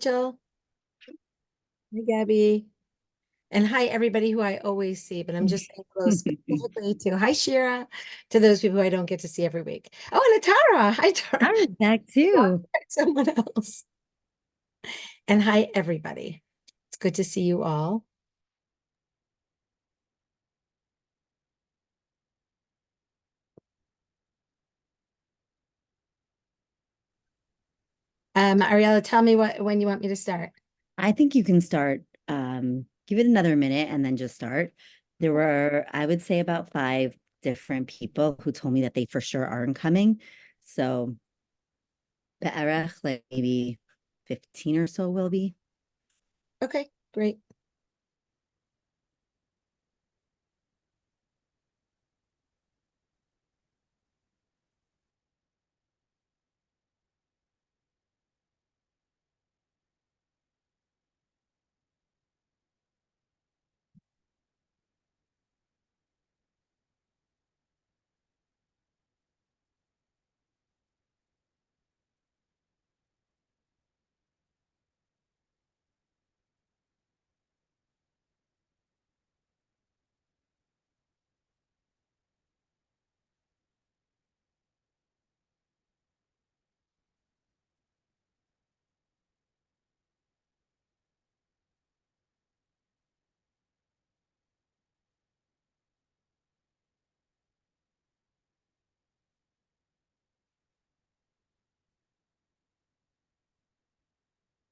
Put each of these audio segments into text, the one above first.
Jill. Hi, Gabby. And hi, everybody who I always see, but I'm just saying hello specifically to hi, Shira, to those people who I don't get to see every week. Oh, and Atara. Hi, Tara. I was back too. Someone else. And hi, everybody. It's good to see you all. Ariella, tell me when you want me to start. I think you can start. Give it another minute and then just start. There were, I would say, about five different people who told me that they for sure aren't coming. So, be'erech, like maybe 15 or so will be. Okay, great.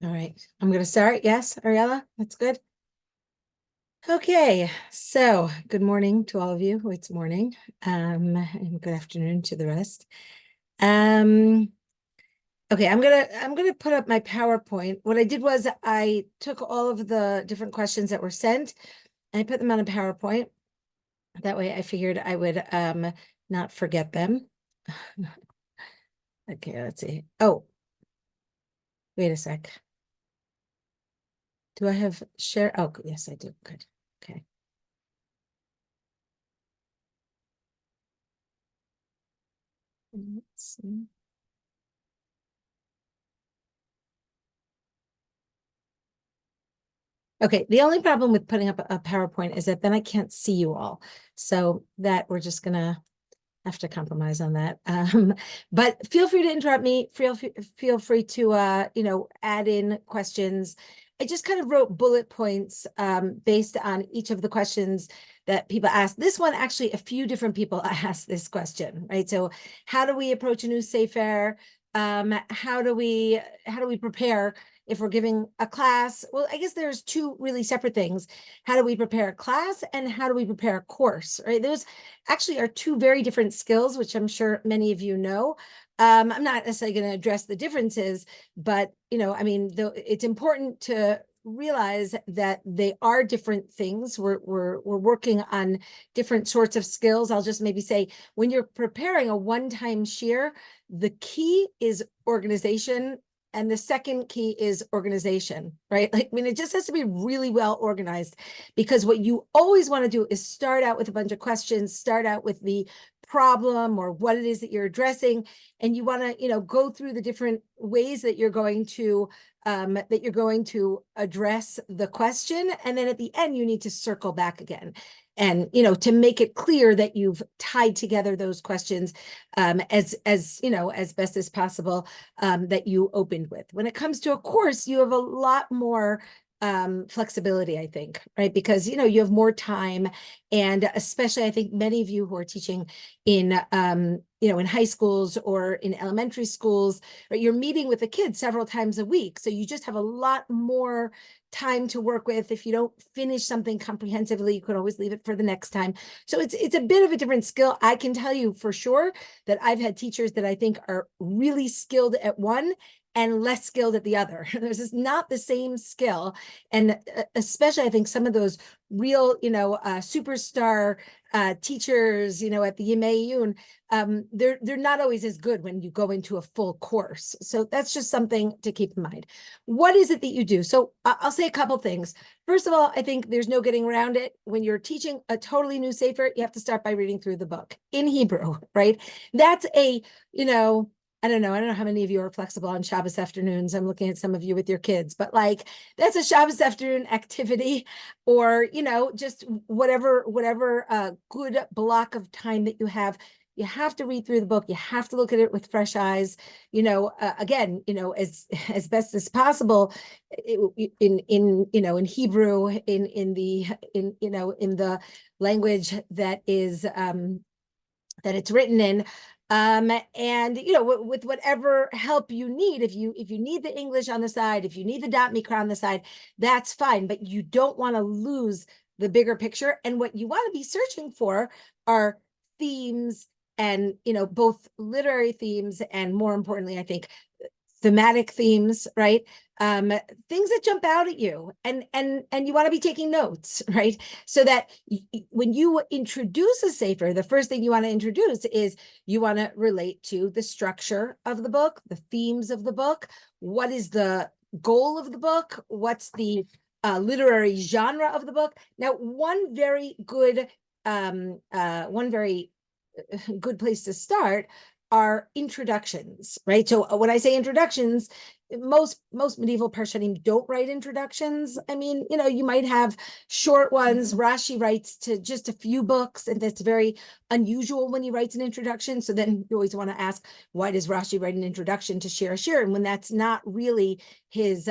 All right, I'm going to start. Yes, Ariella, that's good. Okay, so good morning to all of you. It's morning, and good afternoon to the rest. Um, Okay, I'm gonna put up my PowerPoint. What I did was I took all of the different questions that were sent and I put them on a PowerPoint. That way I figured I would not forget them. Okay, let's see. Oh, wait a sec. Do I have share? Oh, yes, I do. Good. Okay. Let's see. Okay, the only problem with putting up a PowerPoint is that then I can't see you all. So that we're just gonna have to compromise on that. But feel free to interrupt me. Feel free to add in questions. I just kind of wrote bullet points based on each of the questions that people asked. This one, actually, a few different people asked this question, right? So how do we approach a new Sefer? How do we prepare if we're giving a class? Well, I guess there's two really separate things. How do we prepare a class and how do we prepare a course, right? Those actually are two very different skills, which I'm sure many of you know. I'm not necessarily going to address the differences, but I mean, it's important to realize that they are different things. We're working on different sorts of skills. I'll just maybe say when you're preparing a one-time shear, the key is organization. And the second key is organization, right? Like, I mean, it just has to be really well organized because what you always want to do is start out with a bunch of questions, start out with the problem or what it is that you're addressing. And you want to, go through the different ways that you're going to address the question. And then at the end, you need to circle back again. And, to make it clear that you've tied together those questions as best as possible that you opened with. When it comes to a course, you have a lot more flexibility, I think, right? Because, you have more time. And especially, I think many of you who are teaching in, in high schools or in elementary schools, right? You're meeting with the kids several times a week. So you just have a lot more time to work with. If you don't finish something comprehensively, you could always leave it for the next time. So it's a bit of a different skill. I can tell you for sure that I've had teachers that I think are really skilled at one and less skilled at the other. This is not the same skill. And especially, I think some of those real, superstar teachers, at the Yimayun, they're not always as good when you go into a full course. So that's just something to keep in mind. What is it that you do? So I'll say a couple things. First of all, I think there's no getting around it. When you're teaching a totally new Sefer, you have to start by reading through the book in Hebrew, right? That's a, I don't know how many of you are flexible on Shabbos afternoons. I'm looking at some of you with your kids, but like that's a Shabbos afternoon activity, or just whatever good block of time that you have. You have to read through the book. You have to look at it with fresh eyes. Again, as best as possible, in Hebrew, in the language that is that it's written in, and with whatever help you need. If you need the English on the side, if you need the dot mikra on the side, that's fine, but you don't want to lose the bigger picture. And what you want to be searching for are themes, and both literary themes, and more importantly, I think, thematic themes, right? Things that jump out at you, and you want to be taking notes, right? So that when you introduce a sefer, the first thing you want to introduce is you want to relate to the structure of the book, the themes of the book. What is the goal of the book? What's the literary genre of the book? Now, one very good place to start are introductions, right? So when I say introductions, most medieval parshanim don't write introductions. I mean, you might have short ones. Rashi writes to just a few books, and that's very unusual when he writes an introduction. So then you always want to ask, why does Rashi write an introduction to shir shir? And when that's not really his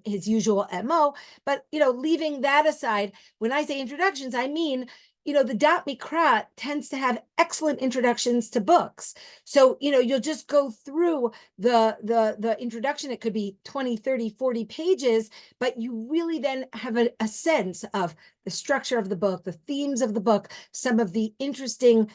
usual MO. But leaving that aside, when I say introductions, I mean, the dot mikra tends to have excellent introductions to books. So, you'll just go through the introduction. It could be 20, 30, 40 pages, but you really then have a sense of the structure of the book, the themes of the book, some of the interesting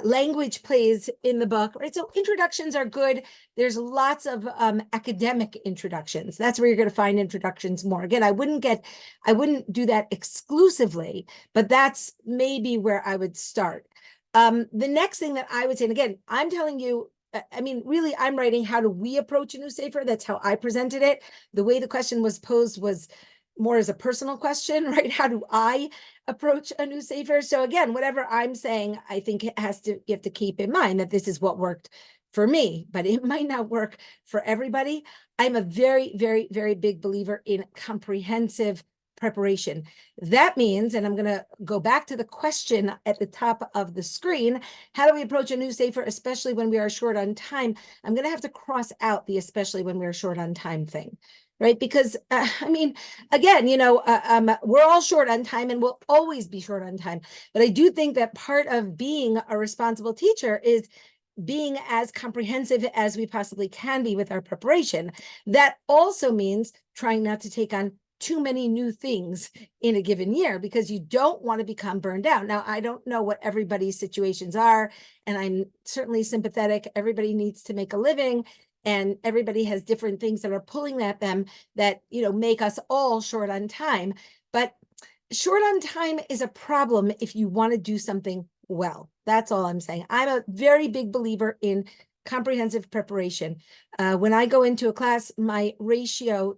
language plays in the book, right? So introductions are good. There's lots of academic introductions. That's where you're going to find introductions more. Again, I wouldn't do that exclusively, but that's maybe where I would start. The next thing that I would say, and again, I'm telling you, I mean, really, I'm writing how do we approach a new sefer. That's how I presented it. The way the question was posed was more as a personal question, right? How do I approach a new sefer? So again, whatever I'm saying, I think you have to keep in mind that this is what worked for me, but it might not work for everybody. I'm a very, very, very big believer in comprehensive preparation. That means, and I'm going to go back to the question at the top of the screen, how do we approach a new sefer, especially when we are short on time? I'm going to have to cross out the especially when we're short on time thing, right? Because, I mean, again, we're all short on time and we'll always be short on time. But I do think that part of being a responsible teacher is being as comprehensive as we possibly can be with our preparation. That also means trying not to take on too many new things in a given year, because you don't want to become burned out. Now, I don't know what everybody's situations are, and I'm certainly sympathetic. Everybody needs to make a living, and everybody has different things that are pulling at them that, make us all short on time. But short on time is a problem if you want to do something well. That's all I'm saying. I'm a very big believer in comprehensive preparation. When I go into a class, my ratio,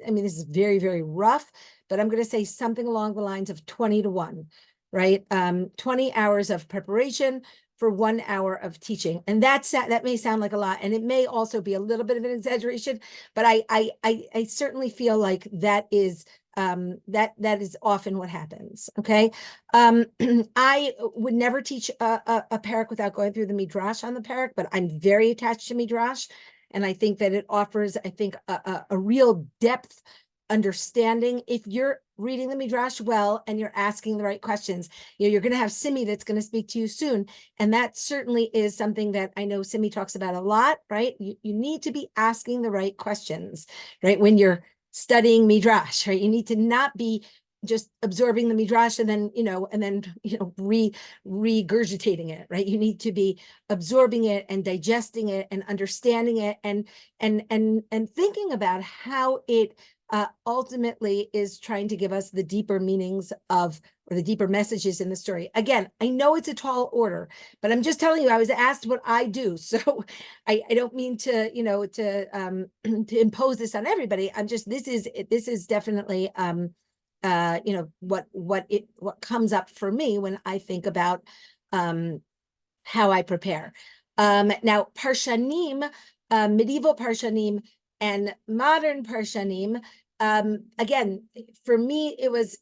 I mean, this is very, very rough, but I'm going to say something along the lines of 20-1, right? 20 hours of preparation for 1 hour of teaching. And that may sound like a lot, and it may also be a little bit of an exaggeration, but I certainly feel like that is that is often what happens. Okay. I would never teach a parak without going through the midrash on the parak, but I'm very attached to midrash. And I think that it offers, I think, a real depth understanding. If you're reading the midrash well and you're asking the right questions, you're going to have Simi that's going to speak to you soon. And that certainly is something that I know Simi talks about a lot, right? You need to be asking the right questions, right? When you're studying midrash, right? You need to not be just absorbing the midrash and then regurgitating it, right? You need to be absorbing it and digesting it and understanding it and thinking about how it ultimately is trying to give us the deeper meanings of, or the deeper messages in the story. Again, I know it's a tall order, but I'm just telling you, I was asked what I do. So I don't mean to, to impose this on everybody. I'm just, this is definitely, what comes up for me when I think about how I prepare. Now, Parshanim, medieval Parshanim and modern Parshanim, again, for me, it was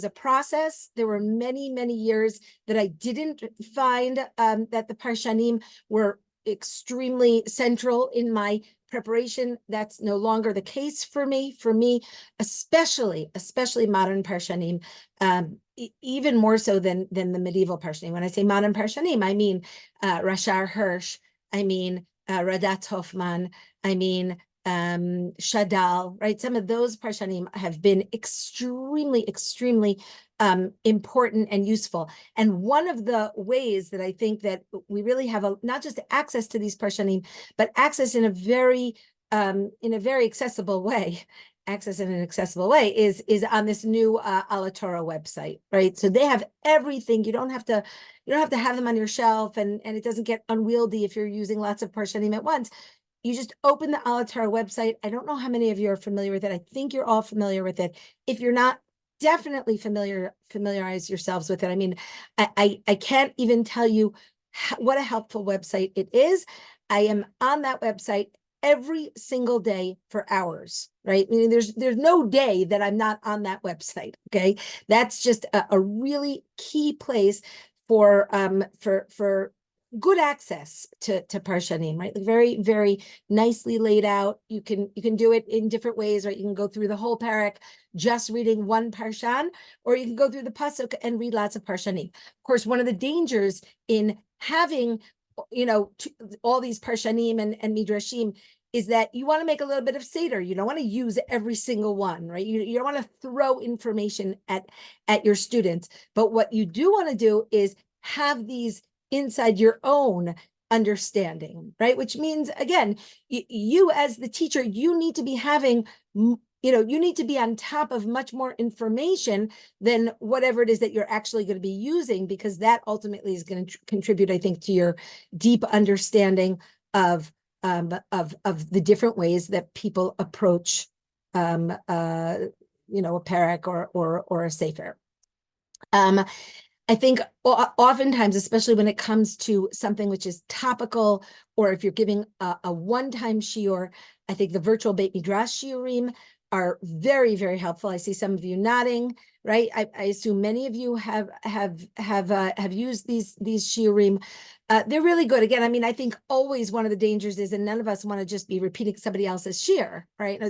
a process. There were many years that I didn't find that the Parshanim were extremely central in my preparation. That's no longer the case for me. For me, especially modern Parshanim, even more so than the medieval Parshanim. When I say modern Parshanim, I mean Rashar Hirsch, I mean Radat Hoffman, I mean Shadal, right? Some of those Parshanim have been extremely important and useful. And one of the ways that I think that we really have not just access to these Parshanim, but access in a very accessible way. Access in an accessible way is on this new Ala Torah website, right? So they have everything. You don't have to have them on your shelf, and it doesn't get unwieldy if you're using lots of Parshanim at once. You just open the Ala Torah website. I don't know how many of you are familiar with it. I think you're all familiar with it. If you're not, definitely familiarize yourselves with it. I mean, I can't even tell you what a helpful website it is. I am on that website every single day for hours, right? Meaning there's no day that I'm not on that website. Okay, that's just a really key place for good access to Parshanim, right? Like very nicely laid out. You can do it in different ways, right? You can go through the whole parak just reading one parshan, or you can go through the pasuk and read lots of Parshanim. Of course, one of the dangers in having, all these Parshanim and Midrashim is that you want to make a little bit of Seder. You don't want to use every single one, right? You don't want to throw information at your students. But what you do want to do is have these inside your own understanding, right? Which means, again, you as the teacher, you need to be having, you need to be on top of much more information than whatever it is that you're actually going to be using, because that ultimately is going to contribute, I think, to your deep understanding of the different ways that people approach, a parak or a sefer. I think oftentimes, especially when it comes to something which is topical, or if you're giving a one-time shiur, I think the virtual Beit Midrash shiurim are very helpful. I see some of you nodding, right? I assume many of you have used these shiurim. They're really good. Again, I mean, I think always one of the dangers is, and none of us want to just be repeating somebody else's shiur, right?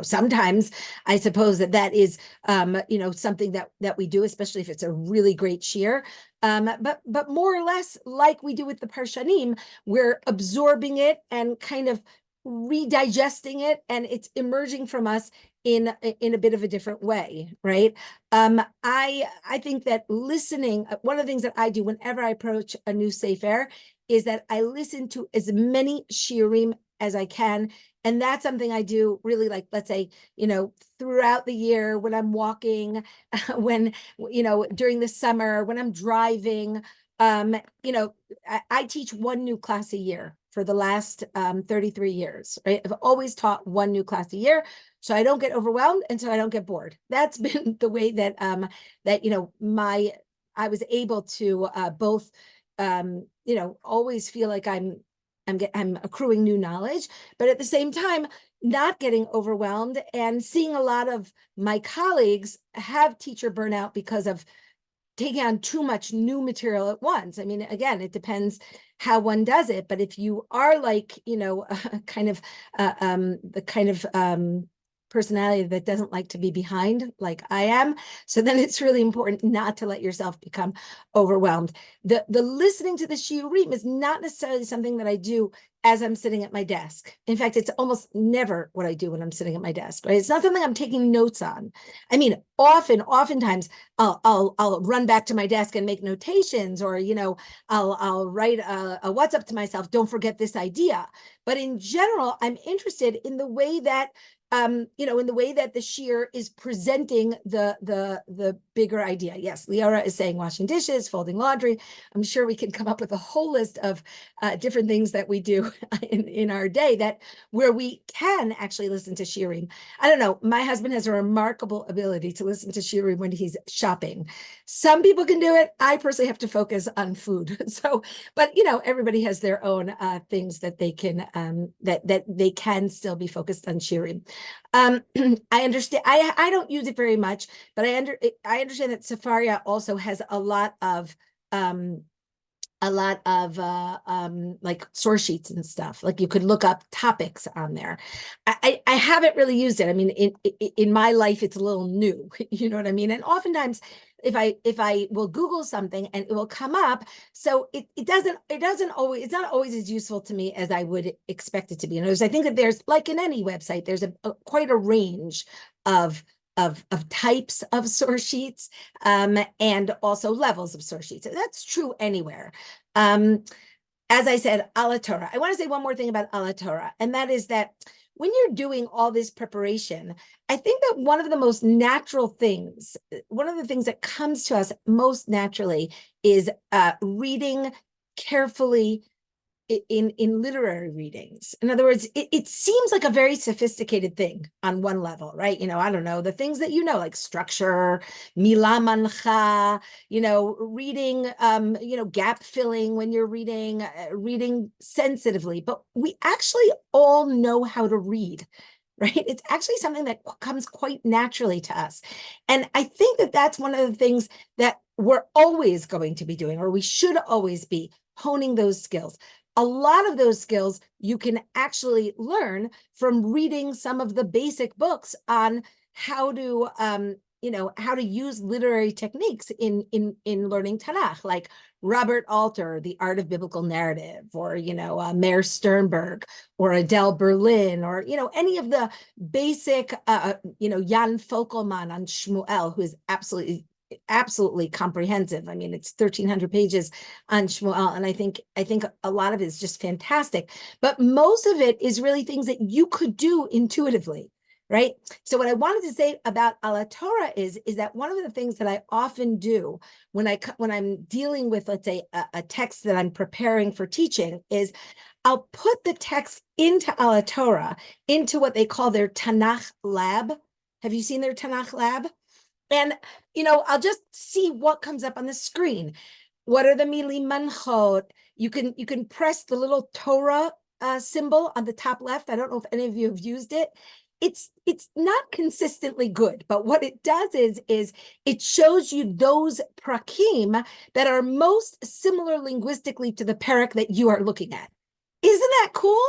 Sometimes I suppose that is, something that we do, especially if it's a really great shiur. But more or less like we do with the Parshanim, we're absorbing it and kind of redigesting it, and it's emerging from us in a bit of a different way, right? I think that listening, one of the things that I do whenever I approach a new sefer is that I listen to as many shiurim as I can. And that's something I do really, like, let's say, throughout the year, when I'm walking, when, during the summer, when I'm driving, I teach one new class a year for the last 33 years, right? I've always taught one new class a year, so I don't get overwhelmed and so I don't get bored. That's been the way that I was able to both always feel like I'm accruing new knowledge, but at the same time not getting overwhelmed and seeing a lot of my colleagues have teacher burnout because of taking on too much new material at once. I mean, again, it depends how one does it, but if you are like, the kind of personality that doesn't like to be behind, like I am, so then it's really important not to let yourself become overwhelmed. The listening to the shiurim is not necessarily something that I do as I'm sitting at my desk. In fact, it's almost never what I do when I'm sitting at my desk, right? It's not something I'm taking notes on. I mean, oftentimes I'll run back to my desk and make notations, or, I'll write a WhatsApp to myself, don't forget this idea. But in general, I'm interested in the way that in the way that the shir is presenting the bigger idea. Yes, Liara is saying washing dishes, folding laundry. I'm sure we can come up with a whole list of different things that we do in our day that where we can actually listen to shirim. I don't know. My husband has a remarkable ability to listen to shirim when he's shopping. Some people can do it. I personally have to focus on food. So, but everybody has their own things that they can that they can still be focused on shirim. I understand. I don't use it very much, but I understand that Sefaria also has a lot of like source sheets and stuff. Like you could look up topics on there. I haven't really used it. I mean, in my life, it's a little new. You know what I mean? And oftentimes, if I will Google something and it will come up, so it's not always as useful to me as I would expect it to be. And I think that there's, like in any website, there's quite a range of types of source sheets and also levels of source sheets. That's true anywhere. As I said, Ala Torah. I want to say one more thing about Ala Torah, and that is that when you're doing all this preparation, I think that one of the most natural things, one of the things that comes to us most naturally is reading carefully in literary readings. In other words, it seems like a very sophisticated thing on one level, right? I don't know, the things that like structure, mila mancha, reading, gap filling when you're reading sensitively. But we actually all know how to read, right? It's actually something that comes quite naturally to us. And I think that that's one of the things that we're always going to be doing, or we should always be honing those skills. A lot of those skills you can actually learn from reading some of the basic books on how to, how to use literary techniques in learning Tanakh, like Robert Alter, The Art of Biblical Narrative, or Meir Sternberg, or Adele Berlin, or any of the basic, Jan Fokelman on Shmuel, who is absolutely comprehensive. I mean, it's 1,300 pages on Shmuel, and I think a lot of it is just fantastic. But most of it is really things that you could do intuitively, right? So what I wanted to say about Ala Torah is that one of the things that I often do when I'm dealing with, let's say, a text that I'm preparing for teaching is I'll put the text into Ala Torah, into what they call their Tanakh lab. Have you seen their Tanakh lab? And, I'll just see what comes up on the screen. What are the milim manchot? You can press the little Torah symbol on the top left. I don't know if any of you have used it. It's not consistently good, but what it does is it shows you those prakim that are most similar linguistically to the parak that you are looking at. Isn't that cool?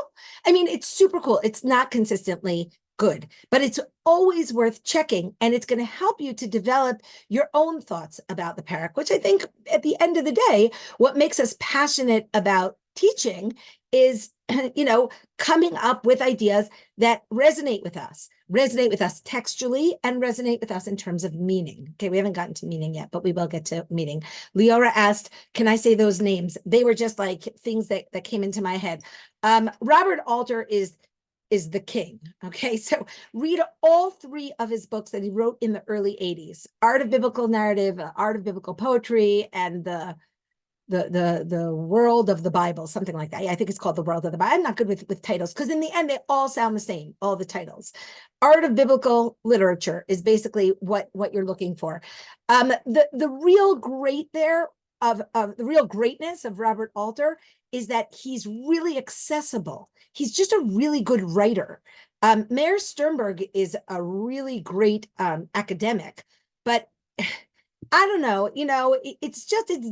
I mean, it's super cool. It's not consistently good, but it's always worth checking, and it's going to help you to develop your own thoughts about the parak, which I think at the end of the day, what makes us passionate about teaching is, coming up with ideas that resonate with us textually and resonate with us in terms of meaning. Okay, we haven't gotten to meaning yet, but we will get to meaning. Leora asked, can I say those names? They were just like things that came into my head. Robert Alter is the king. Okay, so read all three of his books that he wrote in the early 80s: Art of Biblical Narrative, Art of Biblical Poetry, and the World of the Bible, something like that. Yeah, I think it's called The World of the Bible. I'm not good with titles, because in the end, they all sound the same, all the titles. Art of Biblical Literature is basically what you're looking for. The real greatness of Robert Alter is that he's really accessible. He's just a really good writer. Meir Sternberg is a really great academic, but I don't know, it's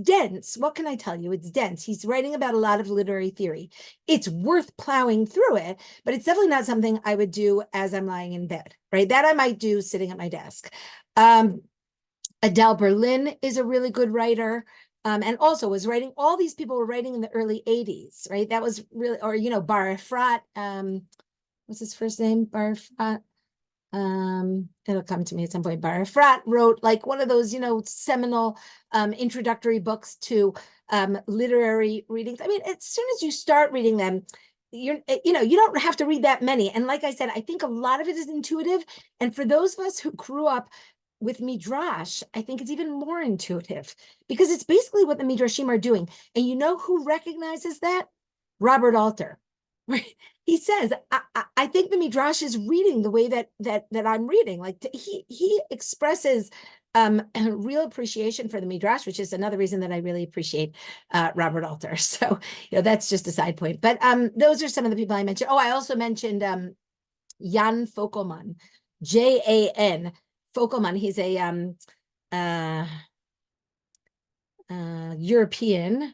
dense. What can I tell you? It's dense. He's writing about a lot of literary theory. It's worth plowing through it, but it's definitely not something I would do as I'm lying in bed, right? That I might do sitting at my desk. Adele Berlin is a really good writer. And also was writing, all these people were writing in the early 80s, right? That was really, or, Bar Efrat, what's his first name? Bar Efrat. It'll come to me at some point. Bar Efrat wrote like one of those, seminal introductory books to literary readings. I mean, as soon as you start reading them, you don't have to read that many. And like I said, I think a lot of it is intuitive. And for those of us who grew up with Midrash, I think it's even more intuitive because it's basically what the Midrashim are doing. And you know who recognizes that? Robert Alter. Right? He says, I think the Midrash is reading the way that I'm reading. Like he expresses real appreciation for the Midrash, which is another reason that I really appreciate Robert Alter. So, that's just a side point. But those are some of the people I mentioned. Oh, I also mentioned Jan Fokelman, Jan Fokelman. He's a European.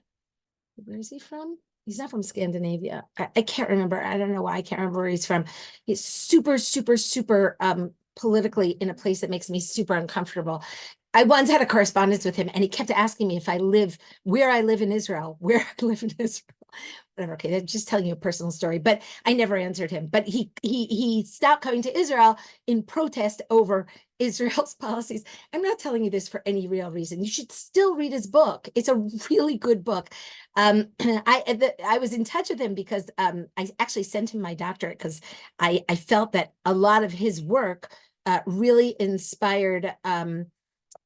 Where is he from? He's not from Scandinavia. I can't remember. I don't know why I can't remember where he's from. He's super, super, super politically in a place that makes me super uncomfortable. I once had a correspondence with him and he kept asking me if I live where I live in Israel, Whatever. Okay, that's just telling you a personal story, but I never answered him. But he stopped coming to Israel in protest over Israel's policies. I'm not telling you this for any real reason. You should still read his book. It's a really good book. I was in touch with him because I actually sent him my doctorate because I felt that a lot of his work really inspired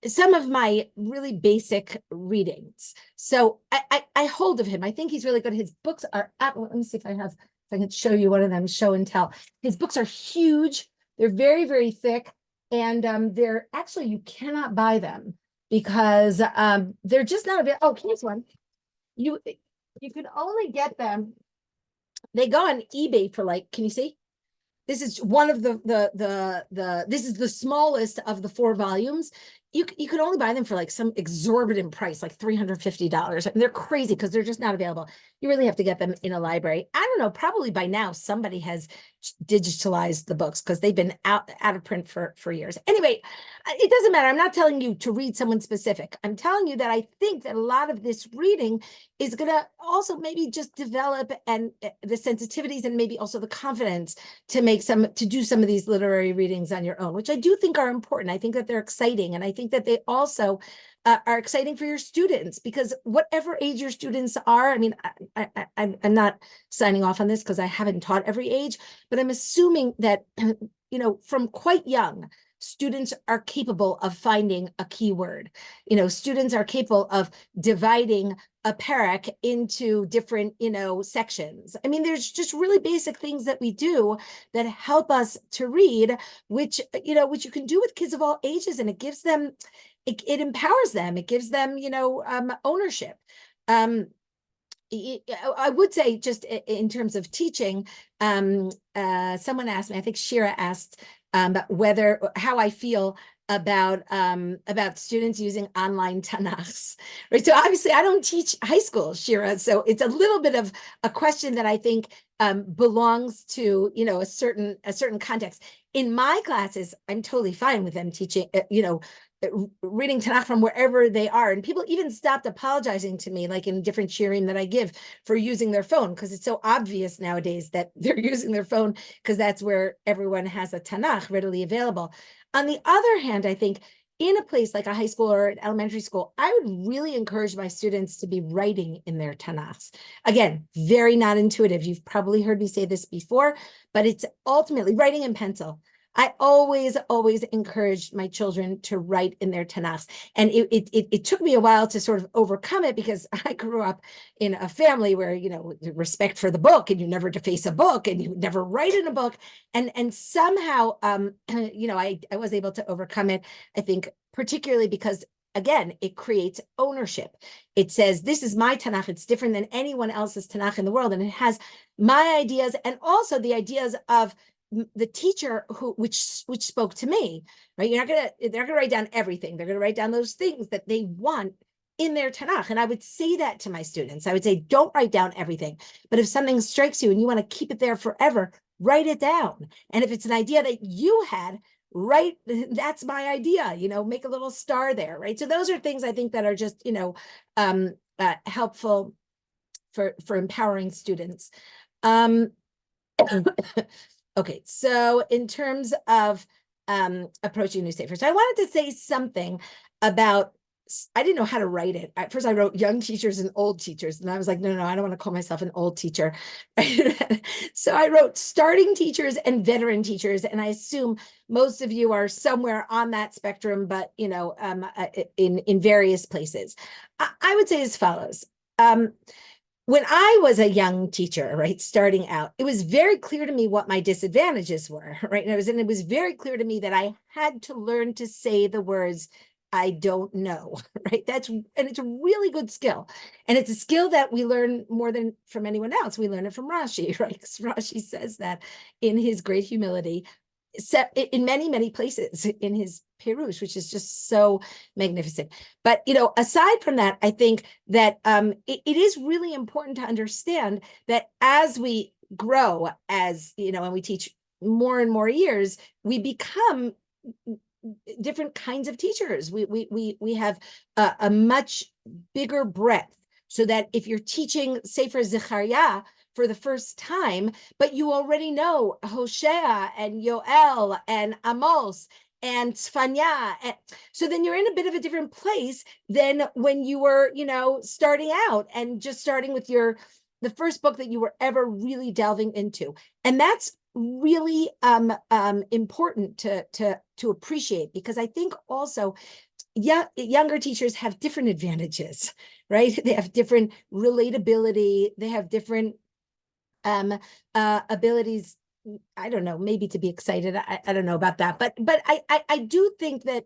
some of my really basic readings. So I hold of him. I think he's really good. His books are let me see if I can show you one of them, show and tell. His books are huge. They're very, very thick. And they're actually, you cannot buy them because they're just not available. Oh, here's one. You can only get them. They go on eBay for like, can you see? This is one of this is the smallest of the 4 volumes. You could only buy them for like some exorbitant price, like $350. And they're crazy because they're just not available. You really have to get them in a library. I don't know, probably by now somebody has digitalized the books because they've been out of print for years. Anyway, it doesn't matter. I'm not telling you to read someone specific. I'm telling you that I think that a lot of this reading is going to also maybe just develop and the sensitivities and maybe also the confidence to do some of these literary readings on your own, which I do think are important. I think that they're exciting. And I think that they also are exciting for your students because whatever age your students are, I mean, I'm not signing off on this because I haven't taught every age, but I'm assuming that, from quite young, students are capable of finding a keyword. Students are capable of dividing a parak into different, sections. I mean, there's just really basic things that we do that help us to read, which you can do with kids of all ages, and it gives them, it empowers them. It gives them, ownership. I would say just in terms of teaching, someone asked me, I think Shira asked, how I feel about students using online Tanakhs, right? So obviously I don't teach high school, Shira. So it's a little bit of a question that I think belongs to, a certain context. In my classes, I'm totally fine with them teaching, reading Tanakh from wherever they are. And people even stopped apologizing to me, like in different shiurim that I give, for using their phone, because it's so obvious nowadays that they're using their phone because that's where everyone has a Tanakh readily available. On the other hand, I think in a place like a high school or an elementary school, I would really encourage my students to be writing in their Tanakhs. Again, very not intuitive. You've probably heard me say this before, but it's ultimately writing in pencil. I always encouraged my children to write in their Tanakhs. And it took me a while to sort of overcome it because I grew up in a family where, respect for the book, and you never deface a book, and you never write in a book. And somehow, I was able to overcome it, I think, particularly because, again, it creates ownership. It says, this is my Tanakh. It's different than anyone else's Tanakh in the world. And it has my ideas and also the ideas of the teacher which spoke to me, right? They're gonna write down everything. They're gonna write down those things that they want in their Tanakh. And I would say that to my students. I would say, don't write down everything, but if something strikes you and you want to keep it there forever, write it down. And if it's an idea that you had, write, that's my idea, make a little star there, right? So those are things I think that are just, helpful for empowering students. Okay, so in terms of approaching newspapers, I wanted to say something about I didn't know how to write it. At first I wrote young teachers and old teachers. And I was like, no, I don't want to call myself an old teacher. So I wrote starting teachers and veteran teachers. And I assume most of you are somewhere on that spectrum, but in various places. I would say as follows. When I was a young teacher, right, starting out, it was very clear to me what my disadvantages were, right? And it was very clear to me that I had to learn to say the words, I don't know, right? And it's a really good skill. And it's a skill that we learn more than from anyone else. We learn it from Rashi, right? Because Rashi says that in his great humility, in many, many places in his Pirush, which is just so magnificent. But, aside from that, I think that it is really important to understand that as we grow, and we teach more and more years, we become different kinds of teachers. We have a much bigger breadth, so that if you're teaching Sefer Zechariah for the first time, but you already know Hosea and Yoel and Amos and Tzfanya, so then you're in a bit of a different place than when you were, starting out and just starting with the first book that you were ever really delving into. And that's really important to appreciate, because I think also younger teachers have different advantages, right? They have different relatability. They have different abilities. I don't know, maybe to be excited. I don't know about that, but I do think that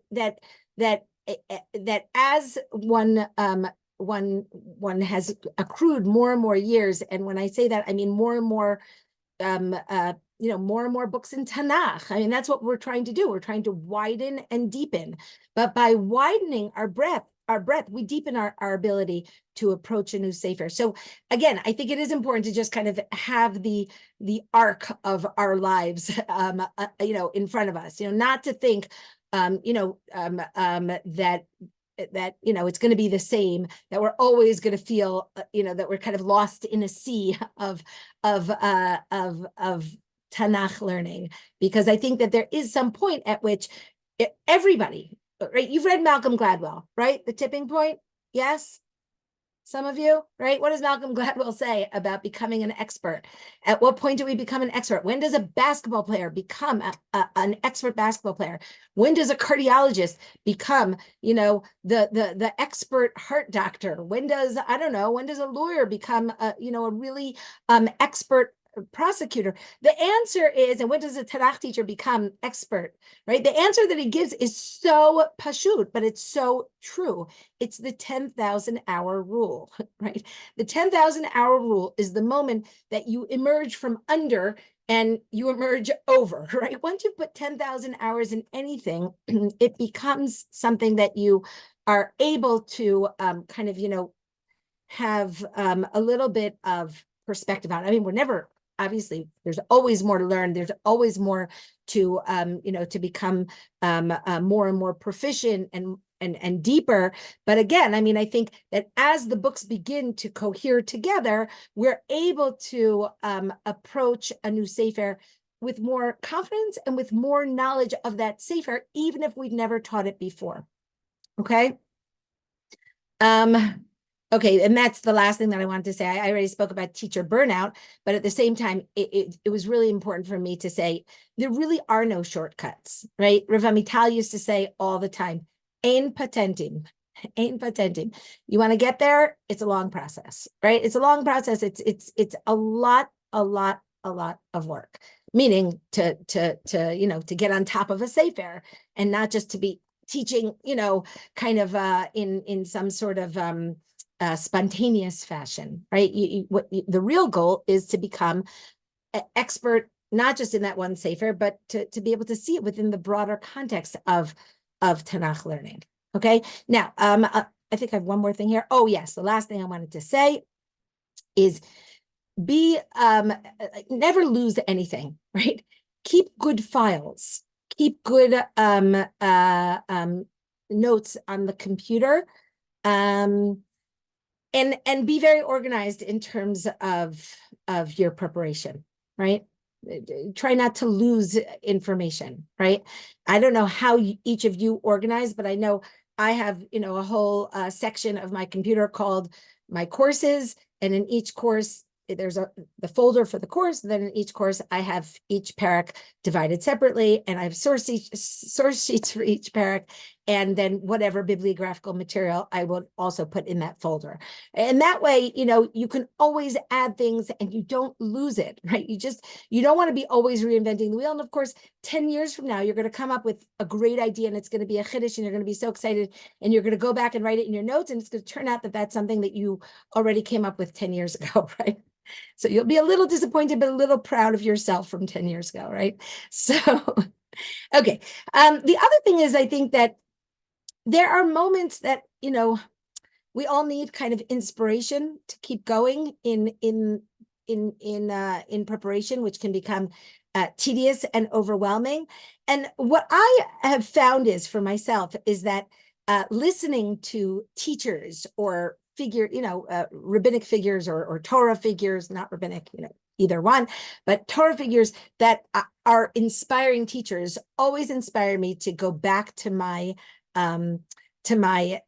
as one has accrued more and more years, and when I say that, I mean more and more more and more books in Tanakh. I mean, that's what we're trying to do. We're trying to widen and deepen. But by widening our breadth, we deepen our ability to approach a new Sefer. So again, I think it is important to just kind of have the arc of our lives, in front of us, not to think, that it's going to be the same, that we're always going to feel, that we're kind of lost in a sea of Tanakh learning, because I think that there is some point at which everybody, right? You've read Malcolm Gladwell, right? The Tipping Point. Yes. Some of you, right? What does Malcolm Gladwell say about becoming an expert? At what point do we become an expert? When does a basketball player become an expert basketball player? When does a cardiologist become, the expert heart doctor? When does, I don't know, when does a lawyer become, a really expert prosecutor? The answer is, and when does a Tanakh teacher become expert, right? The answer that he gives is so pashut, but it's so true. It's the 10,000 hour rule, right? The 10,000 hour rule is the moment that you emerge from under and you emerge over, right? Once you put 10,000 hours in anything, it becomes something that you are able to kind of, have a little bit of perspective on. I mean, we're never, obviously, there's always more to learn. There's always more to, to become more and more proficient and deeper. But again, I mean, I think that as the books begin to cohere together, we're able to approach a new Sefer with more confidence and with more knowledge of that Sefer, even if we've never taught it before. Okay. Okay, and that's the last thing that I wanted to say. I already spoke about teacher burnout, but at the same time, it was really important for me to say there really are no shortcuts, right? Rav Amital used to say all the time, "Ein patentim, ein patentim." You want to get there? It's a long process, right? It's a long process. It's a lot of work. Meaning to get on top of a Sefer, and not just to be teaching, kind of in some sort of spontaneous fashion, right? The real goal is to become an expert, not just in that one Sefer, but to be able to see it within the broader context of Tanakh learning. Okay. Now, I think I have one more thing here. Oh yes, the last thing I wanted to say is never lose anything, right? Keep good files. Keep good notes on the computer. And be very organized in terms of your preparation, right? Try not to lose information, right? I don't know how each of you organize, but I know I have, a whole section of my computer called my courses, and in each course, there's the folder for the course. Then in each course, I have each parak divided separately, and I have source sheets for each parak, and then whatever bibliographical material I will also put in that folder. And that way, you can always add things and you don't lose it, right? You don't want to be always reinventing the wheel. And of course, 10 years from now, you're going to come up with a great idea, and it's going to be a chiddush, and you're going to be so excited, and you're going to go back and write it in your notes, and it's going to turn out that that's something that you already came up with 10 years ago, right? So you'll be a little disappointed, but a little proud of yourself from 10 years ago, right? So, okay. The other thing is, I think that there are moments that, we all need kind of inspiration to keep going in preparation, which can become tedious and overwhelming. And what I have found is, for myself, is that listening to teachers or rabbinic figures or Torah figures, not rabbinic, either one, but Torah figures that are inspiring teachers always inspire me to go back to my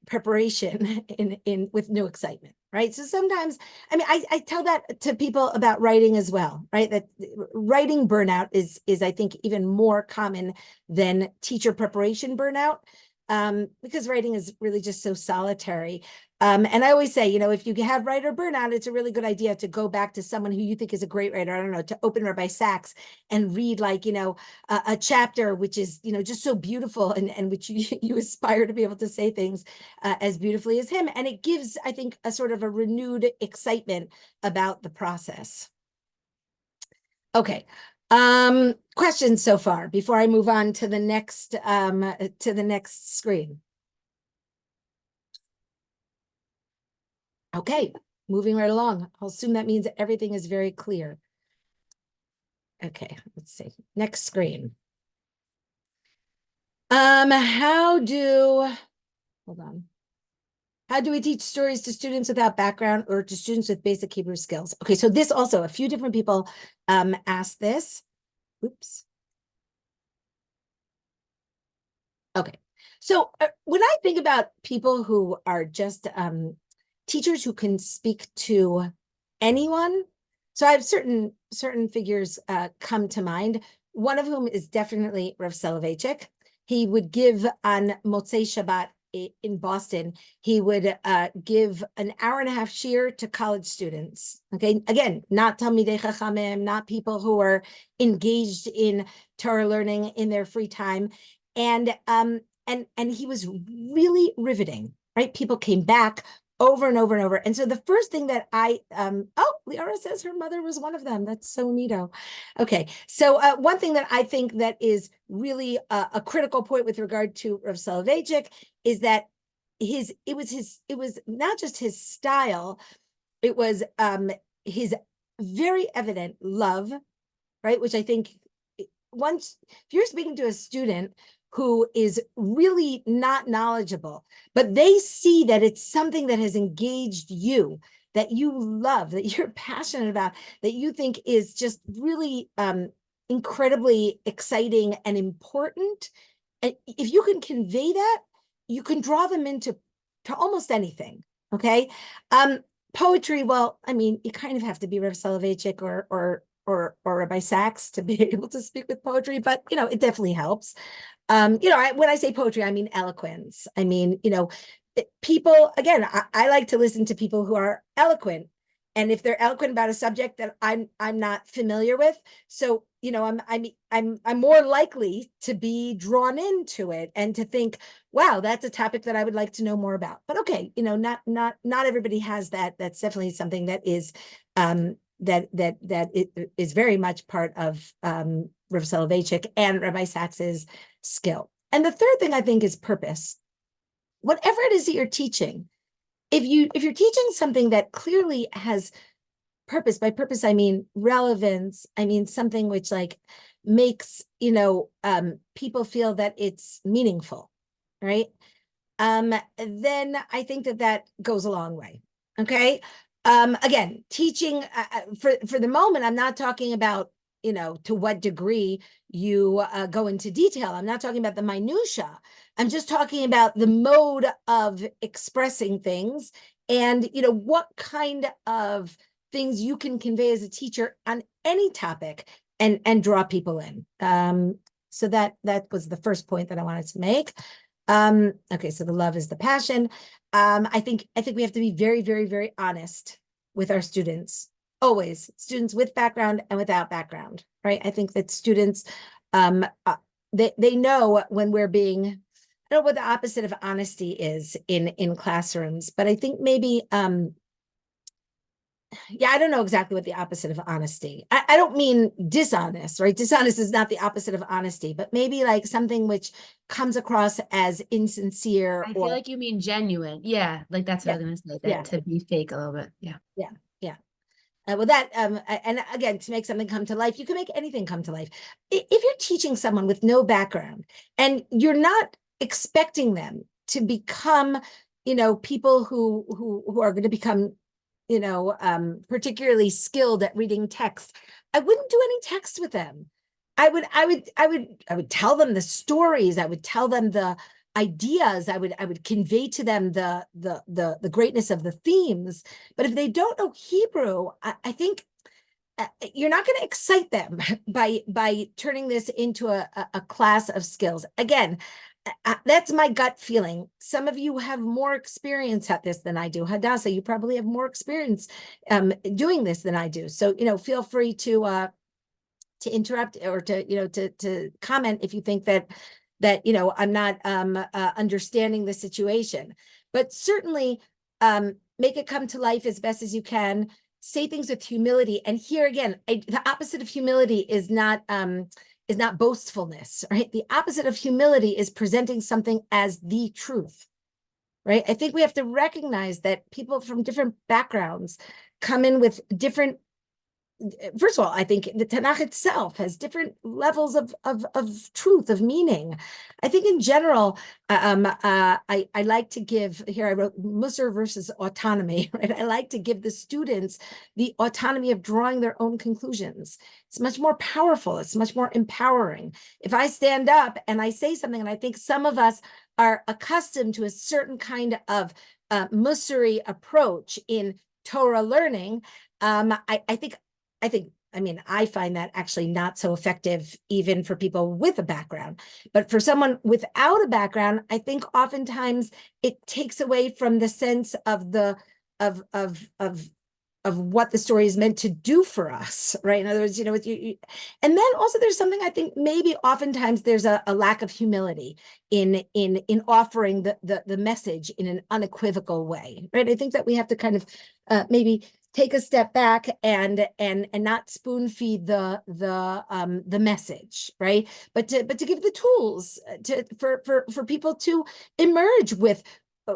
preparation in with new excitement, right? So sometimes, I tell that to people about writing as well, right? That writing burnout is I think even more common than teacher preparation burnout, because writing is really just so solitary. And I always say, if you have writer burnout, it's a really good idea to go back to someone who you think is a great writer. I don't know, to open Rabbi Sachs and read a chapter, which is, just so beautiful, and which you aspire to be able to say things as beautifully as him. And it gives, I think, a sort of a renewed excitement about the process. Okay. Questions so far before I move on to the next screen? Okay, moving right along. I'll assume that means that everything is very clear. Okay, let's see. Next screen. Hold on. How do we teach stories to students without background or to students with basic Hebrew skills? Okay, so this also, a few different people asked this. Oops. Okay, so when I think about people who are just teachers who can speak to anyone, so I have certain figures come to mind. One of whom is definitely Rav Soloveitchik. He would give on Motzei Shabbat in Boston. He would give an hour and a half shiur to college students. Okay, again, not Talmidei Chachamim, not people who are engaged in Torah learning in their free time, and he was really riveting. Right, people came back over and over and over. And so the first thing that Liara says her mother was one of them. That's so neato. Okay, so one thing that I think that is really a critical point with regard to Rav Soloveitchik is that it was not just his style, it was his very evident love, right? Which I think if you're speaking to a student who is really not knowledgeable, but they see that it's something that has engaged you, that you love, that you're passionate about, that you think is just really incredibly exciting and important. And if you can convey that, you can draw them into almost anything. Okay. Poetry, well, you kind of have to be Rav Soloveitchik or Rabbi Sachs to be able to speak with poetry, but it definitely helps. When I say poetry, I mean eloquence. People, again, I like to listen to people who are eloquent, and if they're eloquent about a subject that I'm not familiar with, so I'm more likely to be drawn into it and to think, wow, that's a topic that I would like to know more about. But okay, not everybody has that. That's definitely something that is that it is very much part of Rav Soloveitchik and Rabbi Sachs's skill. And the third thing I think is purpose. Whatever it is that you're teaching, if you're teaching something that clearly has purpose, by purpose I mean relevance, I mean something which makes people feel that it's meaningful, right? Then I think that goes a long way. Okay. Again, teaching for the moment, I'm not talking about to what degree you go into detail. I'm not talking about the minutia. I'm just talking about the mode of expressing things and, what kind of things you can convey as a teacher on any topic and draw people in. So that was the first point that I wanted to make. Okay, so the love is the passion. I think we have to be very, very, very honest with our students. Always, students with background and without background, right? I think that students, they know when we're being, I don't know what the opposite of honesty is in classrooms, but I think maybe, yeah, I don't know exactly what the opposite of honesty. I don't mean dishonest, right? Dishonest is not the opposite of honesty, but maybe like something which comes across as insincere I or feel like you mean genuine. Yeah, like that's what I was gonna say, that yeah. to be fake a little bit. Yeah. Yeah. Well, that and again, to make something come to life, you can make anything come to life. If you're teaching someone with no background and you're not expecting them to become, people who are going to become, particularly skilled at reading text, I wouldn't do any text with them. I would tell them the stories. I would tell them the ideas. I would convey to them the greatness of the themes. But if they don't know Hebrew, I think you're not going to excite them by turning this into a class of skills. Again, that's my gut feeling. Some of you have more experience at this than I do. Hadassah, you probably have more experience doing this than I do. So, feel free to interrupt or to comment if you think that I'm not understanding the situation. But certainly make it come to life as best as you can. Say things with humility. And here again, the opposite of humility is not boastfulness, right? The opposite of humility is presenting something as the truth, right? I think we have to recognize that people from different backgrounds come in with different. First of all, I think the Tanakh itself has different levels of truth, of meaning. I think in general, I like to give, here I wrote Musar versus autonomy, right? I like to give the students the autonomy of drawing their own conclusions. It's much more powerful. It's much more empowering. If I stand up and I say something, and I think some of us are accustomed to a certain kind of Musari approach in Torah learning, I find that actually not so effective even for people with a background. But for someone without a background, I think oftentimes it takes away from the sense of what the story is meant to do for us, right? In other words, and then also there's something I think maybe oftentimes there's a lack of humility in offering the message in an unequivocal way, right? I think that we have to kind of maybe take a step back and not spoon feed the message, right? But to give the tools for people to emerge with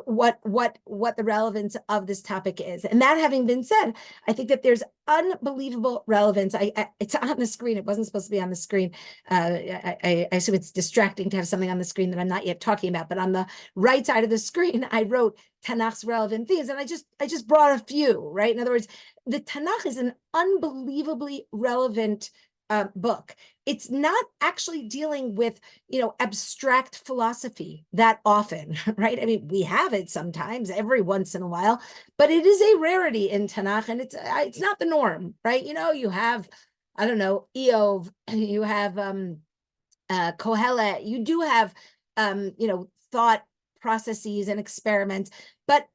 what the relevance of this topic is. And that having been said, I think that there's unbelievable relevance. It's on the screen. It wasn't supposed to be on the screen. I assume it's distracting to have something on the screen that I'm not yet talking about. But on the right side of the screen, I wrote Tanakh's relevant themes, and I just brought a few. Right. In other words, the Tanakh is an unbelievably relevant book. It's not actually dealing with, abstract philosophy that often, right? I mean, we have it sometimes, every once in a while, but it is a rarity in Tanakh, and it's not the norm, right? You have, I don't know, Eov, you have Kohelet, you do have, thought processes and experiments, but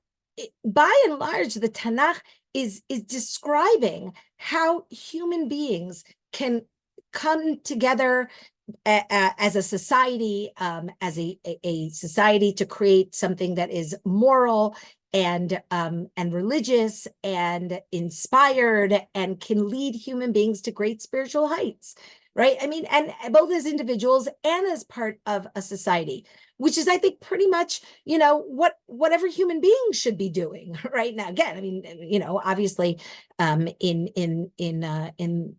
by and large, the Tanakh is describing how human beings can come together as a society, as a society to create something that is moral and religious and inspired and can lead human beings to great spiritual heights, right? I mean, and both as individuals and as part of a society, which is, I think, pretty much, whatever human beings should be doing right now. Again, I mean, obviously, in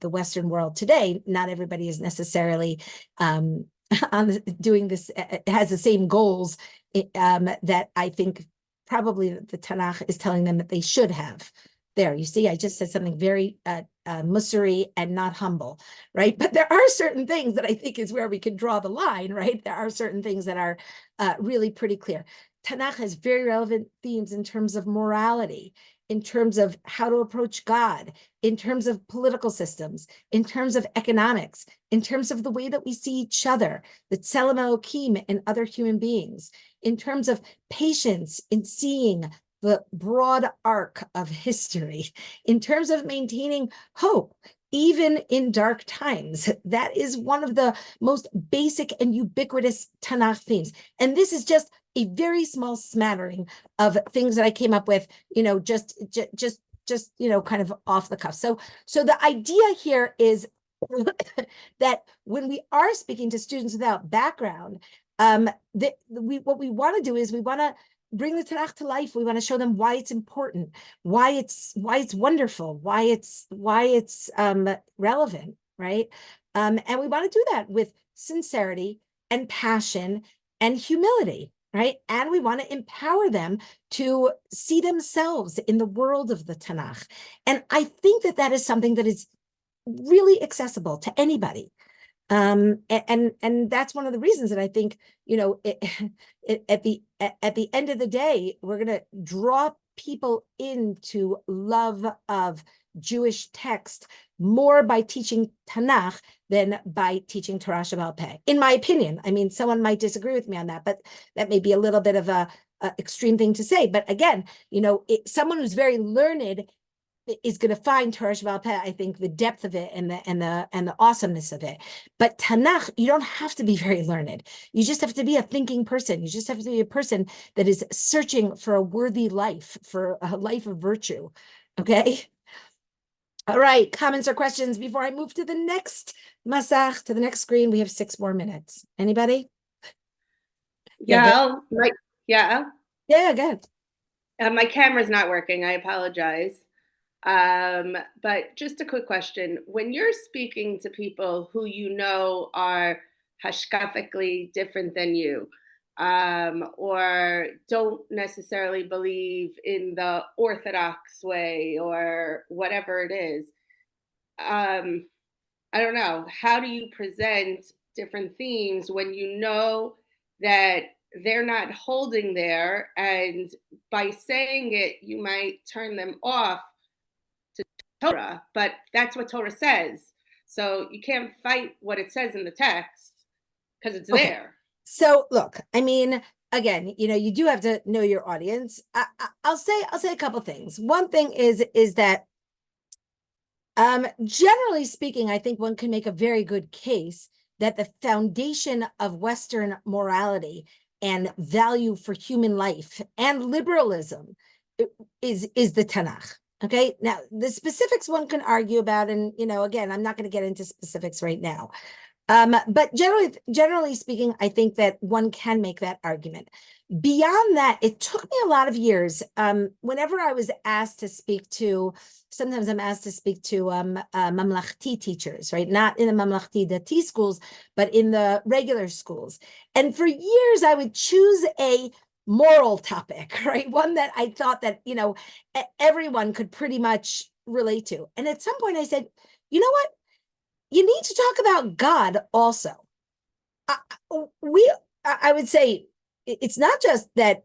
the Western world today, not everybody is necessarily doing this, has the same goals that I think probably the Tanakh is telling them that they should have. There, you see, I just said something very Musari and not humble, right? But there are certain things that I think is where we can draw the line, right? There are certain things that are really pretty clear. Tanakh has very relevant themes in terms of morality, in terms of how to approach God, in terms of political systems, in terms of economics, in terms of the way that we see each other, the Tselem Elokim and other human beings, in terms of patience in seeing the broad arc of history, in terms of maintaining hope, even in dark times. That is one of the most basic and ubiquitous Tanakh themes. And this is just a very small smattering of things that I came up with, just kind of off the cuff. So the idea here is that when we are speaking to students without background, what we want to do is we want to bring the Tanakh to life. We want to show them why it's important, why it's wonderful, why it's relevant, right? And we want to do that with sincerity and passion and humility, right? And we want to empower them to see themselves in the world of the Tanakh. And I think that is something that is really accessible to anybody. And that's one of the reasons that I think, at the end of the day, we're going to draw people into love of Jewish text more by teaching Tanakh than by teaching Torah Shebaal Peh, in my opinion. I mean, someone might disagree with me on that, but that may be a little bit of a extreme thing to say. But again, someone who's very learned is going to find Torah Shebaal Peh, I think, the depth of it and the awesomeness of it. But Tanakh, you don't have to be very learned. You just have to be a thinking person. You just have to be a person that is searching for a worthy life, for a life of virtue. Okay. All right. Comments or questions before I move to the next masach, to the next screen? We have 6 more minutes. Anybody? Yeah, Yeah, go ahead. My camera's not working. I apologize. But just a quick question. When you're speaking to people who are hashkafically different than you, or don't necessarily believe in the Orthodox way or whatever it is, I don't know. How do you present different themes when you know that they're not holding there, and by saying it, you might turn them off Torah, but that's what Torah says. So you can't fight what it says in the text because it's there. So look, I mean, again, you do have to know your audience. I'll say a couple things. One thing is that generally speaking, I think one can make a very good case that the foundation of Western morality and value for human life and liberalism is the Tanakh. Okay, now the specifics one can argue about, and again, I'm not going to get into specifics right now. But generally speaking, I think that one can make that argument. Beyond that, it took me a lot of years. Whenever I was asked to speak to, sometimes I'm asked to speak to Mamlachti teachers, right? Not in the Mamlachti Dati schools, but in the regular schools. And for years, I would choose a moral topic, right? One that I thought that, everyone could pretty much relate to. And at some point I said, you know what? You need to talk about God also. I would say it's not just that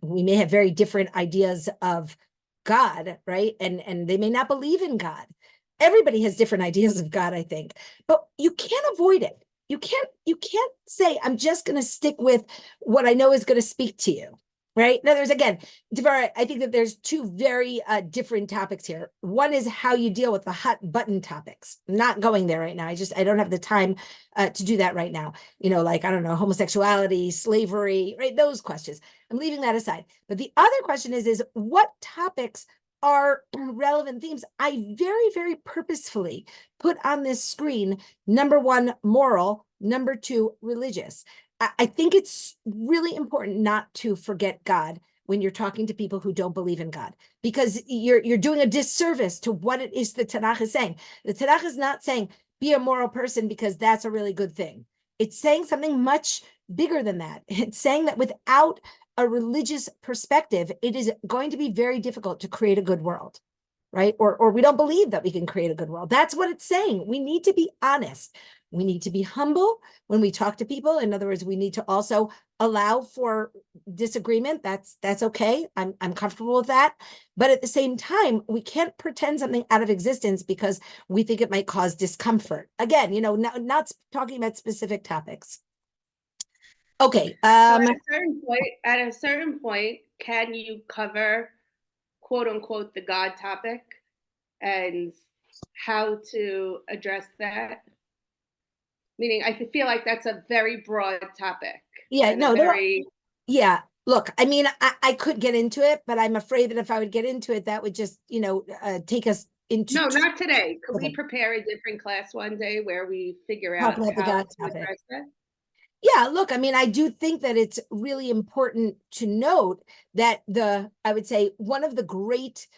we may have very different ideas of God, right? And they may not believe in God. Everybody has different ideas of God, I think, but you can't avoid it. You can't say, I'm just going to stick with what I know is going to speak to you. Right. Now, there's again, I think that there's 2 very different topics here. One is how you deal with the hot button topics. I'm not going there right now. I don't have the time to do that right now. Like, I don't know, homosexuality, slavery, right? Those questions. I'm leaving that aside. But the other question is what topics are relevant themes? I very, very purposefully put on this screen, number 1, moral, number 2, religious. I think it's really important not to forget God when you're talking to people who don't believe in God, because you're doing a disservice to what it is the Tanakh is saying. The Tanakh is not saying be a moral person because that's a really good thing. It's saying something much bigger than that. It's saying that without a religious perspective, it is going to be very difficult to create a good world, right? Or we don't believe that we can create a good world. That's what it's saying. We need to be honest. We need to be humble when we talk to people. In other words, we need to also allow for disagreement. That's okay. I'm comfortable with that. But at the same time, we can't pretend something out of existence because we think it might cause discomfort. Again, not talking about specific topics. Okay. So at a certain point, can you cover quote unquote the God topic and how to address that? Meaning, I feel like that's a very broad topic. Yeah, and no, very. Yeah, look, I mean, I could get into it, but I'm afraid that if I would get into it, that would just, take us into No, not today. Could we Okay. prepare a different class one day where we figure Talk out about the how God to topic. address that? Yeah, look, I mean, I do think that it's really important to note that I would say one of the great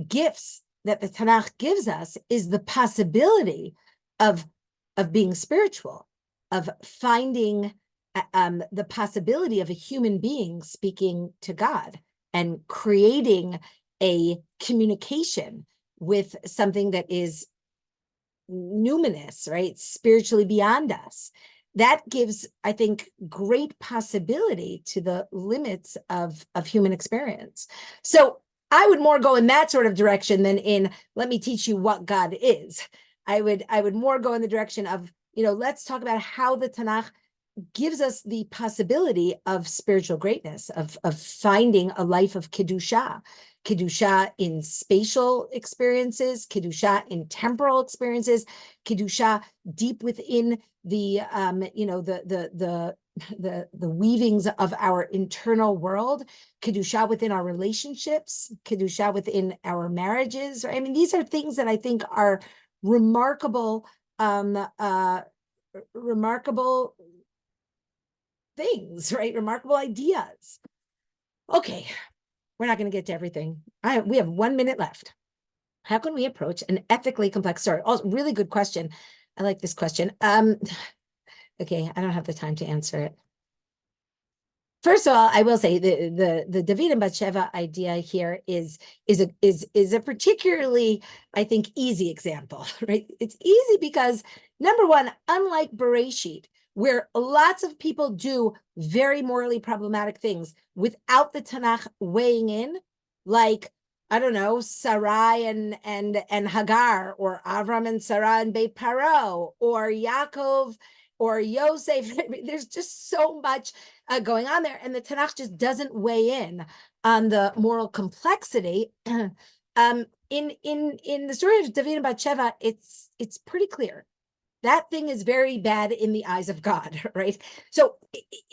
gifts that the Tanakh gives us is the possibility of being spiritual, of finding the possibility of a human being speaking to God and creating a communication with something that is numinous, right? Spiritually beyond us. That gives, I think, great possibility to the limits of human experience. So I would more go in that sort of direction than in, let me teach you what God is. I would more go in the direction of, let's talk about how the Tanakh gives us the possibility of spiritual greatness, of finding a life of Kedusha in spatial experiences, Kedusha in temporal experiences, Kedusha deep within the weavings of our internal world, Kedusha within our relationships, Kedusha within our marriages. I mean, these are things that I think are remarkable things, right? Remarkable ideas. Okay, we're not going to get to everything. We have 1 minute left. How can we approach an ethically complex story? Also, really good question. I like this question. Okay, I don't have the time to answer it. First of all, I will say the David and Bathsheba idea here is a particularly, I think, easy example, right? It's easy because number one, unlike Bereshit, where lots of people do very morally problematic things without the Tanakh weighing in, like, I don't know, Sarai and Hagar, or Avram and Sarah and Beit Paro, or Yaakov or Yosef. There's just so much going on there, and the Tanakh just doesn't weigh in on the moral complexity. In the story of David and Bathsheba, it's pretty clear. That thing is very bad in the eyes of God, right? So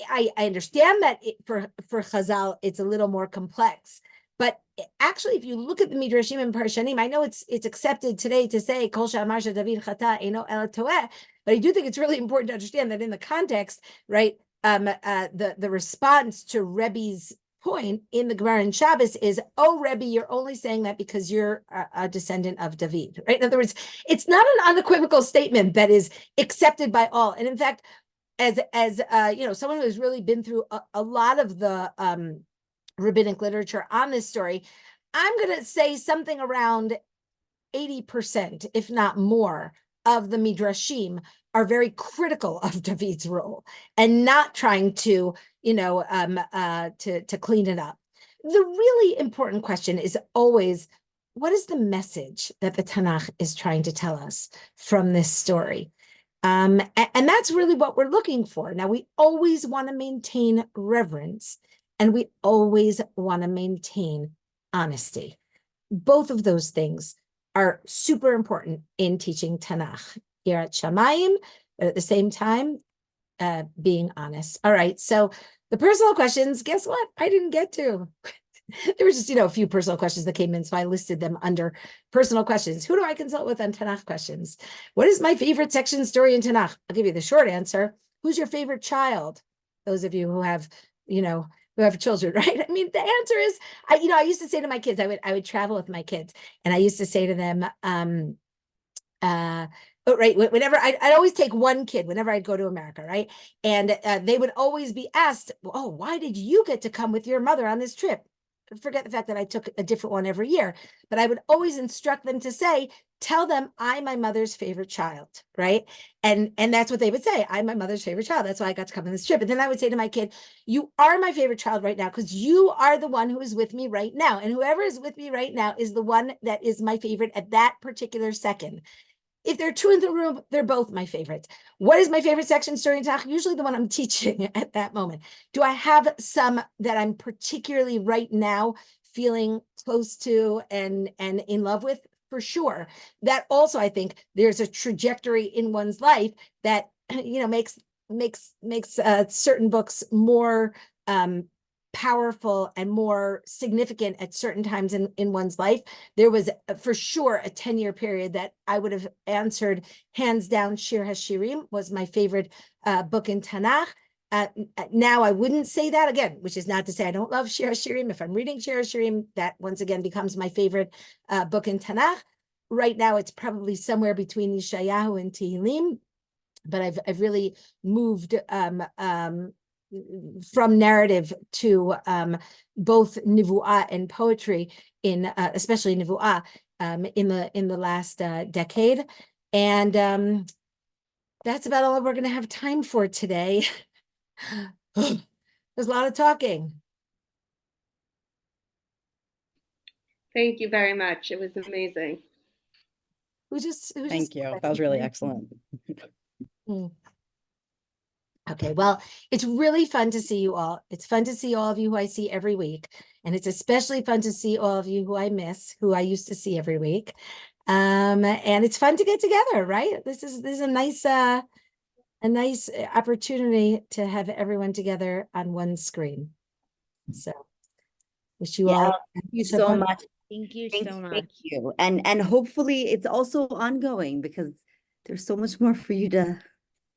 I understand that for Chazal, it's a little more complex. But actually, if you look at the Midrashim and Parshanim, I know it's accepted today to say Kol she'amar David chata eino ela toeh, but I do think it's really important to understand that in the context, right, the response to Rebbe's point in the Gemara and Shabbos is, oh, Rebbe, you're only saying that because you're a descendant of David, right? In other words, it's not an unequivocal statement that is accepted by all. And in fact, as someone who has really been through a lot of the rabbinic literature on this story, I'm going to say something around 80%, if not more, of the Midrashim are very critical of David's role and not trying to, to clean it up. The really important question is always, what is the message that the Tanakh is trying to tell us from this story? And that's really what we're looking for. Now, we always want to maintain reverence, and we always want to maintain honesty. Both of those things are super important in teaching Tanakh. Yirat Shamayim, but at the same time, being honest. All right, so the personal questions, guess what? I didn't get to. There were just, a few personal questions that came in, so I listed them under personal questions. Who do I consult with on Tanakh questions? What is my favorite section story in Tanakh? I'll give you the short answer. Who's your favorite child? Those of you who have, who have children, right? I mean, the answer is, I used to say to my kids, I would travel with my kids, and I used to say to them, Oh, right. Whenever I'd always take one kid whenever I'd go to America, right? And they would always be asked, "Oh, why did you get to come with your mother on this trip?" Forget the fact that I took a different one every year, but I would always instruct them to say, "Tell them I'm my mother's favorite child," right? And that's what they would say. I'm my mother's favorite child. That's why I got to come on this trip. And then I would say to my kid, "You are my favorite child right now because you are the one who is with me right now, and whoever is with me right now is the one that is my favorite at that particular second." If there are two in the room, they're both my favorites. What is my favorite section during Tach? Usually the one I'm teaching at that moment. Do I have some that I'm particularly right now feeling close to and in love with? For sure. That also, I think there's a trajectory in one's life that makes certain books more powerful and more significant at certain times in one's life. There was for sure a 10-year period that I would have answered hands down. Shir HaShirim was my favorite book in Tanakh. Now I wouldn't say that again, which is not to say I don't love Shir HaShirim. If I'm reading Shir HaShirim, that once again becomes my favorite book in Tanakh. Right now, it's probably somewhere between Yeshayahu and Tehillim, but I've really moved from narrative to both nivu'ah and poetry in especially nivu'ah in the last decade, and that's about all we're going to have time for today. There's a lot of talking. Thank you very much. It was amazing. Thank you. That was really excellent. Okay, well, it's really fun to see you all. It's fun to see all of you who I see every week. And it's especially fun to see all of you who I miss, who I used to see every week. And it's fun to get together, right? This is a nice opportunity to have everyone together on one screen. So wish you all Thank you so much. Thank you Thank so much. Thank you. And hopefully it's also ongoing because there's so much more for you to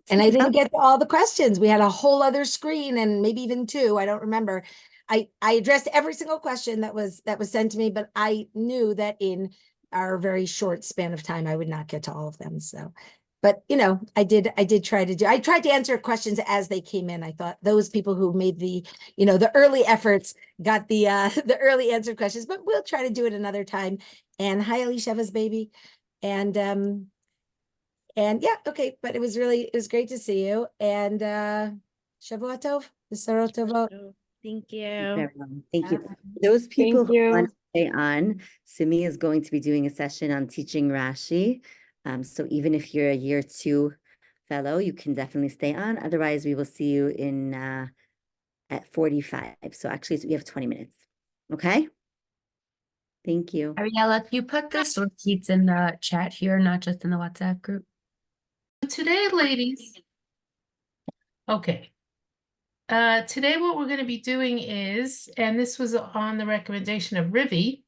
And I didn't get to all the questions. We had a whole other screen and maybe even two. I don't remember. I addressed every single question that was sent to me, but I knew that in our very short span of time, I would not get to all of them. So, but I did I tried to answer questions as they came in. I thought those people who made the early efforts got the the early answered questions, but we'll try to do it another time. And hi, Elisheva's baby. And yeah, okay, but it was great to see you. And Shavua Tov, B'sorot Tovot. Thank you. everyone. Thank you. Those people who want to stay on, Simi is going to be doing a session on teaching Rashi. So even if you're a year 2 fellow, you can definitely stay on. Otherwise, we will see you in at 45. So actually, we have 20 minutes. Okay. Thank you. Ariella, if you put the source sheets in the chat here, not just in the WhatsApp group. Today, ladies. Okay. Today what we're going to be doing is, and this was on the recommendation of Rivi.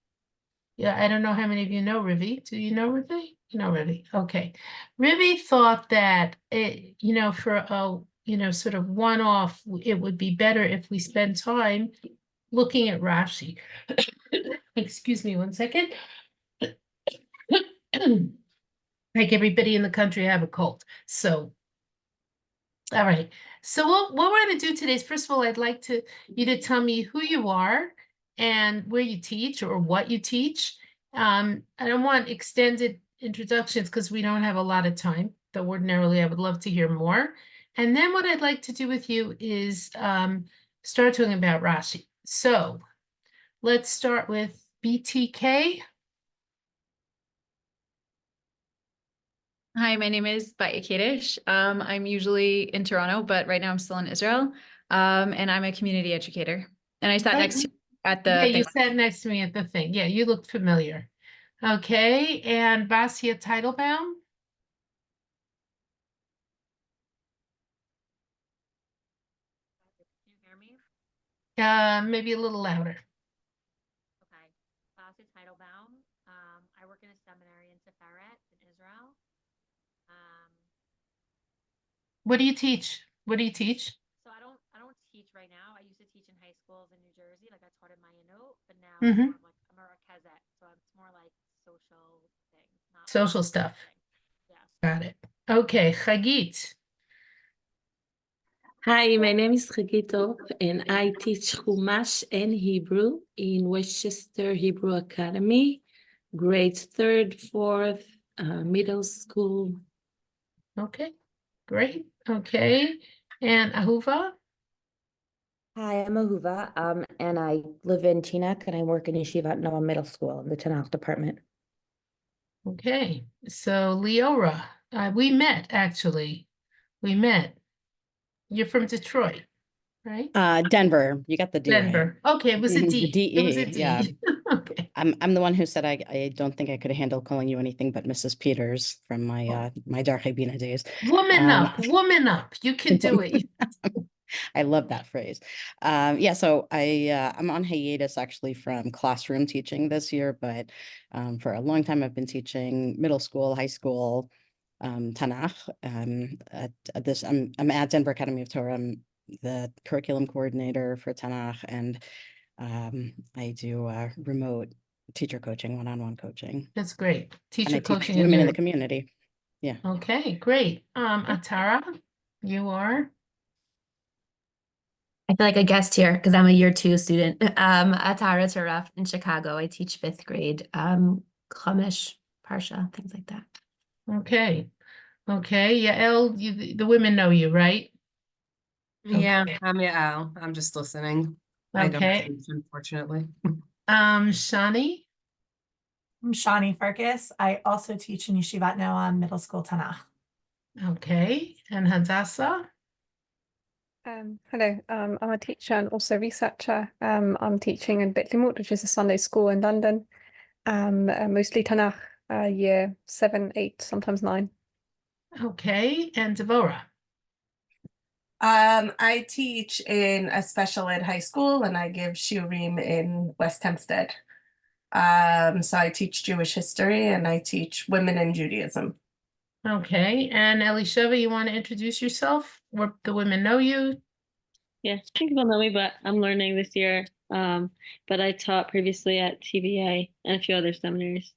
Yeah, I don't know how many of you know Rivi. Do you know Rivi? You know Rivi. Okay. Rivi thought that for a, sort of one-off, it would be better if we spend time looking at Rashi. Excuse me one second. Like everybody in the country, I have a cold. So, all right. So what we're going to do today is, first of all, I'd like you to tell me who you are and where you teach or what you teach. I don't want extended introductions because we don't have a lot of time, though ordinarily I would love to hear more. And then what I'd like to do with you is start talking about Rashi. So let's start with BTK. Hi, my name is Baya Kadish. I'm usually in Toronto, but right now I'm still in Israel. And I'm a community educator. And I sat next to you at the Yeah, you thing. sat next to me at the thing. Yeah, you look familiar. Okay, and Basia Teitelbaum. Can you hear me? Maybe a little louder. Okay. Basia Teitelbaum. I work in a seminary in Tiferet in Israel. What do you teach? What do you teach? So I don't teach right now. I used to teach in high schools in New Jersey, like I taught in Mayanot, but now Mhm. I'm a Rakazet, so it's more like social things, not Social stuff. Yeah, Got it. Okay, Chagit. Hi, my name is Chagito, and I teach Chumash and Hebrew in Westchester Hebrew Academy, grades 3rd, 4th, middle school. Okay, great. Okay, and Ahuva. Hi, I'm Ahuva, and I live in Teaneck and I work in Yeshivat Noah Middle School in the Tanakh department. Okay, so Leora, we met actually. We met. You're from Detroit, right? Denver, you got the D right. Denver. Okay, it was a The D. It was a DE, D. yeah. Okay. I'm the one who said I don't think I could handle calling you anything but Mrs. Peters from my my Darchei Bina days. Woman up, woman up. You can do it. I love that phrase. Yeah, so I'm on hiatus actually from classroom teaching this year, but for a long time I've been teaching middle school, high school, Tanakh. I'm at Denver Academy of Torah. I'm the curriculum coordinator for Tanakh, and I do remote teacher coaching, one-on-one coaching. That's great. And Teacher I teach coaching. women in the community. Yeah. Okay, great. Atara, you are? I feel like a guest here because I'm a year 2 student. Atara Taraf in Chicago. I teach 5th grade, Chumash, Parsha, things like that. Okay. Okay, Yael, the women know you, right? Yeah, Okay. I'm Yael. I'm just listening. I don't Okay. teach, unfortunately. Shani? I'm Shani Farkas. I also teach in Yeshivat Noah Middle School Tanakh. Okay, and Hadassah? Hello, I'm a teacher and also researcher. I'm teaching in Beit Limut, which is a Sunday school in London. Mostly Tanakh, year 7, 8, sometimes 9. Okay, and Devorah? I teach in a special ed high school and I give shiurim in West Hempstead. So I teach Jewish history and I teach women in Judaism. Okay, and Elisheva, you want to introduce yourself? The women know you? Yeah, people know me, but I'm learning this year. But I taught previously at TVA and a few other seminaries.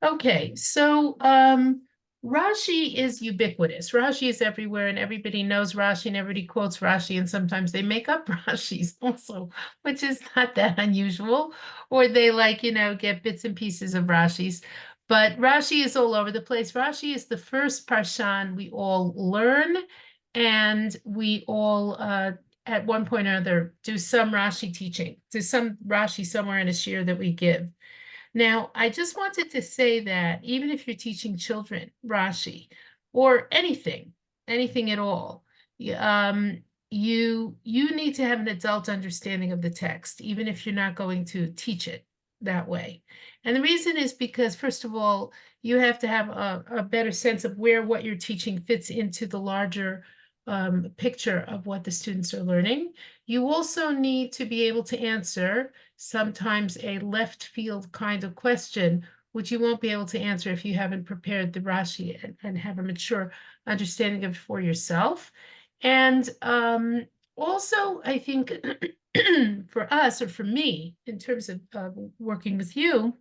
Okay, so Rashi is ubiquitous. Rashi is everywhere and everybody knows Rashi and everybody quotes Rashi and sometimes they make up Rashis also, which is not that unusual. Or they get bits and pieces of Rashis. But Rashi is all over the place. Rashi is the first parshan we all learn and we all at one point or other do some Rashi teaching, do some Rashi somewhere in a shir that we give. Now, I just wanted to say that even if you're teaching children Rashi or anything at all, you need to have an adult understanding of the text, even if you're not going to teach it that way. And the reason is because, first of all, you have to have a better sense of where what you're teaching fits into the larger picture of what the students are learning. You also need to be able to answer sometimes a left field kind of question, which you won't be able to answer if you haven't prepared the Rashi and have a mature understanding of it for yourself. And also, I think for us, or for me, in terms of working with you,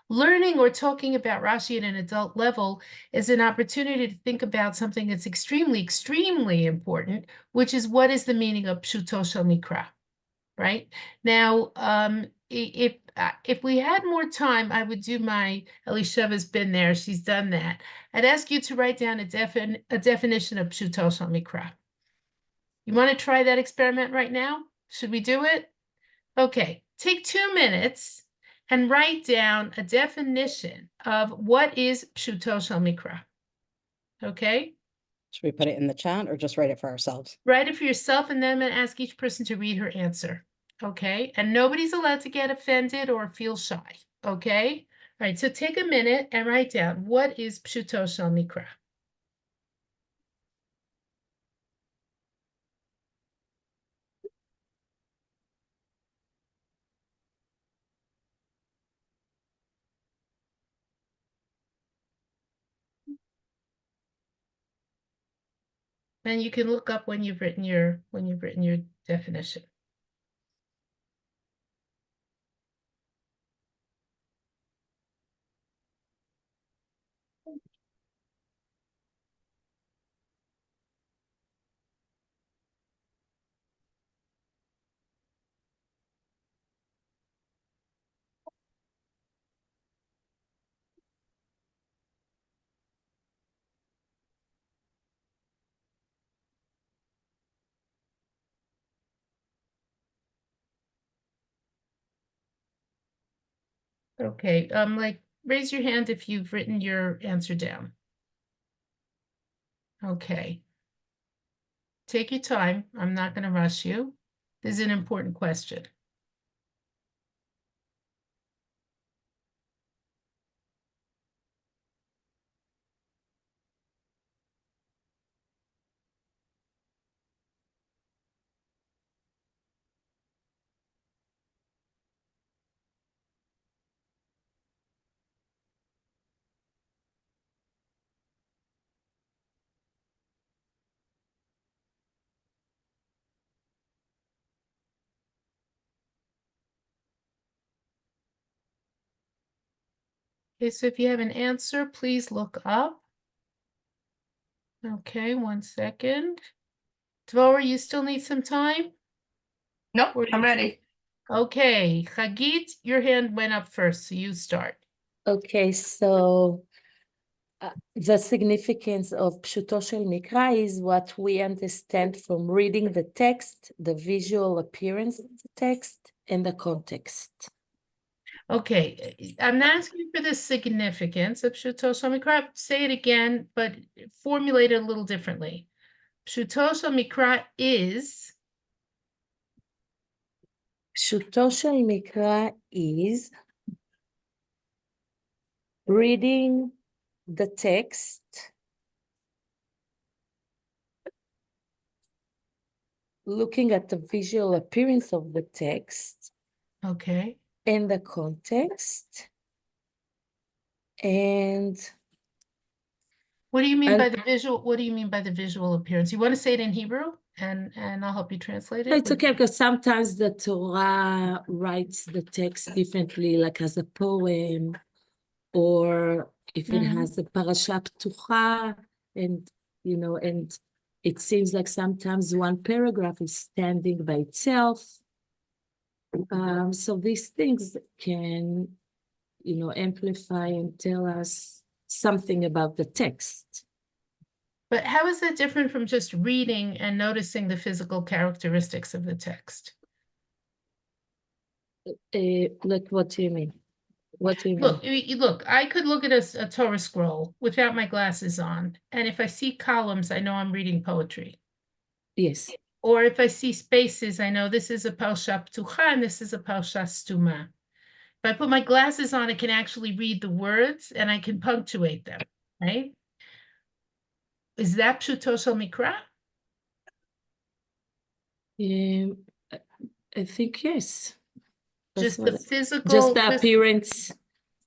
learning or talking about Rashi at an adult level is an opportunity to think about something that's extremely, extremely important, which is what is the meaning of Pshuto Shel Mikra, right? Now, if we had more time, I would do Elisheva's been there, she's done that. I'd ask you to write down a definition of Pshuto Shel Mikra. You want to try that experiment right now? Should we do it? Okay, take 2 minutes and write down a definition of what is Pshuto Shel Mikra. Okay? Should we put it in the chat or just write it for ourselves? Write it for yourself, and then I'm going to ask each person to read her answer. Okay? And nobody's allowed to get offended or feel shy. Okay? All right, so take a minute and write down what is Pshuto Shel Mikra. And you can look up when you've written your definition. Okay, like, raise your hand if you've written your answer down. Okay. Take your time. I'm not going to rush you. This is an important question. Okay, so if you have an answer, please look up. Okay, 1 second. Dvorah, you still need some time? Nope, Or I'm you- ready. Okay, Hagit, your hand went up first, so you start. Okay, so the significance of Pshuto Shel Mikra is what we understand from reading the text, the visual appearance of the text, and the context. Okay, I'm not asking for the significance of Pshuto Shel Mikra. Say it again, but formulate it a little differently. Pshuto Shel Mikra is... Pshuto Shel Mikra is reading the text, looking at the visual appearance of the text Okay. and the context, and What do you mean And- by the visual? What do you mean by the visual appearance? You want to say it in Hebrew, and I'll help you translate it. it's okay because sometimes the Torah writes the text differently, like as a poem, or if it Mhm. has a parasha ptucha, and and it seems like sometimes one paragraph is standing by itself. So these things can, amplify and tell us something about the text. But how is that different from just reading and noticing the physical characteristics of the text? Like, what do you mean? What do you mean? Look, I could look at a Torah scroll without my glasses on, and if I see columns, I know I'm reading poetry. Yes. Or if I see spaces, I know this is a parsha ptucha and this is a parsha stuma. If I put my glasses on, I can actually read the words and I can punctuate them, right? Is that pshuto shel mikra? I think yes. That's Just the what- physical, just the appearance.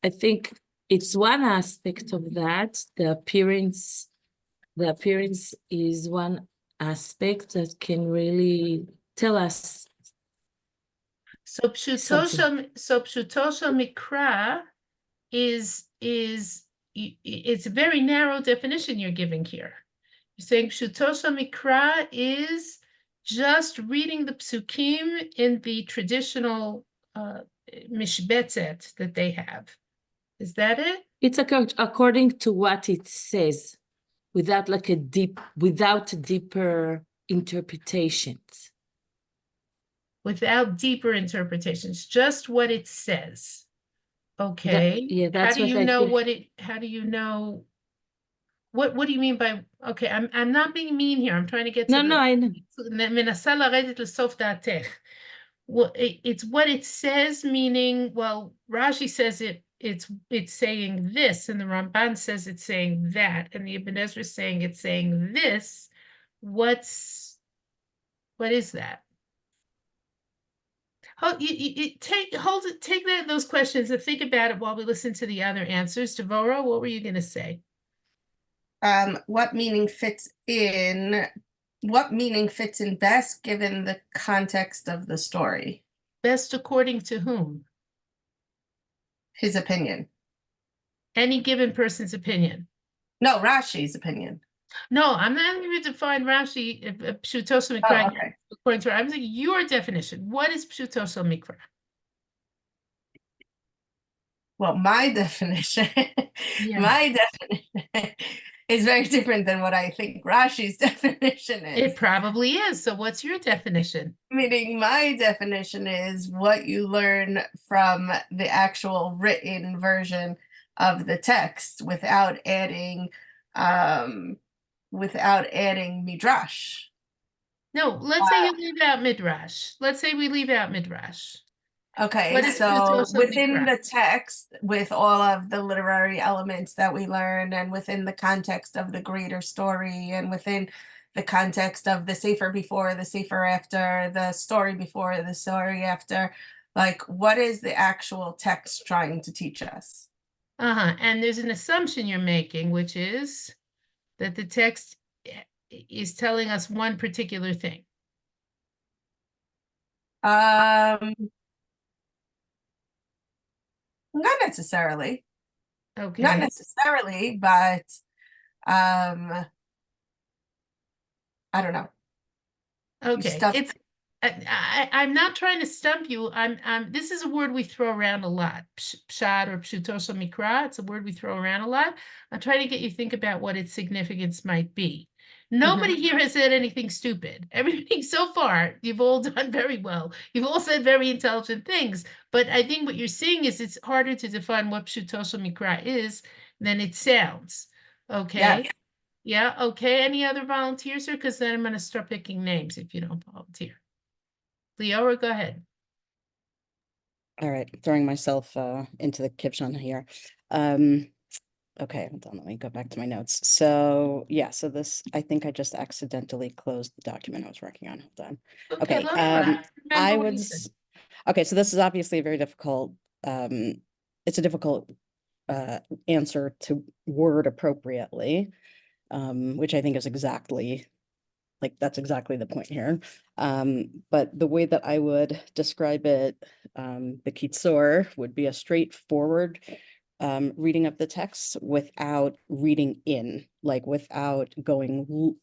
I think it's one aspect of that. The appearance is one aspect that can really tell us So pshuto shel mikra is it's a very narrow definition you're giving here. You're saying pshuto shel mikra is just reading the psukim in the traditional mishbetzet that they have. Is that it? it's according to what it says, without deeper interpretations. Without deeper interpretations, just what it says. Okay. Yeah, that's how do what you I know think. what it, how do you know, what do you mean by, okay, I'm not being mean here. I'm trying to get to No, I know. מנסה לרדת לסוף דעתך. Well, it's what it says, meaning, well, Rashi says it's saying this, and the Ramban says it's saying that, and the Ibn Ezra is saying it's saying this. What is that? Take those questions and think about it while we listen to the other answers. Devorah, what were you going to say? What meaning fits in best given the context of the story? Best according to whom? His opinion. Any given person's opinion. No, Rashi's opinion. No, I'm not going to define Rashi, Pshuto Shel Oh, Mikra, okay. according to I'm saying your definition. What is Pshuto Shel Mikra? Well, my definition, Yeah. my definition is very different than what I think Rashi's definition is. It probably is. So what's your definition? Meaning my definition is what you learn from the actual written version of the text without adding midrash. No, let's say you leave out midrash. Let's say we leave out midrash. Okay, What is so Pseudo within Mikra? the text, with all of the literary elements that we learn, and within the context of the greater story, and within the context of the Sefer before, the Sefer after, the story before, the story after, like, what is the actual text trying to teach us? And there's an assumption you're making, which is that the text is telling us one particular thing. Not necessarily. Okay. Not necessarily, but I don't know. Okay. It's I'm not trying to stump you. This is a word we throw around a lot. Pshat or pshutos mikra. It's a word we throw around a lot. I'm trying to get you to think about what its significance might be. Nobody here has said anything stupid. Everything so far, you've all done very well. You've all said very intelligent things. But I think what you're seeing is it's harder to define what pshutos mikra is than it sounds. Okay. Yeah. Yeah, okay. Any other volunteers here? Because then I'm going to start picking names if you don't volunteer. Leora, go ahead. All right, throwing myself into the kipshon here. Okay, hold on, let me go back to my notes. So yeah, so this, I think I just accidentally closed the document I was working on. Hold on. Okay, Laura, I remember what would, you said. okay, so this is obviously a very difficult, it's a difficult answer to word appropriately, which I think is exactly, like, that's exactly the point here. But the way that I would describe it, the kitzur would be a straightforward reading of the text without reading in, like without going,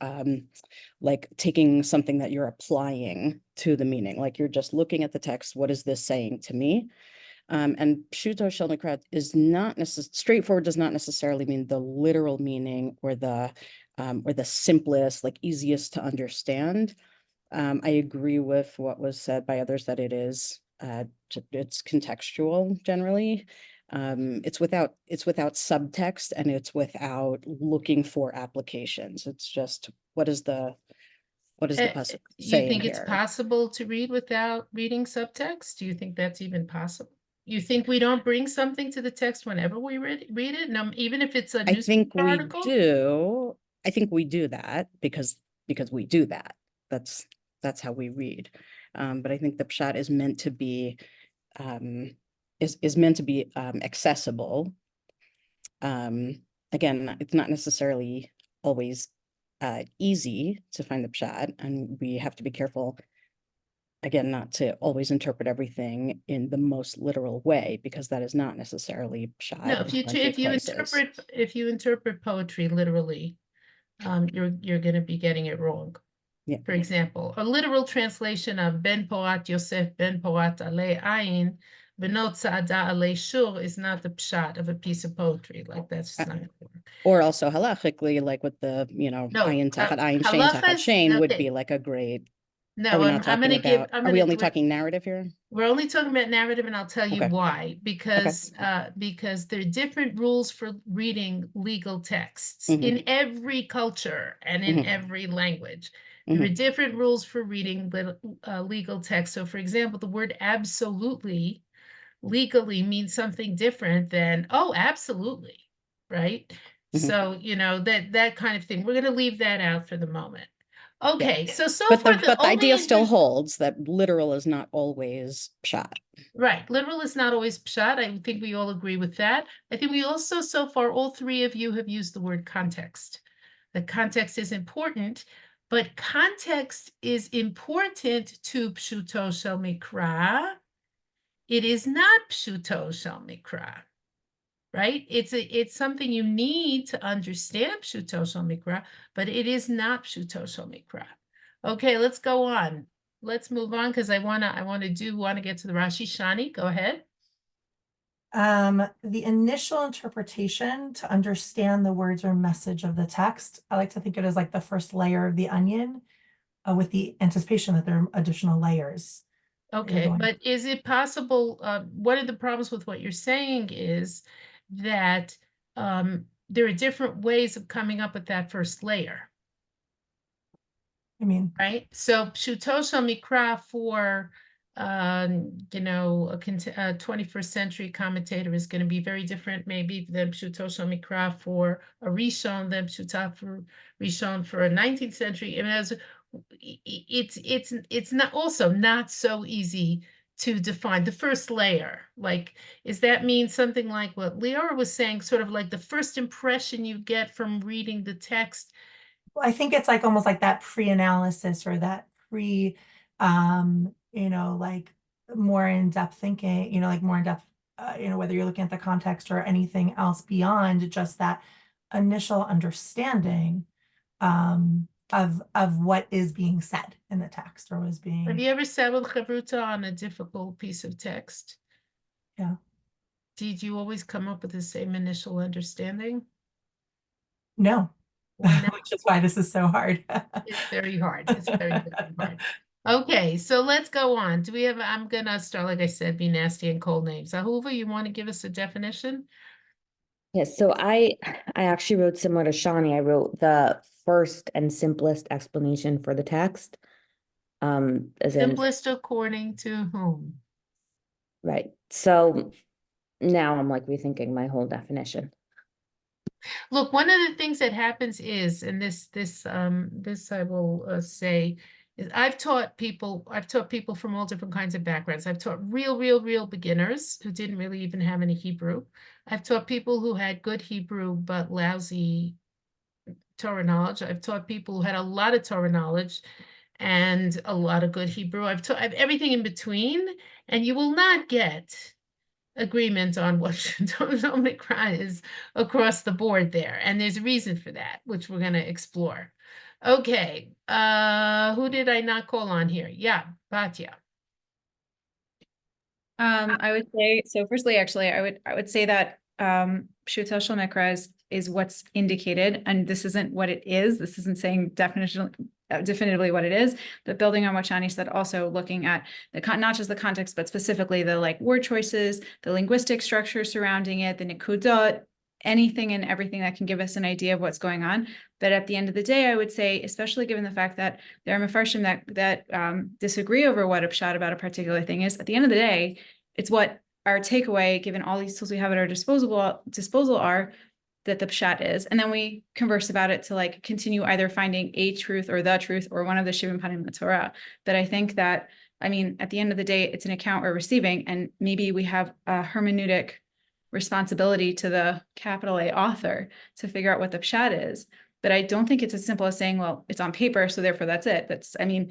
like taking something that you're applying to the meaning. Like you're just looking at the text, what is this saying to me? And pshuto shel mikra is not necessarily straightforward, does not necessarily mean the literal meaning or the simplest, like easiest to understand. I agree with what was said by others that it is, it's contextual generally. It's without subtext, and it's without looking for applications. It's just what is the pasuk You saying think it's here? possible to read without reading subtext? Do you think that's even possible? You think we don't bring something to the text whenever we read it? No, even if it's a I think newspaper we article? do. I think we do that because we do that. That's how we read. But I think the pshat is meant to be accessible. Again, it's not necessarily always easy to find the pshat, and we have to be careful, again, not to always interpret everything in the most literal way, because that is not necessarily pshat. No, if you interpret poetry literally, you're going to be getting it wrong. Yeah. For example, a literal translation of Ben Poat Yosef Ben Poat Ale Ayin Benot Saada Ale Shur is not the pshat of a piece of poetry. Like that's not gonna work. Or also halachically, like with the, ayin tachat ayin, shein tachat shein would be like a great. No, Are we not I'm talking going to give. about? Are we only talking narrative here? We're only talking about narrative, and I'll tell you Okay. why. Because there are different rules for reading legal texts in every culture and in every language. There are different rules for reading legal text. So, for example, the word absolutely legally means something different than, oh, absolutely, right? So, that kind of thing. We're going to leave that out for the moment. Okay, so But far the idea still holds that literal is not always pshat. Right, literal is not always pshat. I think we all agree with that. I think we also, so far, all three of you have used the word context. The context is important, but context is important to pshuto shel mikra. It is not pshuto shel mikra, right? It's something you need to understand pshuto shel mikra, but it is not pshuto shel mikra. Okay, let's go on. Let's move on because I wanna get to the Rashi. Shani, go ahead. The initial interpretation to understand the words or message of the text, I like to think of it as like the first layer of the onion, with the anticipation that there are additional layers. Okay, going- but is it possible, one of the problems with what you're saying is that there are different ways of coming up with that first layer, I mean, right? So Pshuto Shel Mikra for you know, a 21st century commentator is going to be very different maybe than Pshuto Shel Mikra for a Rishon, than Pshuta for Rishon for a 19th century. I mean, it's not also not so easy to define the first layer. Like, does that mean something like what Leora was saying, sort of like the first impression you get from reading the text? well, I think it's like almost like that pre-analysis or that pre, you know, like more in-depth thinking, you know, like more in-depth, you know, whether you're looking at the context or anything else beyond just that initial understanding of what is being said in the text or was Have being, you ever sat with Chavruta on a difficult piece of text? yeah, Did you always come up with the same initial understanding? no, Why not? which is why this is so hard. It's very hard. It's very, very hard. Okay, so let's go on. Do we have, I'm gonna start, like I said, be nasty and cold names. Ahuva, you want to give us a definition? Yes, so I actually wrote similar to Shani. I wrote the first and simplest explanation for the text. As in, Simplest according to whom? right. So now I'm like rethinking my whole definition. Look, one of the things that happens is, and this I will say, is I've taught people from all different kinds of backgrounds. I've taught real beginners who didn't really even have any Hebrew. I've taught people who had good Hebrew but lousy Torah knowledge. I've taught people who had a lot of Torah knowledge and a lot of good Hebrew. I've everything in between, and you will not get agreement on what Shlomo Mikra is across the board there. And there's a reason for that, which we're going to explore. Okay, who did I not call on here? Yeah, Batya. I would say, so firstly, actually, I would say that Pshuto Shel Mikra is what's indicated, and this isn't what it is. This isn't saying definitively what it is, but building on what Shani said, also looking at not just the context, but specifically the like word choices, the linguistic structure surrounding it, the nikudot, anything and everything that can give us an idea of what's going on. But at the end of the day, I would say, especially given the fact that there are Mefarshim that disagree over what a pshat about a particular thing is, at the end of the day, it's what our takeaway, given all these tools we have at our disposal are, that the pshat is, and then we converse about it to like continue either finding a truth or the truth or one of the Shivim Panim Torah. But I think that, I mean, at the end of the day, it's an account we're receiving, and maybe we have a hermeneutic responsibility to the capital A author to figure out what the pshat is. But I don't think it's as simple as saying, well, it's on paper, so therefore that's it. That's, I mean,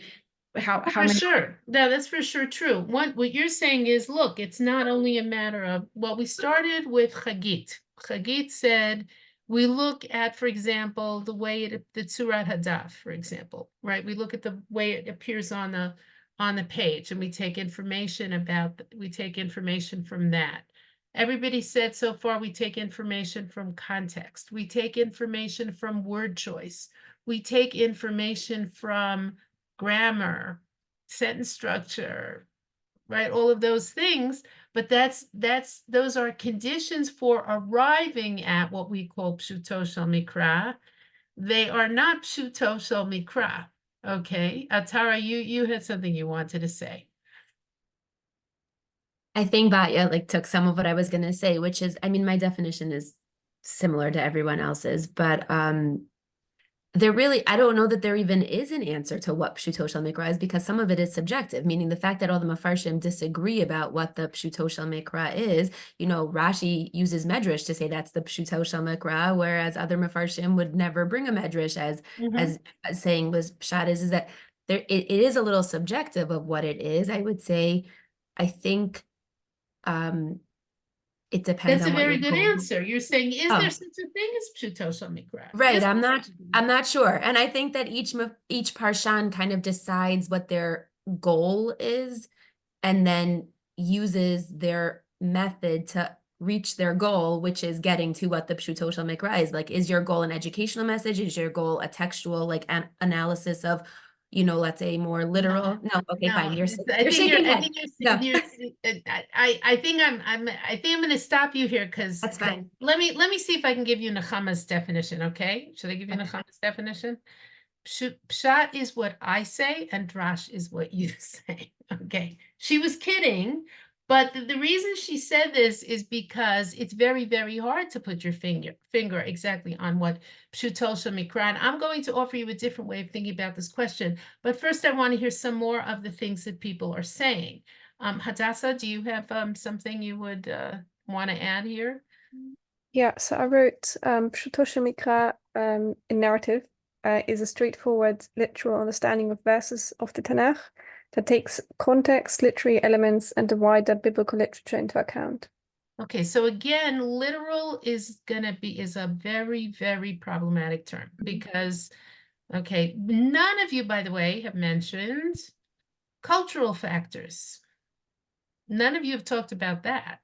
how For many? sure. No, that's for sure true. What you're saying is, look, it's not only a matter of, well, we started with Chagit. Chagit said, we look at, for example, the way the Tzurat Hadaf, for example, right? We look at the way it appears on the page, and we take information from that. Everybody said so far we take information from context. We take information from word choice. We take information from grammar, sentence structure, right? All of those things, but those are conditions for arriving at what we call Pshuto Shel Mikra. They are not Pshuto Shel Mikra. Okay, Atara, you had something you wanted to say. I think Batya like took some of what I was going to say, which is, I mean, my definition is similar to everyone else's, but there really, I don't know that there even is an answer to what Pshuto Shel Mikra is, because some of it is subjective, meaning the fact that all the Mefarshim disagree about what the Pshuto Shel Mikra is. You know, Rashi uses Medrash to say that's the Pshuto Shel Mikra, whereas other Mefarshim would never bring a Medrash as saying was Pshat is that there it is a little subjective of what it is. I would say, I think it depends That's a on what very you're good going. answer. You're saying, is Oh. there such a thing as Pshuto Shel Mikra? Right, Yes, I'm not sure. And I think that each parshan kind of decides what their goal is and then uses their method to reach their goal, which is getting to what the Pshuto Shel Mikra is. Like, is your goal an educational message? Is your goal a textual, like, an analysis of, you know, let's say more literal? No, okay, fine. You're shaking head. No. I think I'm going to stop you here because That's fine. let me see if I can give you Nechama's definition. Okay, should I give you Nechama's definition? Pshat is what I say, and drash is what you say. Okay, she was kidding, but the reason she said this is because it's very, very hard to put your finger exactly on what Pshuto Shel Mikra. And I'm going to offer you a different way of thinking about this question. But first, I want to hear some more of the things that people are saying. Hadassah, do you have something you would want to add here? Yeah, so I wrote Pshuto Shel Mikra in narrative is a straightforward literal understanding of verses of the Tanakh that takes context, literary elements, and the wider biblical literature into account. Okay, so again, literal is a very, very problematic term because, okay, none of you, by the way, have mentioned cultural factors. None of you have talked about that.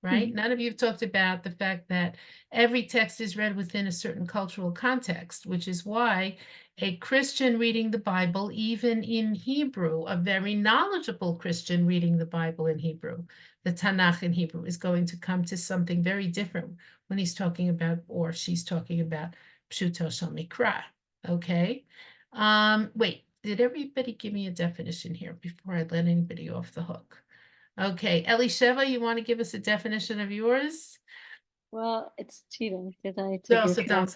Right? None of you have talked about the fact that every text is read within a certain cultural context, which is why a Christian reading the Bible, even in Hebrew, a very knowledgeable Christian reading the Bible in Hebrew, the Tanakh in Hebrew, is going to come to something very different when he's talking about, or she's talking about, Pshuto Shel Mikra. Okay? Wait, did everybody give me a definition here before I let anybody off the hook? Okay, Elisheva, you want to give us a definition of yours? Well, it's cheating because I took No, your so class.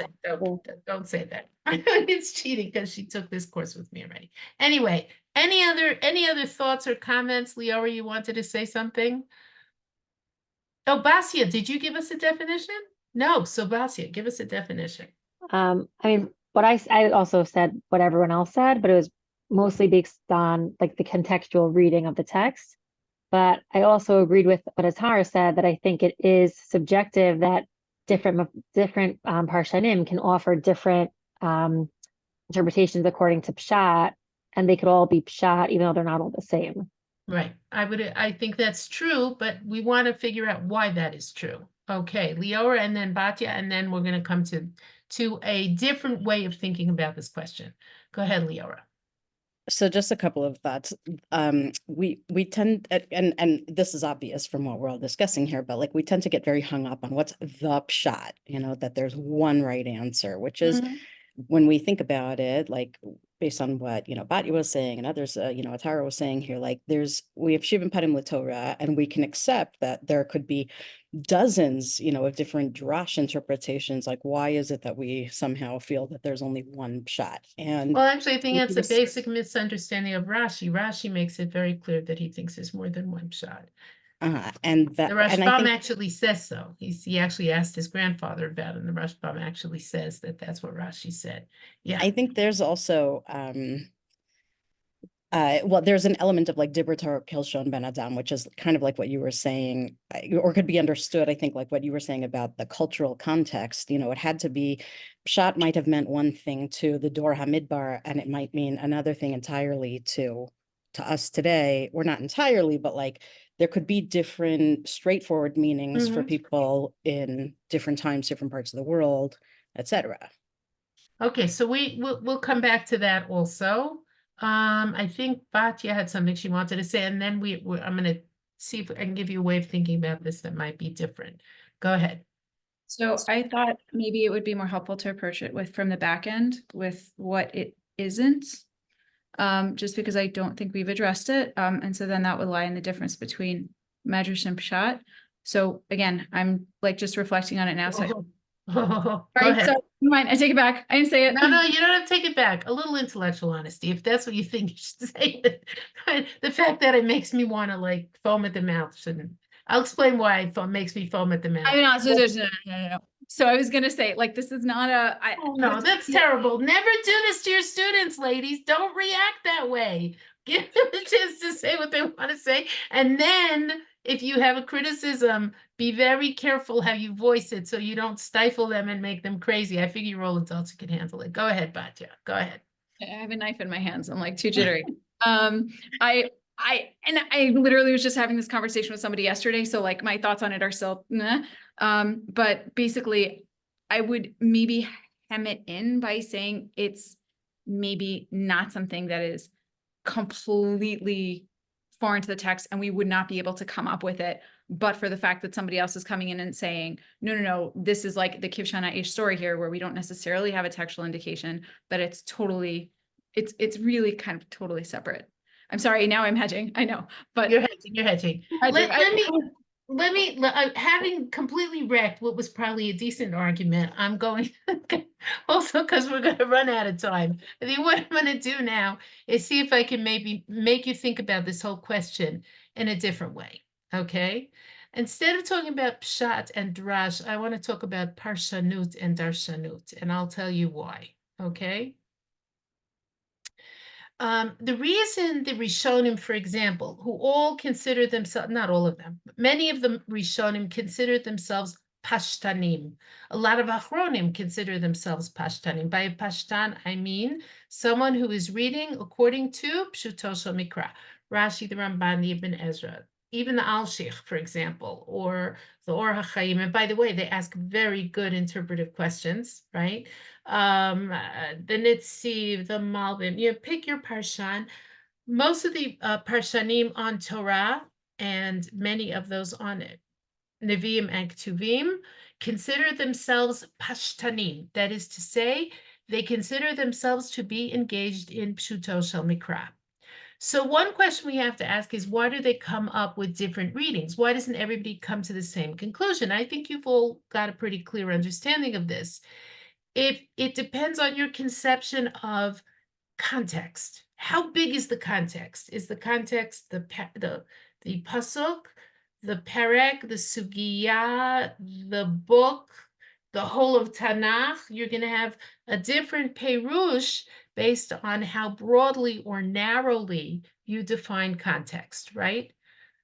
don't say that. It's cheating because she took this course with me already. Anyway, any other thoughts or comments? Leora, you wanted to say something? Oh, Basia, did you give us a definition? No, so Basia, give us a definition. I mean, I also said what everyone else said, but it was mostly based on like the contextual reading of the text. But I also agreed with what Azhar said, that I think it is subjective that different parshanim can offer different interpretations according to pshat, and they could all be pshat even though they're not all the same. Right. I think that's true, but we want to figure out why that is true. Okay, Leora and then Batya, and then we're going to come to a different way of thinking about this question. Go ahead, Leora. So just a couple of thoughts. We tend, and this is obvious from what we're all discussing here, but like we tend to get very hung up on what's the pshat, you know, that there's one right answer, which is when we think about it, like based on what, you know, Batya was saying and others, you know, Atara was saying here, like we have Shivim Padim LaTorah, and we can accept that there could be dozens, you know, of different drash interpretations. Like, why is it that we somehow feel that there's only one pshat? And well, actually, I think that's a basic misunderstanding of Rashi. Rashi makes it very clear that he thinks there's more than one pshat. And that, the Rashbam actually says so. He actually asked his grandfather about it, and the Rashbam actually says that that's what Rashi said. Yeah, I think there's also well, there's an element of like Dibur Torah Kilshon Ben Adam, which is kind of like what you were saying, or could be understood, I think, like what you were saying about the cultural context. You know, it had to be, pshat might have meant one thing to the Dor HaMidbar, and it might mean another thing entirely to us today, or not entirely, but like there could be different straightforward meanings for people in different times, different parts of the world, etc. Okay, so we'll come back to that also. I think Batya had something she wanted to say, and then I'm going to see if I can give you a way of thinking about this that might be different. Go ahead. So I thought maybe it would be more helpful to approach it from the back end with what it isn't, just because I don't think we've addressed it. And so then that would lie in the difference between Medrash and Pshat. So again, I'm like just reflecting on it now. So Go right, ahead. so never mind, I take it back. I didn't say it. No, you don't have to take it back. A little intellectual honesty, if that's what you think you should say. The fact that it makes me want to like foam at the mouth shouldn't. I'll explain why it makes me foam at the mouth. I mean, no. So I was gonna say, like, this is not a. No, that's terrible. Never do this to your students, ladies. Don't react that way. Give them a chance to say what they want to say, and then if you have a criticism, be very careful how you voice it so you don't stifle them and make them crazy. I figure you're all adults who can handle it. Go ahead, Batya. Go ahead. I have a knife in my hands. I'm like too jittery. I I literally was just having this conversation with somebody yesterday, so like my thoughts on it are still nah. But basically I would maybe hem it in by saying it's maybe not something that is completely foreign to the text and we would not be able to come up with it, but for the fact that somebody else is coming in and saying, no, this is like the Kivshana Ish story here, where we don't necessarily have a textual indication, but it's totally, it's really kind of totally separate. I'm sorry, now I'm hedging, I know, but You're hedging. hedging. Let me, having completely wrecked what was probably a decent argument, I'm going, also because we're going to run out of time. I think what I'm going to do now is see if I can maybe make you think about this whole question in a different way, okay? Instead of talking about pshat and drash, I want to talk about parshanut and darshanut, and I'll tell you why, okay? The reason the Rishonim, for example, who all consider themselves, not all of them, but many of the Rishonim consider themselves Pashtanim. A lot of Achronim consider themselves Pashtanim. By Pashtan, I mean someone who is reading according to Pshuto Shel Mikra, Rashi, the Ramban, the Ibn Ezra, even the Alshich, for example, or the Or HaChaim. And by the way, they ask very good interpretive questions, right? The Nitziv, the Malbim, you pick your Parshan. Most of the Parshanim on Torah and many of those on Nevi'im and Ketuvim consider themselves Pashtanim. That is to say, they consider themselves to be engaged in Pshuto Shel Mikra. So one question we have to ask is, why do they come up with different readings? Why doesn't everybody come to the same conclusion? I think you've all got a pretty clear understanding of this. If it depends on your conception of context. How big is the context? Is the context the pasuk, the perek, the sugiya, the book, the whole of Tanakh? You're going to have a different perush based on how broadly or narrowly you define context, right?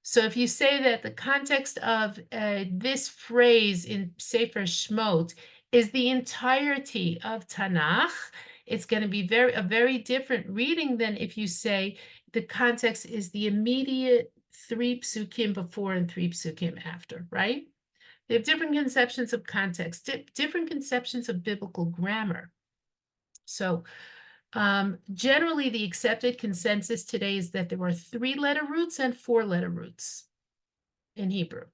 So if you say that the context of this phrase in Sefer Shmot is the entirety of Tanakh, it's going to be a very different reading than if you say the context is the immediate 3 psukim before and 3 psukim after, right? They have different conceptions of context, different conceptions of biblical grammar. So generally, the accepted consensus today is that there are 3-letter roots and 4-letter roots in Hebrew.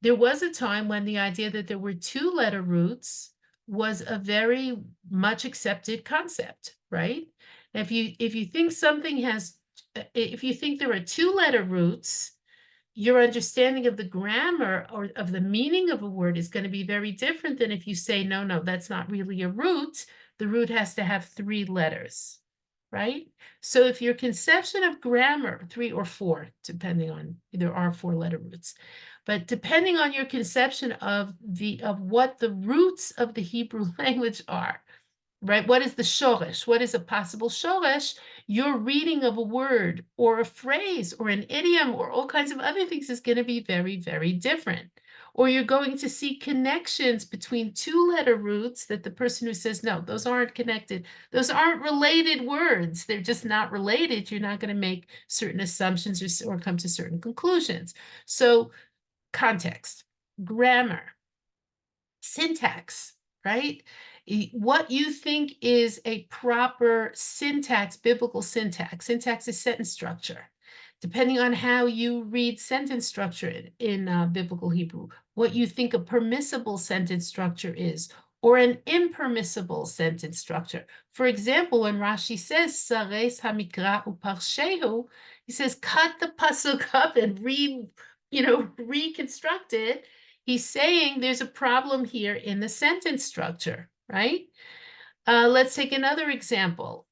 There was a time when the idea that there were 2-letter roots was a very much accepted concept, right? If you think something has, if you think there are 2-letter roots, your understanding of the grammar or of the meaning of a word is going to be very different than if you say, no, that's not really a root. The root has to have 3 letters, right? So if your conception of grammar, 3 or 4, depending on, there are 4-letter roots, but depending on your conception of what the roots of the Hebrew language are, right? What is the shoresh? What is a possible shoresh? Your reading of a word or a phrase or an idiom or all kinds of other things is going to be very, very different. Or you're going to see connections between 2-letter roots that the person who says, no, those aren't connected. Those aren't related words. They're just not related. You're not going to make certain assumptions or come to certain conclusions. So context, grammar, syntax, right? What you think is a proper syntax, biblical syntax. Syntax is sentence structure. Depending on how you read sentence structure in biblical Hebrew, what you think a permissible sentence structure is, or an impermissible sentence structure. For example, when Rashi says, Sares hamikra uparshehu, he says, cut the pasuk up and reconstruct it. He's saying there's a problem here in the sentence structure, right? Let's take another example.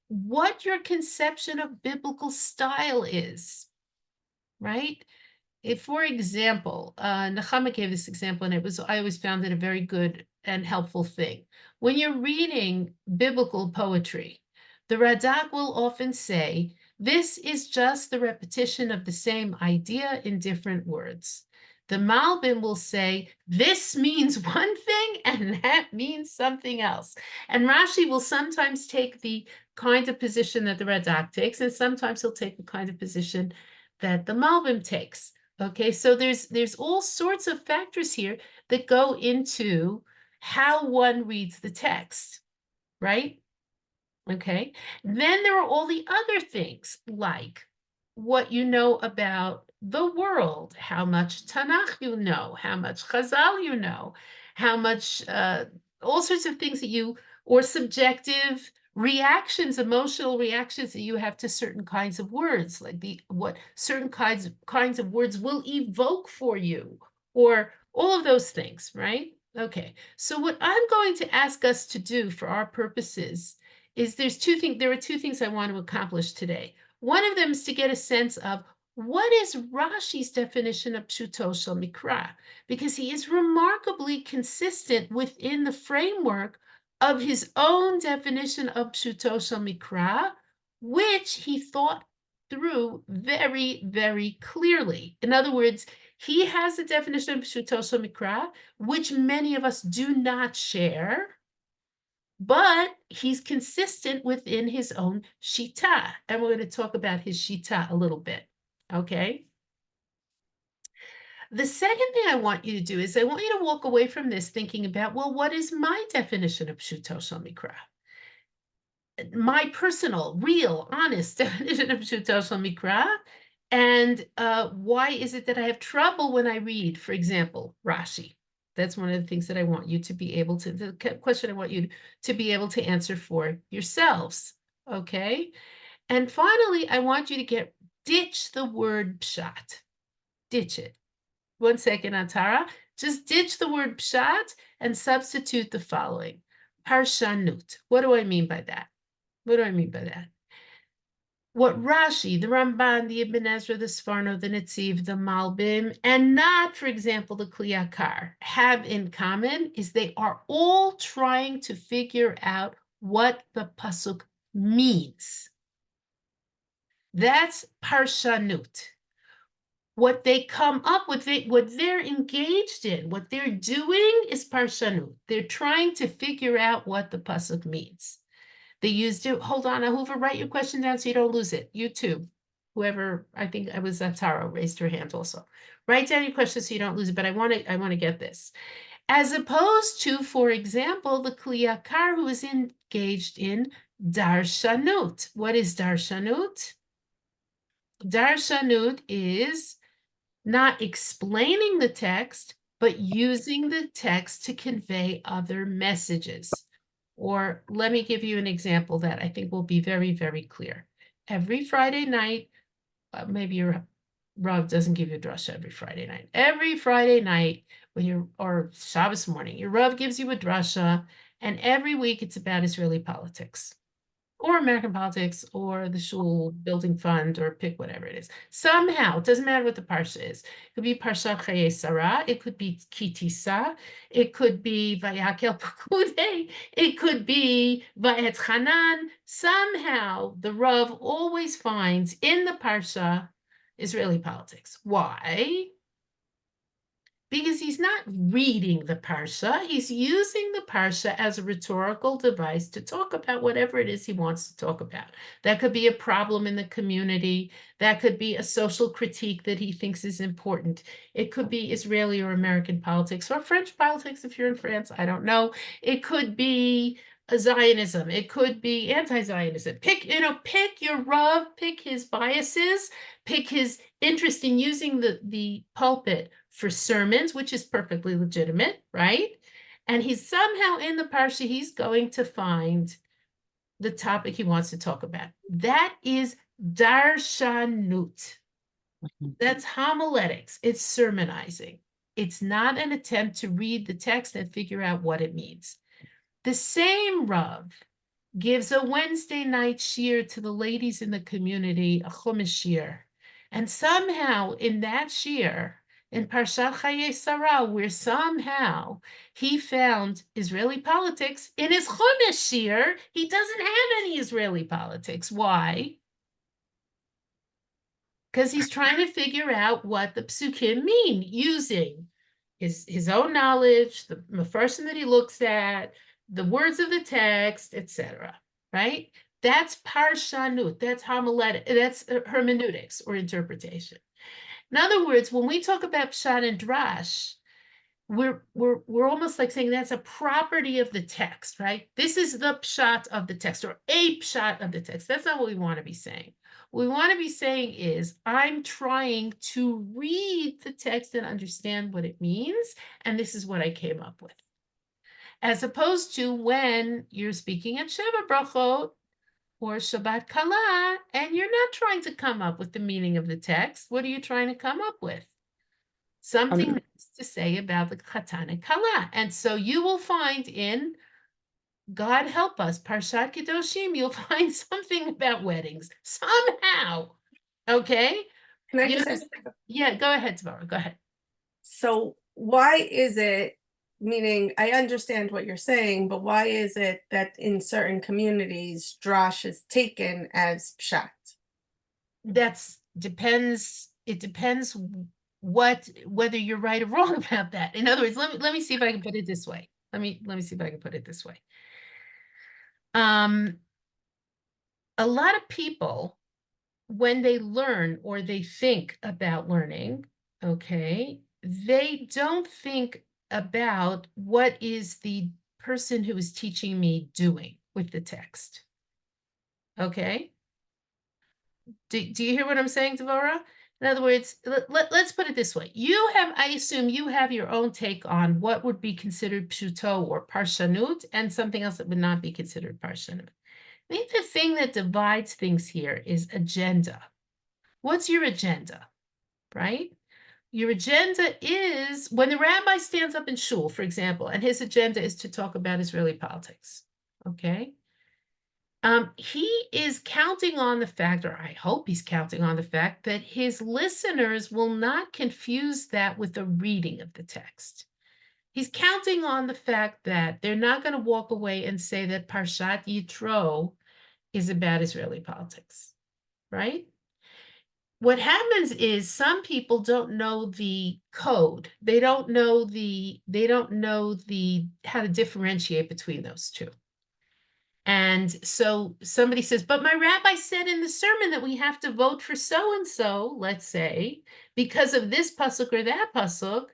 What your conception of biblical style is, right? If, for example, Nechama gave this example, and I always found it a very good and helpful thing. When you're reading biblical poetry, the Radak will often say, this is just the repetition of the same idea in different words. the Malbim will say, this means one thing and that means something else. And Rashi will sometimes take the kind of position that the Radak takes, and sometimes he'll take the kind of position that the Malbim takes. Okay, so there's all sorts of factors here that go into how one reads the text, right? Okay, then there are all the other things like what you know about the world, how much Tanakh you know, how much Chazal you know, how much, all sorts of things that you, or subjective reactions, emotional reactions that you have to certain kinds of words, like what certain kinds of words will evoke for you, or all of those things, right? Okay, so what I'm going to ask us to do for our purposes is there are two things I want to accomplish today. One of them is to get a sense of what is Rashi's definition of Pshuto Shel Mikra, because he is remarkably consistent within the framework of his own definition of Pshuto Shel Mikra, which he thought through very, very clearly. In other words, he has a definition of Pshuto Shel Mikra, which many of us do not share, but he's consistent within his own shita. And we're going to talk about his shita a little bit, okay? The second thing I want you to do is I want you to walk away from this thinking about, well, what is my definition of Pshuto Shel Mikra? My personal, real, honest definition of Pshuto Shel Mikra, and why is it that I have trouble when I read, for example, Rashi? That's one of the things that I want you to be able to, the question I want you to be able to answer for yourselves, okay? And finally, I want you to ditch the word pshat. Ditch it. 1 second, Antara. Just ditch the word pshat and substitute the following. Parshanut. What do I mean by that? What do I mean by that? What Rashi, the Ramban, the Ibn Ezra, the Sforno, the Netziv, the Malbim, and not, for example, the Kli Yakar, have in common is they are all trying to figure out what the pasuk means. That's parshanut. What they come up with, what they're engaged in, what they're doing is parshanut. They're trying to figure out what the pasuk means. They used it. Hold on, Ahuva, write your question down so you don't lose it. You too. Whoever, I think I was Taro, raised her hand also. Write down your question so you don't lose it, but I want to get this. As opposed to, for example, the Kli Yakar who is engaged in darshanut. What is darshanut? Darshanut is not explaining the text, but using the text to convey other messages. Or let me give you an example that I think will be very, very clear. Every Friday night, maybe your Rav doesn't give you a drasha every Friday night. Every Friday night, or Shabbos morning, your Rav gives you a drasha, and every week it's about Israeli politics, or American politics, or the shul building fund, or pick whatever it is. Somehow, it doesn't matter what the parsha is. It could be Parsha Chaye Sarah, it could be Kitisa, it could be Vayakel Pakude, it could be Vayet Hanan. Somehow, the Rav always finds in the parsha Israeli politics. Why? Because he's not reading the parsha, he's using the parsha as a rhetorical device to talk about whatever it is he wants to talk about. That could be a problem in the community. That could be a social critique that he thinks is important. It could be Israeli or American politics, or French politics if you're in France, I don't know. It could be Zionism. It could be anti-Zionism. Pick your Rav, pick his biases, pick his interest in using the pulpit for sermons, which is perfectly legitimate, right? And he's somehow in the parsha, he's going to find the topic he wants to talk about. That is darshanut. That's homiletics. It's sermonizing. It's not an attempt to read the text and figure out what it means. The same Rav gives a Wednesday night shiur to the ladies in the community, a chumash shiur. And somehow in that shiur, in Parshat Chaye Sarah, where somehow he found Israeli politics, in his chumash shiur, he doesn't have any Israeli politics. Why? because he's trying to figure out what the psukim mean using his own knowledge, the person that he looks at, the words of the text, etc. Right? That's parshanut. That's homiletic. That's hermeneutics or interpretation. In other words, when we talk about pshat and drash, we're almost like saying that's a property of the text, right? This is the pshat of the text or a pshat of the text. That's not what we want to be saying. What we want to be saying is I'm trying to read the text and understand what it means, and this is what I came up with. As opposed to when you're speaking at Sheva Brachot or Shabbat Kala, and you're not trying to come up with the meaning of the text. What are you trying to come up with? Something nice to say about the Chatan and Kala. And so you will find in, God help us, Parshat Kedoshim, you'll find something about weddings somehow. Okay? Can I You just know, ask? yeah, go ahead, Tamara, go ahead. So why is it, meaning I understand what you're saying, but why is it that in certain communities, drash is taken as pshat? It depends whether you're right or wrong about that. In other words, let me see if I can put it this way. Let me see if I can put it this way. A lot of people, when they learn or they think about learning, okay, they don't think about what is the person who is teaching me doing with the text. Okay? Do you hear what I'm saying, Devorah? In other words, let's put it this way. I assume you have your own take on what would be considered pshuto or parshanut and something else that would not be considered parshanut. I think the thing that divides things here is agenda. What's your agenda, right? Your agenda is when the rabbi stands up in shul, for example, and his agenda is to talk about Israeli politics, okay? He is counting on the fact, or I hope he's counting on the fact, that his listeners will not confuse that with the reading of the text. He's counting on the fact that they're not going to walk away and say that Parshat Yitro is about Israeli politics, right? What happens is some people don't know the code. They don't know how to differentiate between those two. And so somebody says, but my rabbi said in the sermon that we have to vote for so-and-so, let's say, because of this pasuk or that pasuk,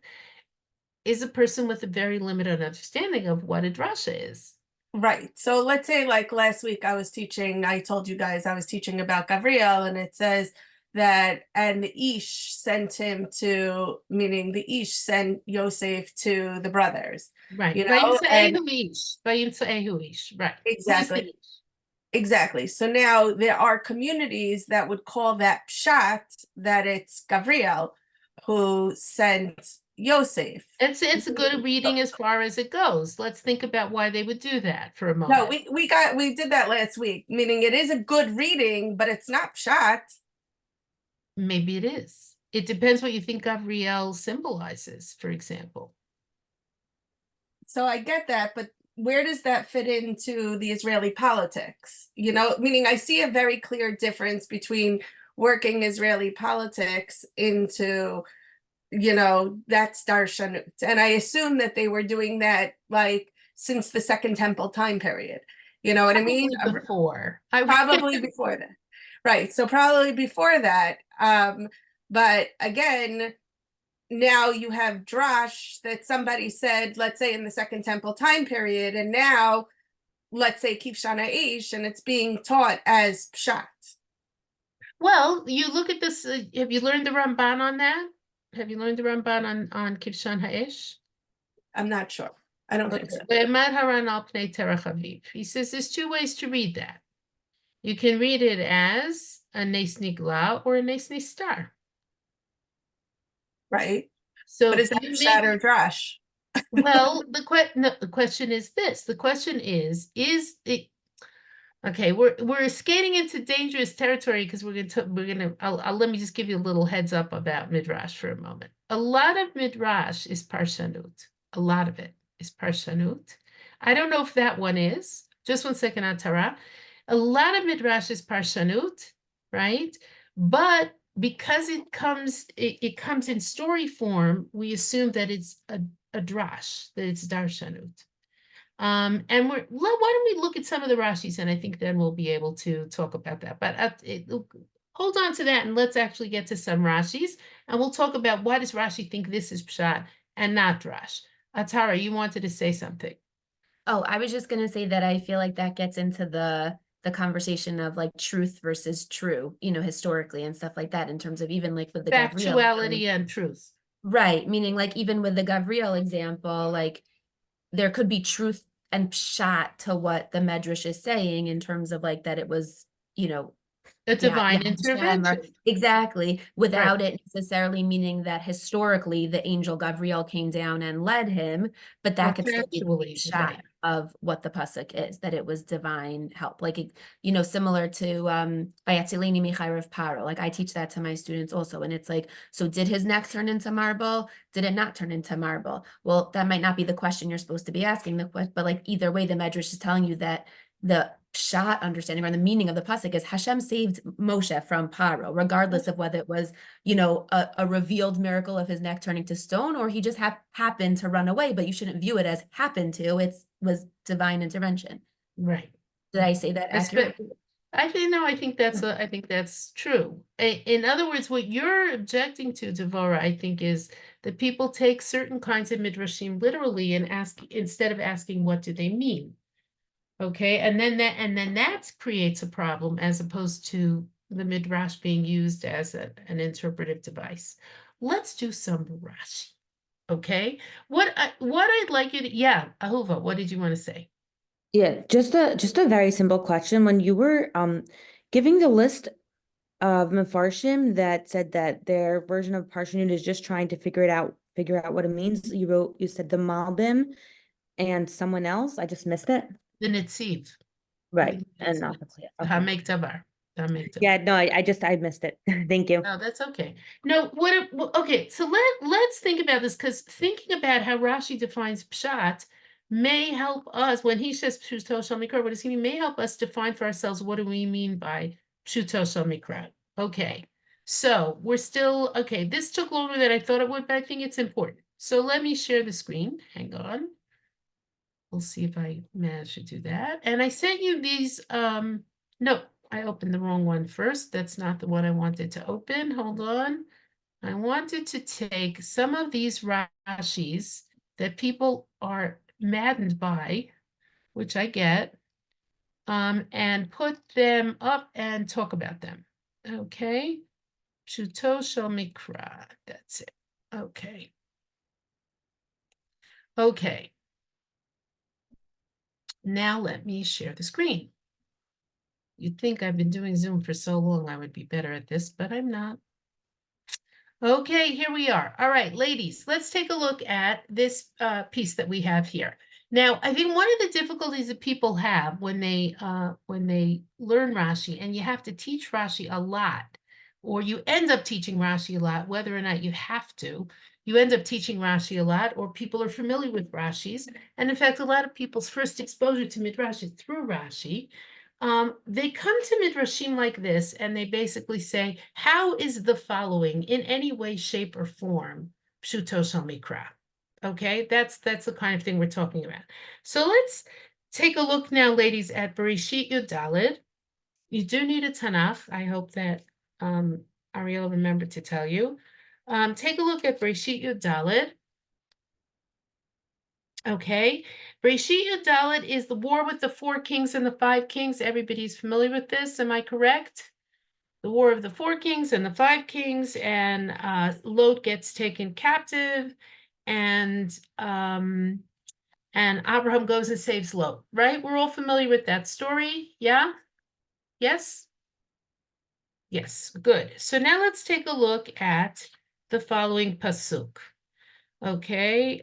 is a person with a very limited understanding of what a drasha is. Right. So let's say like last week I told you guys I was teaching about Gabriel, and it says that, and the Ish sent him to, meaning the Ish sent Yosef to the brothers. Right. You know, and right. exactly. Exactly. So now there are communities that would call that pshat, that it's Gabriel who sent Yosef. It's a good reading as far as it goes. Let's think about why they would do that for a moment. No, we did that last week, meaning it is a good reading, but it's not pshat. Maybe it is. It depends what you think Gabriel symbolizes, for example. So I get that, but where does that fit into the Israeli politics? You know, meaning I see a very clear difference between working Israeli politics into, you know, that's darshanut. And I assume that they were doing that like since the Second Temple time period. You know what I mean? Before. Probably before that. Right. So probably before that. But again, now you have drash that somebody said, let's say in the Second Temple time period, and now let's say Kivshan Haish, and it's being taught as pshat. Well, you look at this. Have you learned the Ramban on that? Have you learned the Ramban on Kivshan Haish? I'm not sure. I don't think so. He says there's two ways to read that. You can read it as a Nes Nigla or a Nes Nistar. Right. So but is that pshat or drash? Well, the question is this. The question is it okay, we're skating into dangerous territory because I'll let me just give you a little heads up about Midrash for a moment. A lot of Midrash is Parshanut. A lot of it is Parshanut. I don't know if that one is. Just 1 second on Torah. A lot of Midrash is Parshanut, right? But because it comes in story form, we assume that it's a drash, that it's darshanut. And why don't we look at some of the Rashis, and I think then we'll be able to talk about that. But hold on to that, and let's actually get to some Rashis, and we'll talk about why does Rashi think this is pshat and not drash. Tara, you wanted to say something. Oh, I was just gonna say that I feel like that gets into the conversation of like truth versus true, historically and stuff like that, in terms of even like with the Gabriel. Factuality and truth. Right, meaning like even with the Gabriel example, like there could be truth and pshat to what the Medrash is saying in terms of like that it was, A divine Hashem intervention. exactly, without it necessarily meaning that historically the angel Gabriel came down and led him, but that could still be the pshat of what the pasuk is, that it was divine help. Like, similar to Vayatzileni Michayrev Paro. Like I teach that to my students also. And it's like, so did his neck turn into marble? Did it not turn into marble? Well, that might not be the question you're supposed to be asking, but like either way, the Medrash is telling you that the pshat understanding or the meaning of the pasuk is Hashem saved Moshe from Paro, regardless of whether it was, a revealed miracle of his neck turning to stone, or he just happened to run away. But you shouldn't view it as happened to. It was divine intervention. Right. Did I say that accurate? I think that's true. In other words, what you're objecting to, Devora, I think, is that people take certain kinds of midrashim literally and ask, instead of asking what do they mean. Okay, and then that creates a problem, as opposed to the midrash being used as an interpretive device. Let's do some Rashi. Okay, what I'd like you to, Ahuva, what did you want to say? Yeah, just a very simple question. When you were giving the list of Mefarshim that said that their version of Parshanut is just trying to figure out what it means, you said the Malbim and someone else. I just missed it. The Netziv. Right. And not Hamek Davar. Yeah, no, I missed it. Thank you. No, that's okay. No, okay, so let's think about this, because thinking about how Rashi defines pshat may help us when he says pshuto shel mikra. What does he mean? May help us define for ourselves what do we mean by pshuto shel mikra. Okay, so we're still okay. This took longer than I thought it would, but I think it's important. So let me share the screen. Hang on. We'll see if I manage to do that. And I sent you these. No, I opened the wrong one first. That's not the one I wanted to open. Hold on. I wanted to take some of these Rashis that people are maddened by, which I get, and put them up and talk about them. Okay. Pshuto shel mikra. That's it. Okay. Okay. Now let me share the screen. You'd think I've been doing Zoom for so long I would be better at this, but I'm not. Okay, here we are. All right, ladies, let's take a look at this piece that we have here. Now, I think one of the difficulties that people have when they learn Rashi, and you have to teach Rashi a lot, or you end up teaching Rashi a lot, whether or not you have to, you end up teaching Rashi a lot, or people are familiar with Rashis. And in fact, a lot of people's first exposure to Midrash is through Rashi. They come to Midrashim like this, and they basically say, how is the following in any way, shape, or form pshuto shel mikra? Okay, that's the kind of thing we're talking about. So let's take a look now, ladies, at Bereshit Yud Daled. You do need a Tanakh. I hope that Ariel remembered to tell you. Take a look at Bereshit Yud Daled. Okay, Bereshit Yud Daled is the war with the 4 kings and the 5 kings. Everybody's familiar with this, am I correct? The war of the 4 kings and the 5 kings, and Lot gets taken captive, and Abraham goes and saves Lot, right? We're all familiar with that story, yeah? Yes? Yes, good. So now let's take a look at the following pasuk. Okay,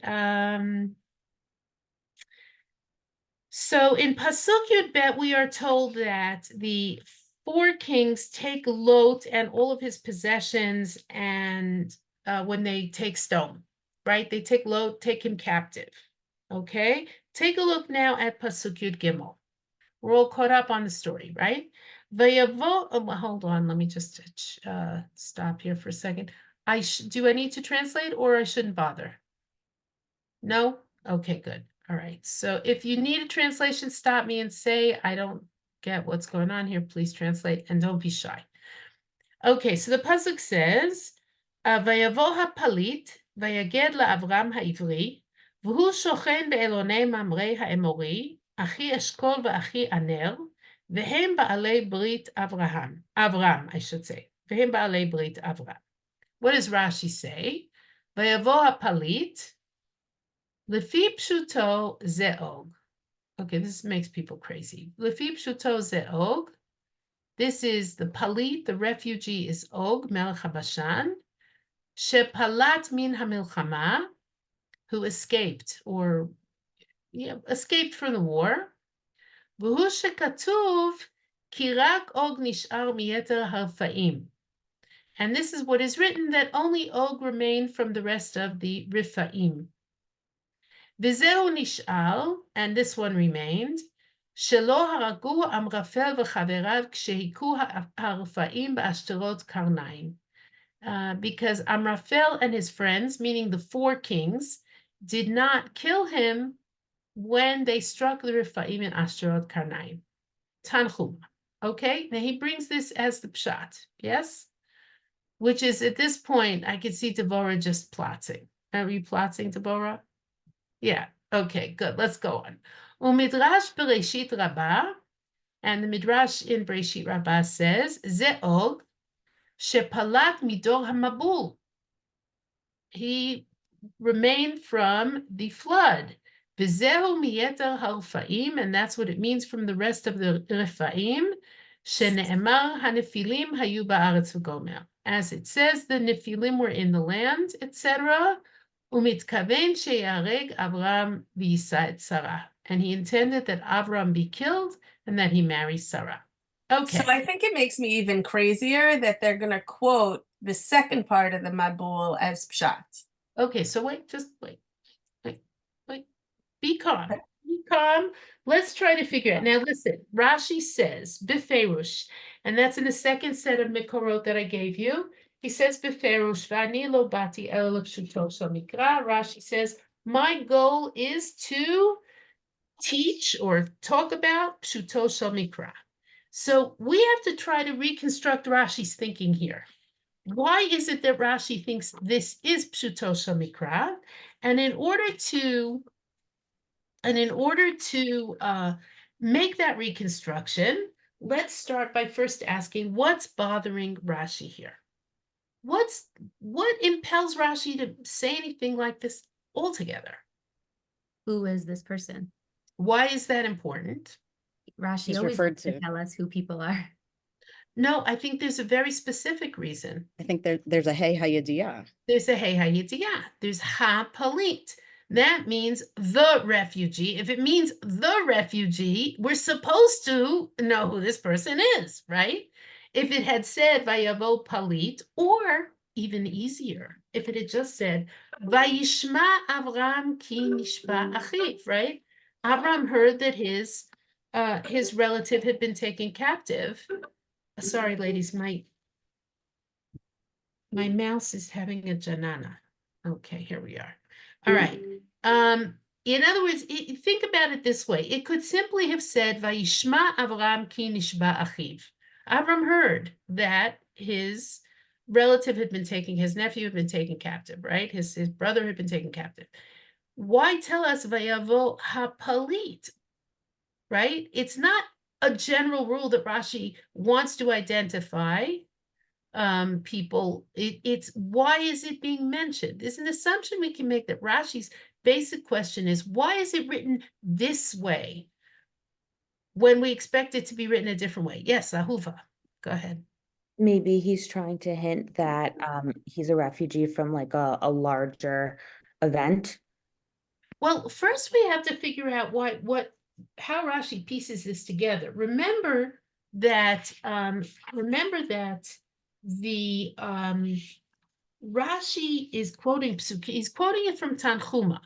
so in Pasuk Yud Bet, we are told that the 4 kings take Lot and all of his possessions, and when they take stone, right? They take Lot, take him captive. Okay, take a look now at Pasuk Yud Gimel. We're all caught up on the story, right? Hold on, let me just stop here for a second. Do I need to translate or I shouldn't bother? No? Okay, good. All right. So if you need a translation, stop me and say, I don't get what's going on here. Please translate and don't be shy. Okay, so the pasuk says, Vayavo hapalit, vayaged laAvram haivri, v'hu shochen be'elonei mamrei ha'emori, achi Eshkol v'achi Aner, v'hem ba'alei brit Avraham. Avram, I should say. V'hem ba'alei brit Avram. What does Rashi say? Vayavo hapalit, lefi pshuto ze'og. Okay, this makes people crazy. Lefi pshuto ze'og. This is the palit, the refugee is Og, Melech HaBashan, shepalat min hamilchama, who escaped or escaped from the war. V'hu shekatuv ki rak Og nishar miyeter harfaim. And this is what is written, that only Og remained from the rest of the Rifaim. V'zehu nishal, and this one remained, שלא הרגו אמרפל וחבריו כשהיכו הרפאים באשתרות קרניים. Because Amraphel and his friends, meaning the 4 kings, did not kill him when they struck the Rephaim in Ashtarot Karnaim. Tanchum. Okay, now he brings this as the pshat, yes? Which is, at this point, I could see Deborah just plotting. Are you plotting, Deborah? Yeah, okay, good, let's go on. Umidrash Bereshit Rabbah, and the Midrash in Bereshit Rabbah says, Ze'og, shepalat midor hamabul. He remained from the flood. V'zehu miyeter harfaim, and that's what it means from the rest of the Rephaim. Shene'emar hanefilim hayu ba'aretz v'gomer. As it says, the Nephilim were in the land, etc. Umitkaven sheyareg Avram v'yisa et Sarah. And he intended that Avram be killed and that he marry Sarah. Okay. So I think it makes me even crazier that they're going to quote the second part of the Mabul as pshat. Okay, so wait. Be calm. Be calm. Let's try to figure it. Now listen, Rashi says, Beferush, and that's in the second set of Mikorot that I gave you. He says, Beferush, V'ani lo bati el l'pshuto shel mikra. Rashi says, my goal is to teach or talk about pshuto shel mikra. So we have to try to reconstruct Rashi's thinking here. Why is it that Rashi thinks this is pshuto shel mikra? And in order to make that reconstruction, let's start by first asking what's bothering Rashi here. What impels Rashi to say anything like this altogether? Who is this person? Why is that important? Rashi He's always referred likes to to. tell us who people are. No, I think there's a very specific reason. I think there's a hey hayadiyah. There's a hey hayitiyah. There's ha palit. That means the refugee. If it means the refugee, we're supposed to know who this person is, right? If it had said vayavo palit, or even easier, if it had just said vayishma Avram ki nishba achiv, right? Avram heard that his relative had been taken captive. Sorry, ladies, my mouse is having a janana. Okay, here we are. All right. In other words, think about it this way. It could simply have said, Vayishma Avram ki nishba achiv. Avram heard that his relative had been taken, his nephew had been taken captive, right? His brother had been taken captive. Why tell us Vayavo hapalit, right? It's not a general rule that Rashi wants to identify people. It's why is it being mentioned? There's an assumption we can make that Rashi's basic question is, why is it written this way when we expect it to be written a different way? Yes, Ahuva, go ahead. Maybe he's trying to hint that he's a refugee from like a larger event. Well, first we have to figure out how Rashi pieces this together. Remember that the Rashi is quoting Psukim. He's quoting it from Tanchuma.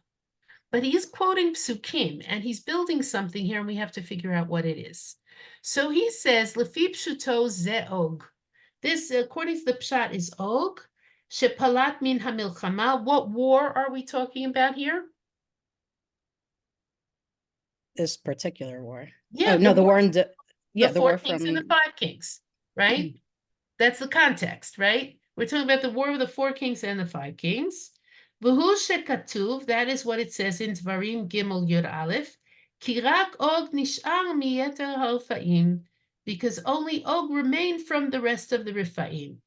but he is quoting psukim, and he's building something here, and we have to figure out what it is. So he says, "Lefi pshuto ze og." This, according to the pshat, is og. Shepalat min hamilchama. What war are we talking about here? This particular war. Yeah, Oh, no, the war war, in, yeah, the the four war kings and the from, 5 kings, right? That's the context, right? We're talking about the war of the 4 kings and the 5 kings. V'hu shekatuv, that is what it says in Dvarim Gimel Yud Aleph. Ki rak og nish'ar miyeter harfaim, because only og remained from the rest of the Rifaim.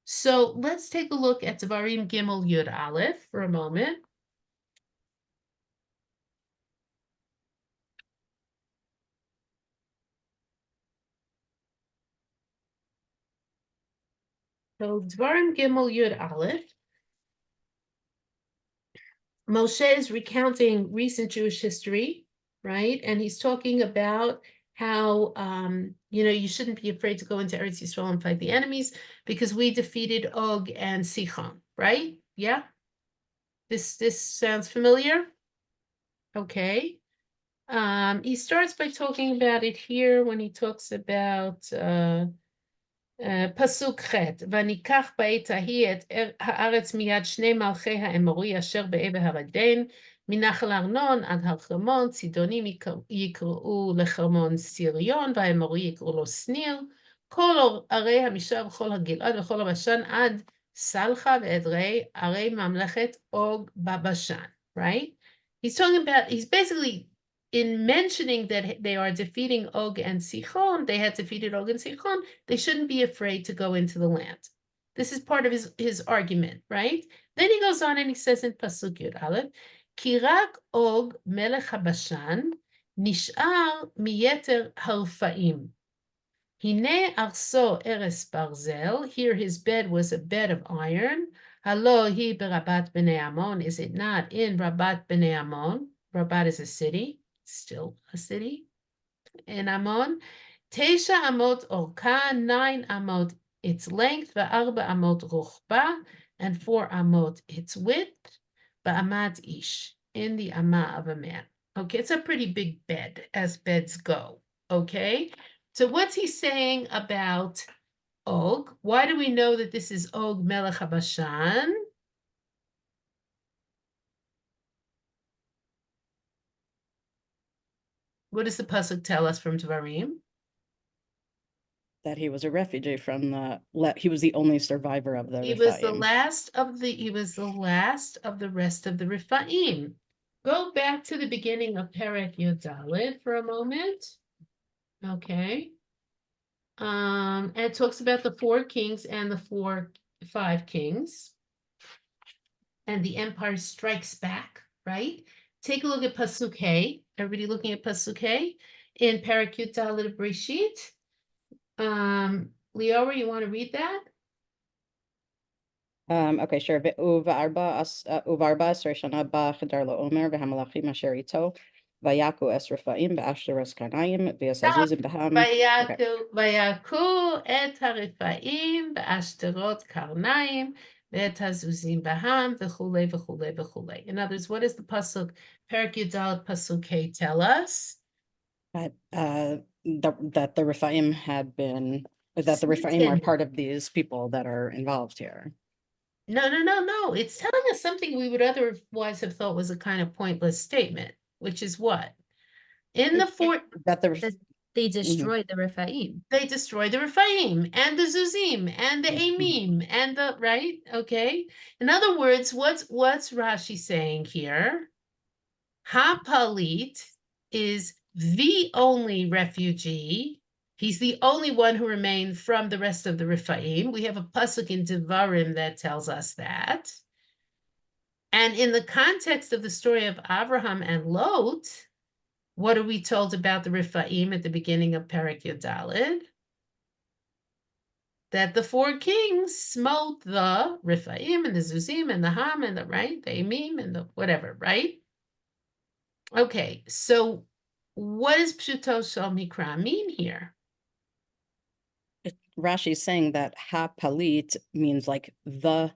So let's take a look at Dvarim Gimel Yud Aleph for a moment. So Dvarim Gimel Yud Aleph. Moshe is recounting recent Jewish history, right? And he's talking about how, you shouldn't be afraid to go into Eretz Yisrael and fight the enemies because we defeated Og and Sichon, right? Yeah? This sounds familiar? Okay. He starts by talking about it here when he talks about פסוק ח' וניקח בעת ההיא את הארץ מיד שני מלכי האמורי אשר בעבר הרדן מנחל ארנון עד הר חרמון, צידונים יקראו לחרמון סיריון והאמורי יקראו לו שניר, כל ערי המשב וכל הגלעד וכל הבשן עד סלחה ואדרי ערי ממלכת אוג בבשן, right? He's basically in mentioning that they are defeating Og and Sichon, they had defeated Og and Sichon, they shouldn't be afraid to go into the land. This is part of his argument, right? Then he goes on and he says in Pasuk Yud Aleph, Ki rak Og melech habashan nish'ar miyeter harfaim. Hine arso eres barzel, here his bed was a bed of iron. Halo hi berabat b'nei Ammon, is it not in Rabat b'nei Ammon? Rabat is a city. Still a city in Ammon. Teisha amot orka, 9 amot its length, va'arba amot rochba, and 4 amot its width, ba'amat ish, in the amah of a man. Okay, it's a pretty big bed, as beds go. Okay, so what's he saying about Og? Why do we know that this is Og Melech HaBashan? What does the pasuk tell us from Dvarim? that he was a refugee from he was the only survivor of the He was the Rephaim. last of the rest of the Rephaim. Go back to the beginning of Perek Yudalid for a moment. Okay. And it talks about the 4 kings and the 5 kings. And the empire strikes back, right? Take a look at Pasuk Hey. Everybody looking at Pasuk Hey in Perek Yudalid of Breshit. Leora, you want to read that? Okay, sure. Uvarba asar shana ba chadar la'omer v'hamalachim asher ito vayaku es Rephaim ba'ashtaros karnaim v'yasazuzim b'ham. Vayaku et harephaim ba'ashterot karnaim ve'et hazuzim b'ham v'chulei v'chulei v'chulei. In other words, what does the pasuk Perek Yudalid pasuk Hey tell us? That the Rephaim had been, that the Rephaim are part of these people that are involved here. No. It's telling us something we would otherwise have thought was a kind of pointless statement, which is what? In the fort that they destroyed the Rephaim. They destroyed the Rephaim and the Zuzim and the Amim and the right. Okay. In other words, what's Rashi saying here? Hapalit is the only refugee. He's the only one who remained from the rest of the Rephaim. We have a pasuk in Devarim that tells us that. And in the context of the story of Abraham and Lot, what are we told about the Rephaim at the beginning of Perek Yudalid? That the 4 kings smote the Rephaim and the Zuzim and the Ham and the right, the Amim and the whatever, right? Okay, so what does Pshuto Shel Mikra mean here? Rashi is saying that ha-palit means like the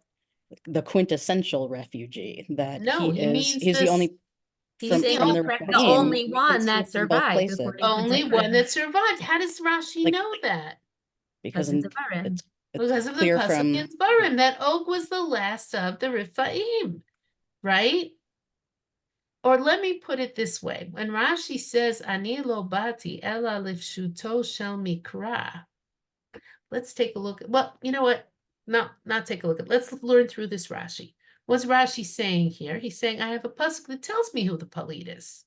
quintessential refugee, that No, he means he's the only. He's From- saying from the the the Rephaim, only we can one see that from both survived, places. according to Only one Devarim. that survived. How does Rashi Like- know that? Because Because in, of Devarim. it's Because of the clear pasuk from in Devarim that Og was the last of the Rephaim, right? Or let me put it this way: when Rashi says "Ani lo bati ela lifshuto shel mikra," let's take a look. Well, you know what? No, not take a look at. Let's learn through this Rashi. What's Rashi saying here? He's saying I have a pasuk that tells me who the palit is.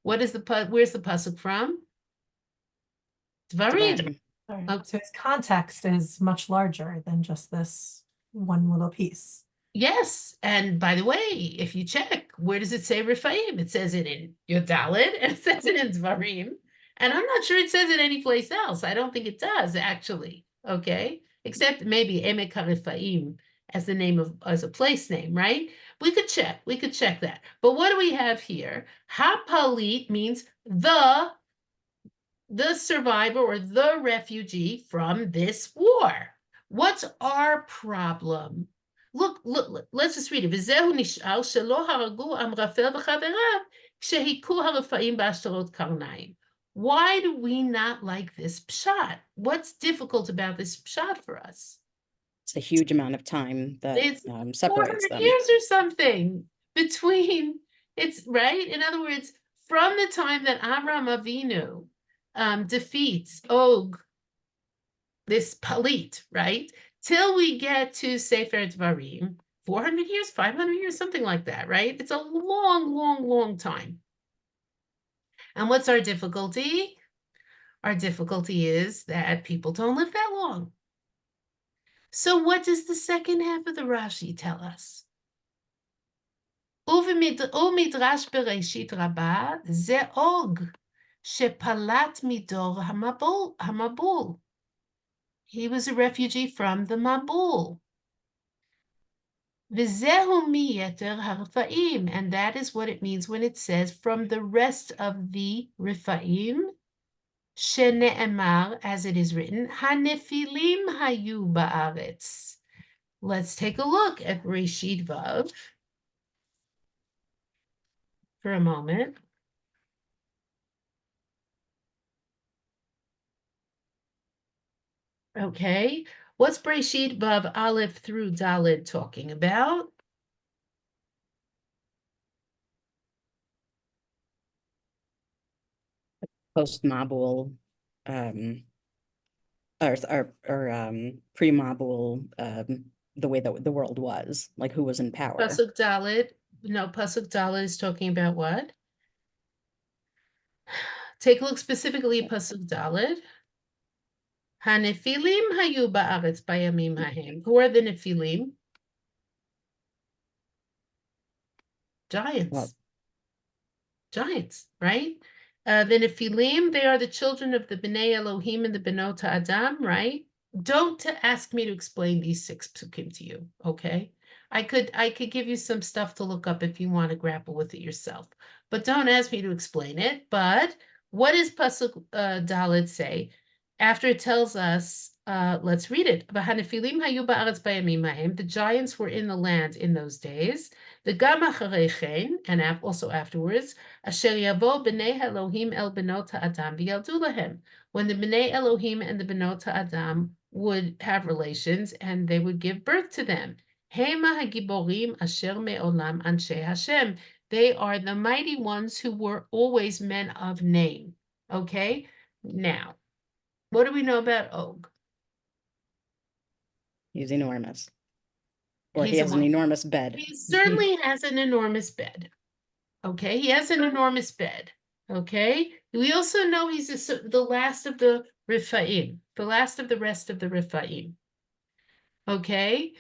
What is the where's the pasuk from? Dvarim. Devarim. Sorry. Oh. So its context is much larger than just this one little piece. Yes, and by the way, if you check, where does it say Rephaim? It says it in Yodalid, and it says it in Dvarim, and I'm not sure it says it anyplace else. I don't think it does, actually, okay? Except maybe Emek HaRephaim as the name of, as a place name, right? We could check that. But what do we have here? Hapalit means the survivor or the refugee from this war. What's our problem? Look, let's just read it. וזהו נשאר שלא הרגו אמרפל וחבריו כשהיכו הרפאים בהשתלות קרניים. Why do we not like this pshat? What's difficult about this pshat for us? It's a huge amount of time that It's separates 400 them. years or something between, it's right. In other words, from the time that Avram Avinu defeats Og, this Palit, right, till we get to Sefer Dvarim, 400 years, 500 years, something like that, right? It's a long, long, long time. And what's our difficulty? Our difficulty is that people don't live that long. So what does the second half of the Rashi tell us? ומדרש בראשית רבה זה אוג שפלט מדור המבול. He was a refugee from the Mabul. וזהו מיתר הרפאים, and that is what it means when it says from the rest of the רפאים, שנאמר, as it is written, הנפילים היו בארץ. Let's take a look at Reshit Vav for a moment. Okay, what's Breshit Vav Aleph through Daled talking about? Post-Mabul, pre-Mabul, the way that the world was, like who was in power. Pasuk Daled, no, Pasuk Daled is talking about what? Take a look specifically at Pasuk Daled. Hanefilim hayu ba'aretz bayamim hahem. Who are the Nephilim? Giants. Well, Giants, right? The Nephilim, they are the children of the Bnei Elohim and the Benot Adam, right? Don't ask me to explain these 6 psukim to you, okay? I could give you some stuff to look up if you want to grapple with it yourself, but don't ask me to explain it. But what does Pasuk Dalet say? After it tells us, let's read it. The giants were in the land in those days. The Gama Charechen, and also afterwards, Asher Yavo B'nei Elohim El Benot Adam V'Yaldu Lahem. When the B'nei Elohim and the Benot Adam would have relations, and they would give birth to them. Hema Hagiborim Asher Me'olam Anshe Hashem. They are the mighty ones who were always men of name. Okay, now, what do we know about Og? he's enormous. Or He's he a has an mon- enormous bed. He certainly has an enormous bed. Okay, he has an enormous bed. Okay, we also know he's the last of the Rephaim, the last of the rest of the Rephaim. Okay,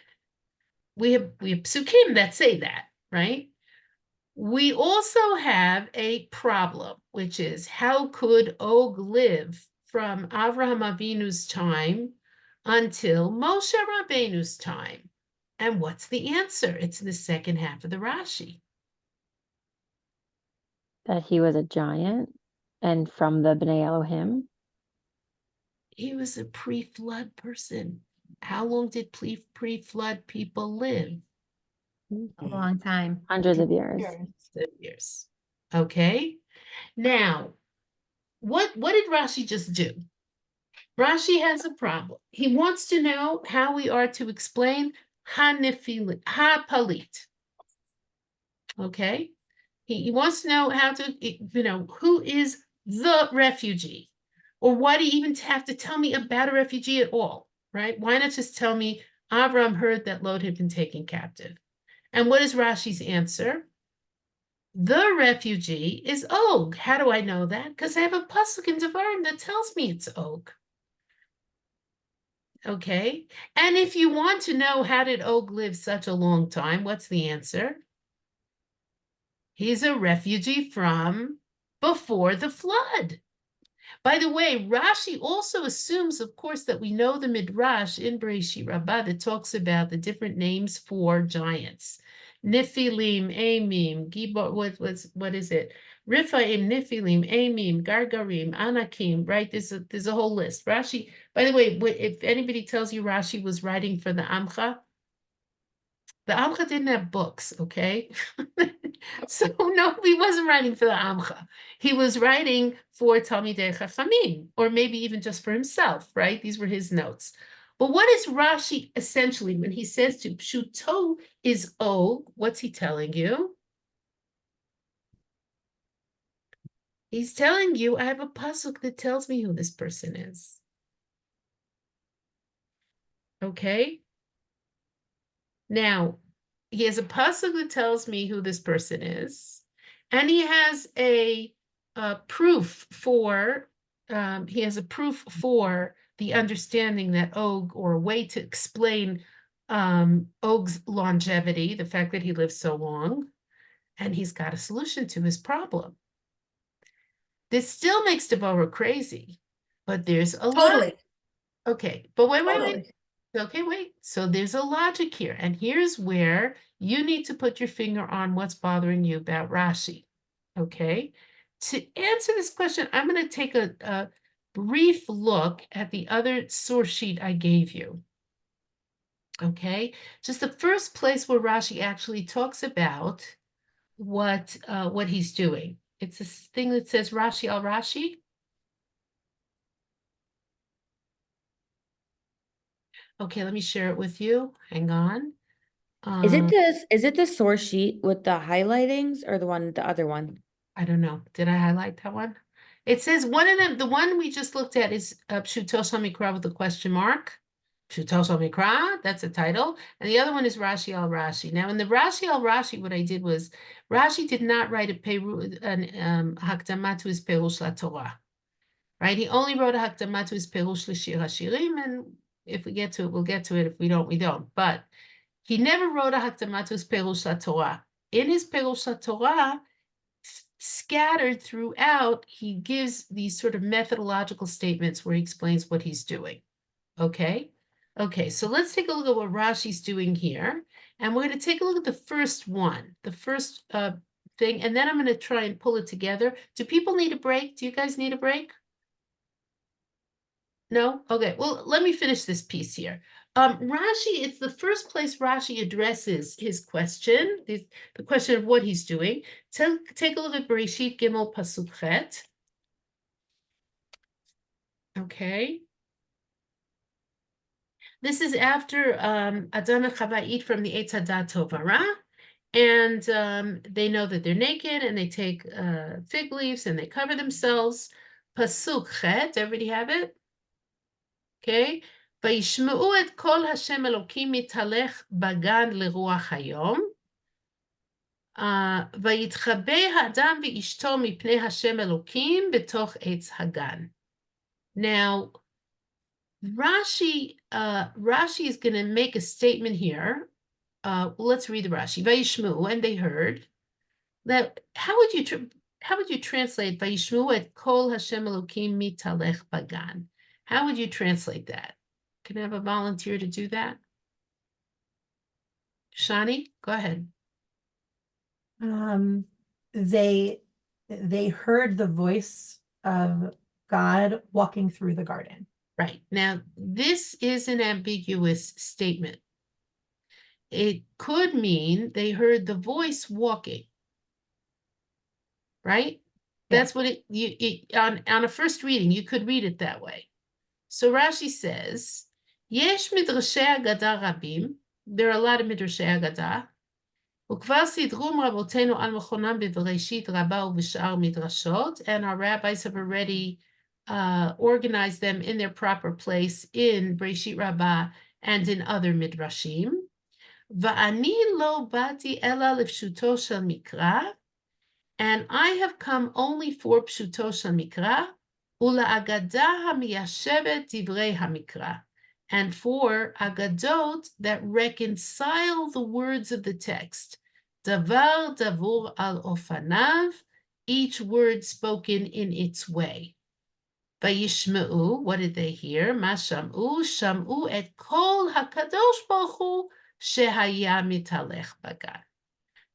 we have psukim that say that, right? We also have a problem, which is how could Og live from Avraham Avinu's time until Moshe Rabbeinu's time? And what's the answer? It's in the second half of the Rashi. That he was a giant and from the Bnei Elohim. He was a pre-flood person. How long did pre-flood people live? A long time. Hundreds of years. Years. Okay. Now, what did Rashi just do? Rashi has a problem. He wants to know how we are to explain ha-nefilit, ha-palit. Okay. He wants to know how to, who is the refugee? Or why do you even have to tell me about a refugee at all, right? Why not just tell me Avram heard that Lot had been taken captive? And what is Rashi's answer? The refugee is Og. How do I know that? Because I have a pasuk in Devarim that tells me it's Og. Okay. And if you want to know how did Og live such a long time, what's the answer? He's a refugee from before the flood. By the way, Rashi also assumes, of course, that we know the Midrash in Bereshit Rabbah that talks about the different names for giants. Nephilim, Amim, Gibor, what is it? Riphaim, Nephilim, Amim, Gargarim, Anakim, right? There's a whole list. Rashi, by the way, if anybody tells you Rashi was writing for the Amcha didn't have books, okay? So no, he wasn't writing for the Amcha. He was writing for Talmidei Chachamim, or maybe even just for himself, right? These were his notes. But what is Rashi essentially when he says to Pshuto is Og? What's he telling you? He's telling you, I have a pasuk that tells me who this person is. Okay? Now, he has a pasuk that tells me who this person is, and he has a proof for the understanding that Og, or a way to explain Og's longevity, the fact that he lived so long, and he's got a solution to his problem. This still makes Devorah crazy, but there's a Totally. Okay, but wait. Totally. Okay, wait. So there's a logic here, and here's where you need to put your finger on what's bothering you about Rashi. Okay, to answer this question, I'm going to take a brief look at the other source sheet I gave you. Okay, just the first place where Rashi actually talks about what he's doing. It's this thing that says Rashi al Rashi. Okay, let me share it with you. Hang on. Is it the source sheet with the highlightings or the other one? I don't know. Did I highlight that one? It says one of them, the one we just looked at is Pshuto Mikra with a question mark. Pshuto Mikra, that's a title. And the other one is Rashi al Rashi. Now in the Rashi al Rashi, what I did was, Rashi did not write an Hakdama to his Perush LaTorah. Right? He only wrote a Hakdama to his Perush LeShir HaShirim, and if we get to it, we'll get to it. If we don't, we don't. But he never wrote a Hakdama to his Perush LaTorah. In his Perush LaTorah, scattered throughout, he gives these sort of methodological statements where he explains what he's doing. Okay? Okay, so let's take a look at what Rashi's doing here. And we're going to take a look at the first one, the first thing, and then I'm going to try and pull it together. Do people need a break? Do you guys need a break? No? Okay, well, let me finish this piece here. Rashi, it's the first place Rashi addresses his question, the question of what he's doing. Take a look at Bereshit Gimel Pasuk Chet. Okay. This is after Adam and Chava eat from the Eitz Hadat Tov Hara, and they know that they're naked, and they take fig leaves and they cover themselves. Pasuk Chet, everybody have it? Okay. וישמעו את קול השם אלוקים מתהלך בגן לרוח היום. ויתחבא האדם ואשתו מפני השם אלוקים בתוך עץ הגן. Now, Rashi is going to make a statement here. Let's read the Rashi. וישמעו, and they heard. That how would you translate וישמעו את קול השם אלוקים מתהלך בגן? How would you translate that? Can I have a volunteer to do that? Shani, go ahead. They heard the voice of God walking through the garden. Right. Now, this is an ambiguous statement. It could mean they heard the voice walking. right? Yeah. That's what on a first reading, you could read it that way. So Rashi says, Yesh midrashei agada rabim. There are a lot of midrashei agada. וכבר סידרו רבותינו על מכונם בבראשית רבה ובשאר מדרשות, and our rabbis have already organized them in their proper place in Bereshit Rabbah and in other midrashim. ואני לא באתי אלא לפשוטו של מקרא, and I have come only for פשוטו של מקרא, ולאגדה המיישבת דברי המקרא, and for agadot that reconcile the words of the text. Davar davur al ofanav, each word spoken in its way. Vayishma'u, what did they hear? Ma sham'u, sham'u et kol hakadosh baruch hu shehaya mitalech bagan.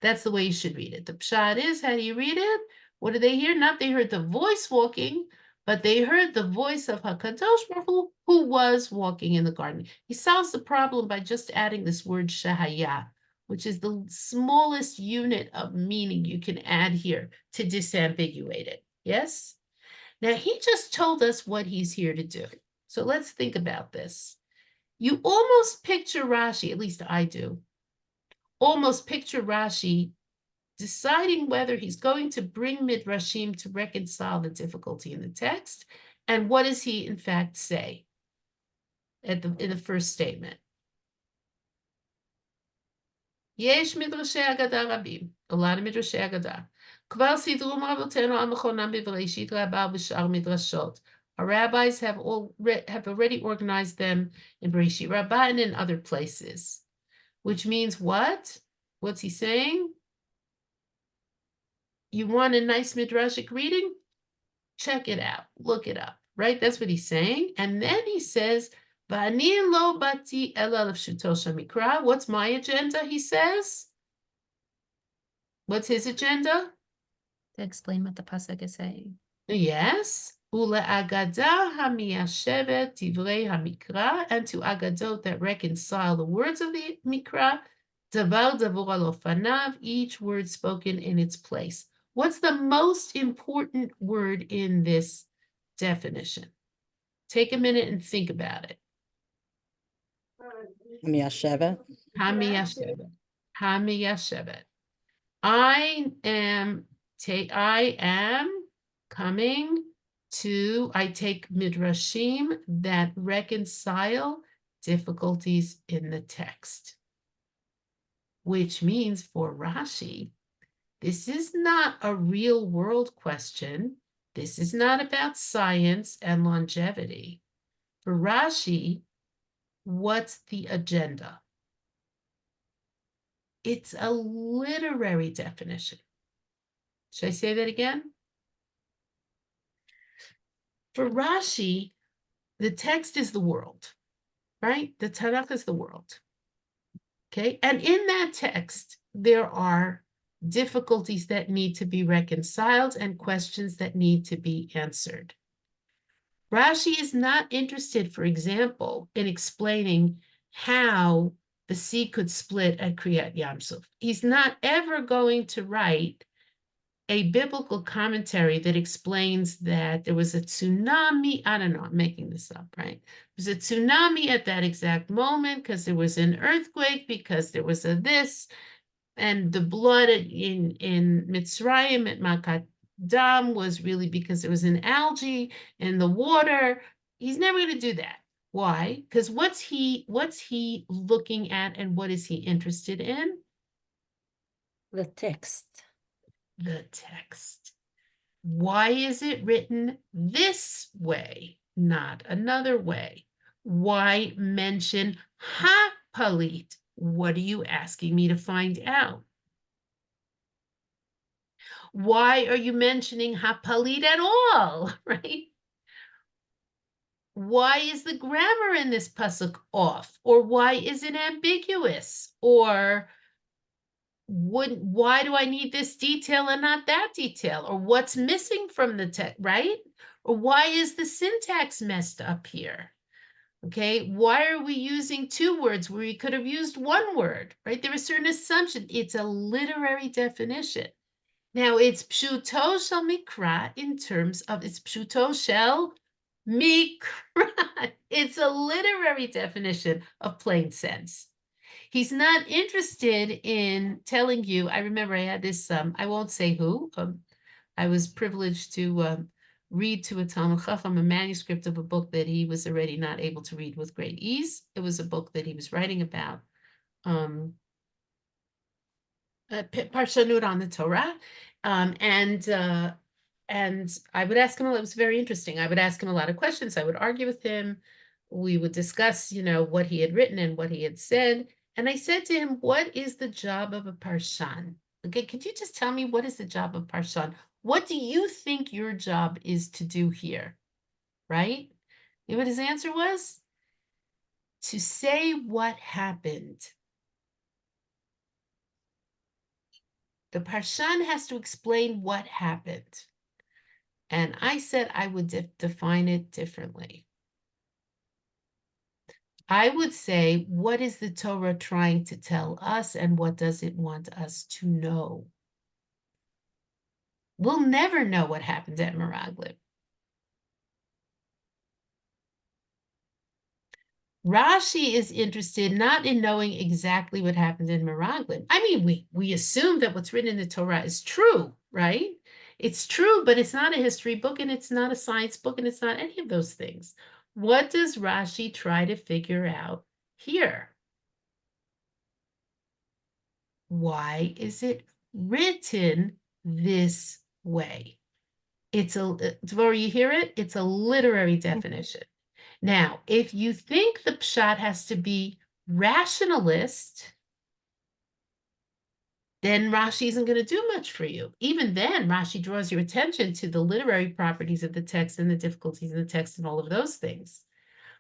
That's the way you should read it. The pshat is, how do you read it? What did they hear? Not they heard the voice walking, but they heard the voice of HaKadosh Baruch Hu, who was walking in the garden. He solves the problem by just adding this word shehaya, which is the smallest unit of meaning you can add here to disambiguate it. Yes? Now, he just told us what he's here to do. So let's think about this. You almost picture Rashi, at least I do, almost picture Rashi deciding whether he's going to bring midrashim to reconcile the difficulty in the text, and what does he in fact say in the first statement? Yesh midrashei agada rabim, a lot of midrashei agada. Kvar sidrum rabotenu al mechonam b'Bereshit Rabbah v'shar midrashot. Our rabbis have already organized them in Bereshit Rabbah and in other places, which means what? What's he saying? You want a nice midrashic reading? Check it out. Look it up, right? That's what he's saying. And then he says, V'ani lo bati ela l'pshuto shemikra. What's my agenda, he says? What's his agenda? To explain what the pasuk is saying. Yes. Ule'agada hamiyashevet divrei hamikra, and to agadot that reconcile the words of the mikra, davar davur al ofanav, each word spoken in its place. What's the most important word in this definition? Take a minute and think about it. Hamiyashevet. Hamiyashevet. Hamiyashevet. I am coming to, I take midrashim that reconcile difficulties in the text. Which means for Rashi, this is not a real world question. This is not about science and longevity. For Rashi, what's the agenda? It's a literary definition. Should I say that again? For Rashi, the text is the world, right? The Tanakh is the world. Okay, and in that text, there are difficulties that need to be reconciled and questions that need to be answered. Rashi is not interested, for example, in explaining how the sea could split at Kriyat Yamsuf. He's not ever going to write a biblical commentary that explains that there was a tsunami. I don't know, I'm making this up, right? There was a tsunami at that exact moment because there was an earthquake, because there was a this, and the blood in Mitzrayim at Makat Dam was really because there was an algae in the water. He's never going to do that. Why? Because what's he looking at, and what is he interested in? The text. The text. Why is it written this way, not another way? Why mention ha-palit? What are you asking me to find out? Why are you mentioning ha-palit at all, right? Why is the grammar in this pasuk off? Or why is it ambiguous? Or why do I need this detail and not that detail? Or what's missing from the text, right? Or why is the syntax messed up here? Okay, why are we using two words where we could have used one word, right? There are certain assumptions. It's a literary definition. Now it's pshuto shel mikra in terms of it's pshuto shel mikra. It's a literary definition of plain sense. He's not interested in telling you. I remember I had this, I won't say who. I was privileged to read to a Talmud Chacham a manuscript of a book that he was already not able to read with great ease. It was a book that he was writing about Parshanut on the Torah. And I would ask him, it was very interesting. I would ask him a lot of questions. I would argue with him. We would discuss, what he had written and what he had said. And I said to him, what is the job of a parshan? Okay, could you just tell me what is the job of parshan? What do you think your job is to do here? Right? You know what his answer was? To say what happened. The parshan has to explain what happened. And I said I would define it differently. I would say, what is the Torah trying to tell us and what does it want us to know? We'll never know what happened at Meraglim. Rashi is interested not in knowing exactly what happened in Meraglim. I mean, we assume that what's written in the Torah is true, right? It's true, but it's not a history book and it's not a science book and it's not any of those things. What does Rashi try to figure out here? Why is it written this way? Dvorah, you hear it? It's a literary definition. Now, if you think the pshat has to be rationalist, then Rashi isn't going to do much for you. Even then, Rashi draws your attention to the literary properties of the text and the difficulties in the text and all of those things.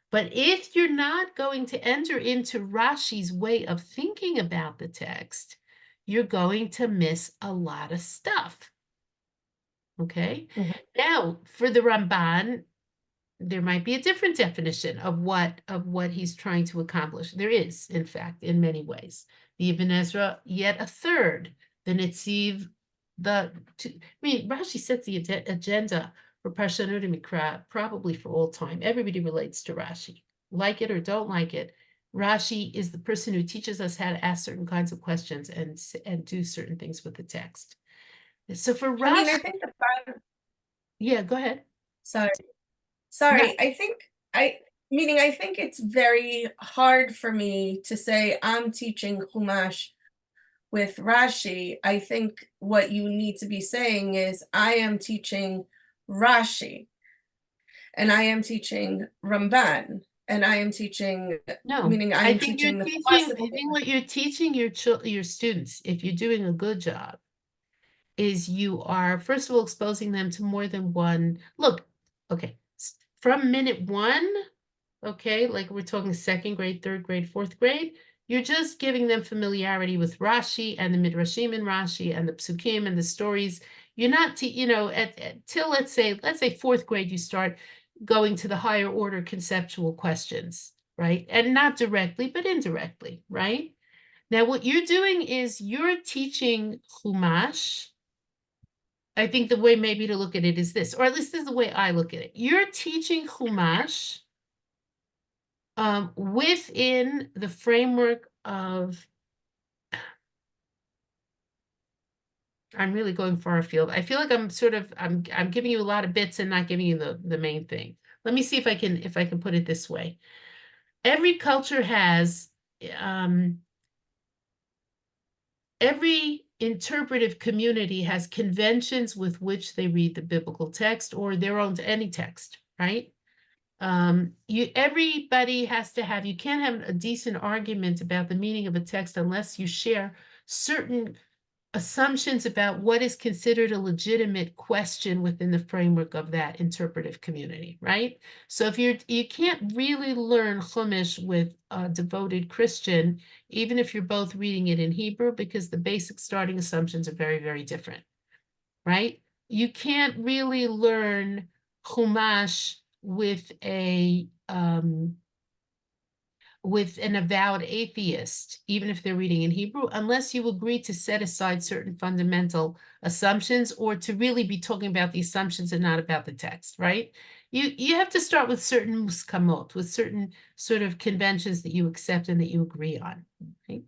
But if you're not going to enter into Rashi's way of thinking about the text, you're going to miss a lot of stuff. Okay? Now, for the Ramban, there might be a different definition of what he's trying to accomplish. There is, in fact, in many ways. The Ibn Ezra, yet a third. The Netziv, Rashi sets the agenda for Parshanut Mikra probably for all time. Everybody relates to Rashi. Like it or don't like it, Rashi is the person who teaches us how to ask certain kinds of questions and do certain things with the text. So for Rashi, I think yeah, go ahead. Sorry. No. I think it's very hard for me to say I'm teaching Chumash with Rashi. I think what you need to be saying is I am teaching Rashi, and I am teaching Ramban, and I am teaching, No, meaning I I'm think teaching you're the teaching, philosophy. I think what you're teaching your students, if you're doing a good job, is you are, first of all, exposing them to more than one. Look, okay, from minute one, okay, like we're talking second grade, third grade, fourth grade, you're just giving them familiarity with Rashi and the Midrashim in Rashi and the Psukim and the stories. You're not, till let's say fourth grade, you start going to the higher order conceptual questions, right? And not directly, but indirectly, right? Now, what you're doing is you're teaching Chumash. I think the way maybe to look at it is this, or at least this is the way I look at it. You're teaching Chumash within the framework of, I'm really going far afield. I feel like I'm giving you a lot of bits and not giving you the main thing. Let me see if I can put it this way. Every culture has every interpretive community has conventions with which they read the biblical text or their own any text, right? Everybody has to have, you can't have a decent argument about the meaning of a text unless you share certain assumptions about what is considered a legitimate question within the framework of that interpretive community, right? So if you can't really learn Chumash with a devoted Christian, even if you're both reading it in Hebrew, because the basic starting assumptions are very, very different, right? You can't really learn Chumash with a with an avowed atheist, even if they're reading in Hebrew, unless you agree to set aside certain fundamental assumptions or to really be talking about the assumptions and not about the text, right? You have to start with certain muskamot, with certain sort of conventions that you accept and that you agree on, right?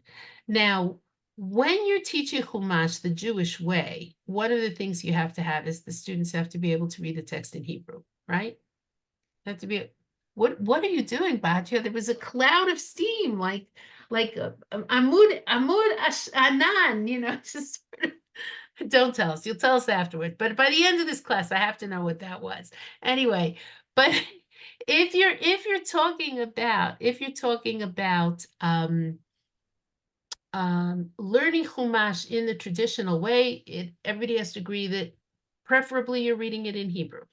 Now, when you're teaching Chumash the Jewish way, one of the things you have to have is the students have to be able to read the text in Hebrew, right? Have to be. What are you doing, Batya? There was a cloud of steam, like Amud Anan, you know, just don't tell us. You'll tell us afterward. But by the end of this class, I have to know what that was. Anyway, but if you're talking about learning Chumash in the traditional way, everybody has to agree that preferably you're reading it in Hebrew.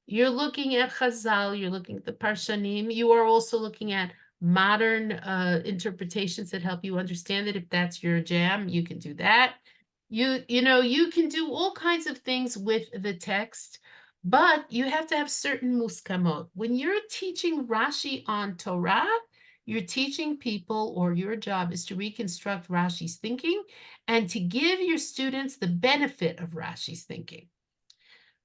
You're looking at Chazal, you're looking at the Parshanim, you are also looking at modern interpretations that help you understand it. If that's your jam, you can do that. You know, you can do all kinds of things with the text, but you have to have certain muskamot. When you're teaching Rashi on Torah, you're teaching people, or your job is to reconstruct Rashi's thinking and to give your students the benefit of Rashi's thinking.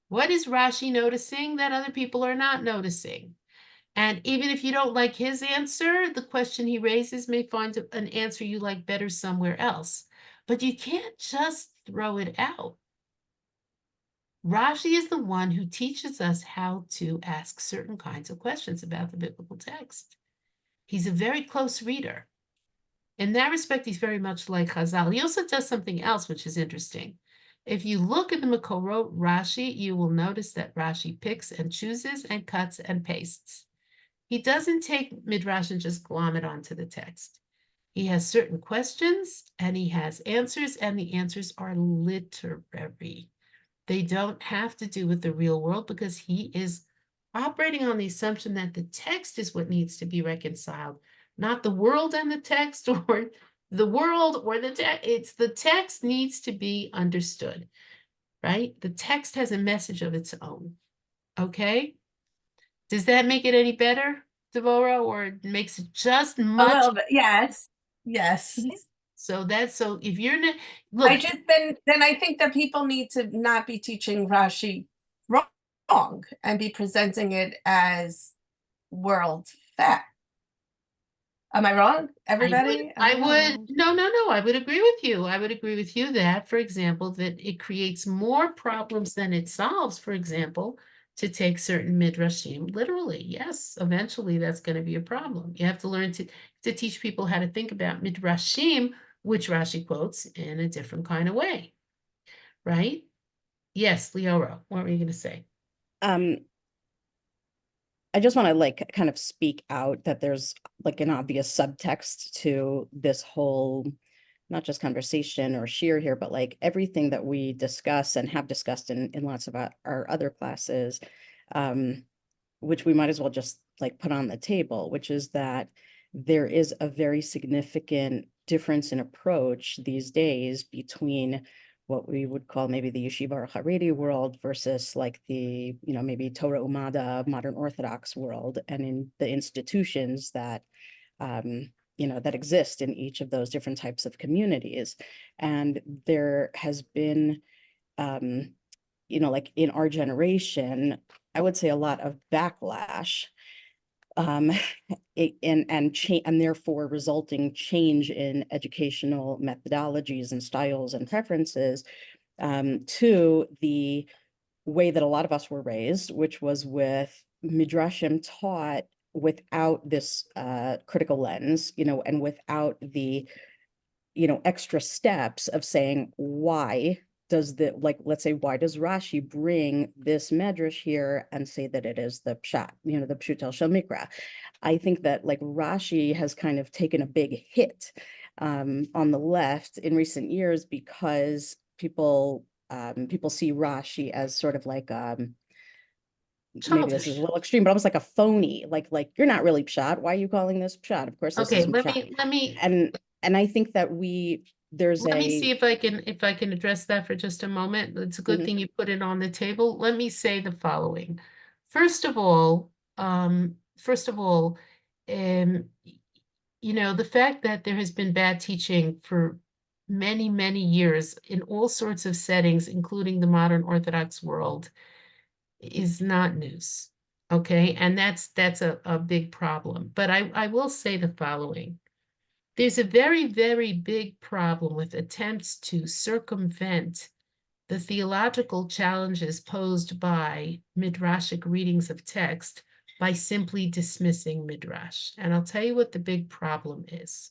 What is Rashi noticing that other people are not noticing? And even if you don't like his answer, the question he raises may find an answer you like better somewhere else. But you can't just throw it out. Rashi is the one who teaches us how to ask certain kinds of questions about the biblical text. He's a very close reader. In that respect, he's very much like Chazal. He also does something else, which is interesting. If you look at the Makorot Rashi, you will notice that Rashi picks and chooses and cuts and pastes. He doesn't take Midrash and just glom it onto the text. He has certain questions and he has answers, and the answers are literary. They don't have to do with the real world because he is operating on the assumption that the text is what needs to be reconciled, not the world and the text, or the world or the text. It's the text needs to be understood, right? The text has a message of its own. Okay? Does that make it any better, Devorah, or it makes it just A much? little bit, yes. Yes. So if you're not, I look, just then I think that people need to not be teaching Rashi wrong and be presenting it as world fact. Am I wrong, everybody? I would agree with you. I would agree with you that, for example, that it creates more problems than it solves, for example, to take certain midrashim literally. Yes, eventually that's going to be a problem. You have to learn to teach people how to think about midrashim, which Rashi quotes, in a different kind of way, right? Yes, Leora, what were you going to say? I just want to like kind of speak out that there's like an obvious subtext to this whole, not just conversation or sheer here, but like everything that we discuss and have discussed in lots of our other classes, which we might as well just like put on the table, which is that there is a very significant difference in approach these days between what we would call maybe the yeshiva or Haredi world versus like the, you know, maybe Torah Umada, modern Orthodox world, and in the institutions that, you know, that exist in each of those different types of communities. And there has been, you know, like in our generation, I would say a lot of backlash, and therefore resulting change in educational methodologies and styles and preferences, to the way that a lot of us were raised, which was with midrashim taught without this critical lens, you know, and without the, you know, extra steps of saying, why does the, like, let's say, why does Rashi bring this medrash here and say that it is the pshat, you know, the pshutel shel mikra? I think that like Rashi has kind of taken a big hit on the left in recent years because people see Rashi as sort of like maybe this is a little extreme, but almost like a phony, like you're not really pshat. Why are you calling this pshat? Of course, this Okay, isn't let pshat. me And I think that let me see if I can address that for just a moment. It's a good thing you put it on the table. Let me say the following. First of all, you know, the fact that there has been bad teaching for many, many years in all sorts of settings, including the modern Orthodox world, is not news. Okay, and that's a big problem. But I will say the following. There's a very, very big problem with attempts to circumvent the theological challenges posed by midrashic readings of text by simply dismissing midrash. And I'll tell you what the big problem is.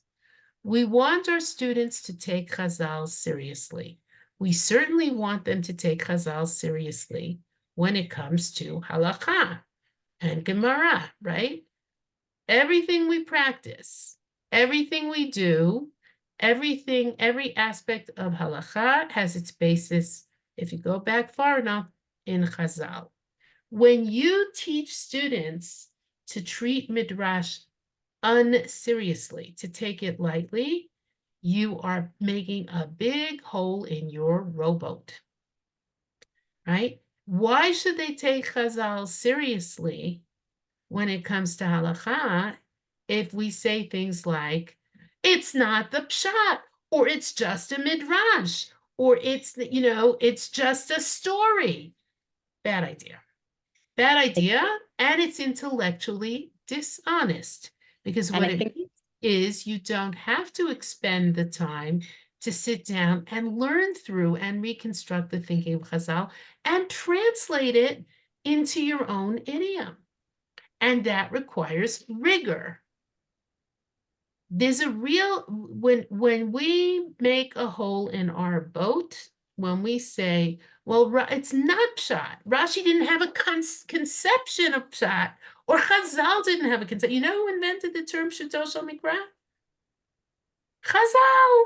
We want our students to take Chazal seriously. We certainly want them to take Chazal seriously when it comes to halakha and Gemara, right? Everything we practice, everything we do, every aspect of halakha has its basis, if you go back far enough, in Chazal. When you teach students to treat midrash unseriously, to take it lightly, you are making a big hole in your rowboat, right? Why should they take Chazal seriously when it comes to halakha if we say things like, it's not the pshat, or it's just a midrash, or it's, you know, it's just a story? Bad idea. Bad idea, and it's intellectually dishonest, because And what I it think means is you don't have to expend the time to sit down and learn through and reconstruct the thinking of Chazal and translate it into your own idiom. And that requires rigor. There's a real, when we make a hole in our boat, when we say, well, it's not pshat. Rashi didn't have a conception of pshat, or Chazal didn't have a concept. You know who invented the term Pshuto Shel Mikra? Chazal.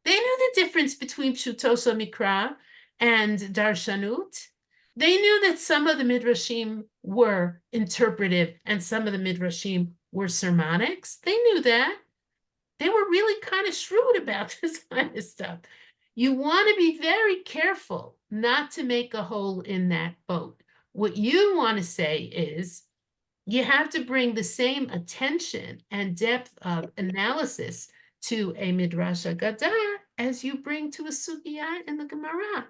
They knew the difference between Pshuto Shel Mikra and Darshanut. They knew that some of the midrashim were interpretive and some of the midrashim were sermonics. They knew that. They were really kind of shrewd about this kind of stuff. You want to be very careful not to make a hole in that boat. What you want to say is you have to bring the same attention and depth of analysis to a Midrash Haggadah as you bring to a Sugya in the Gemara.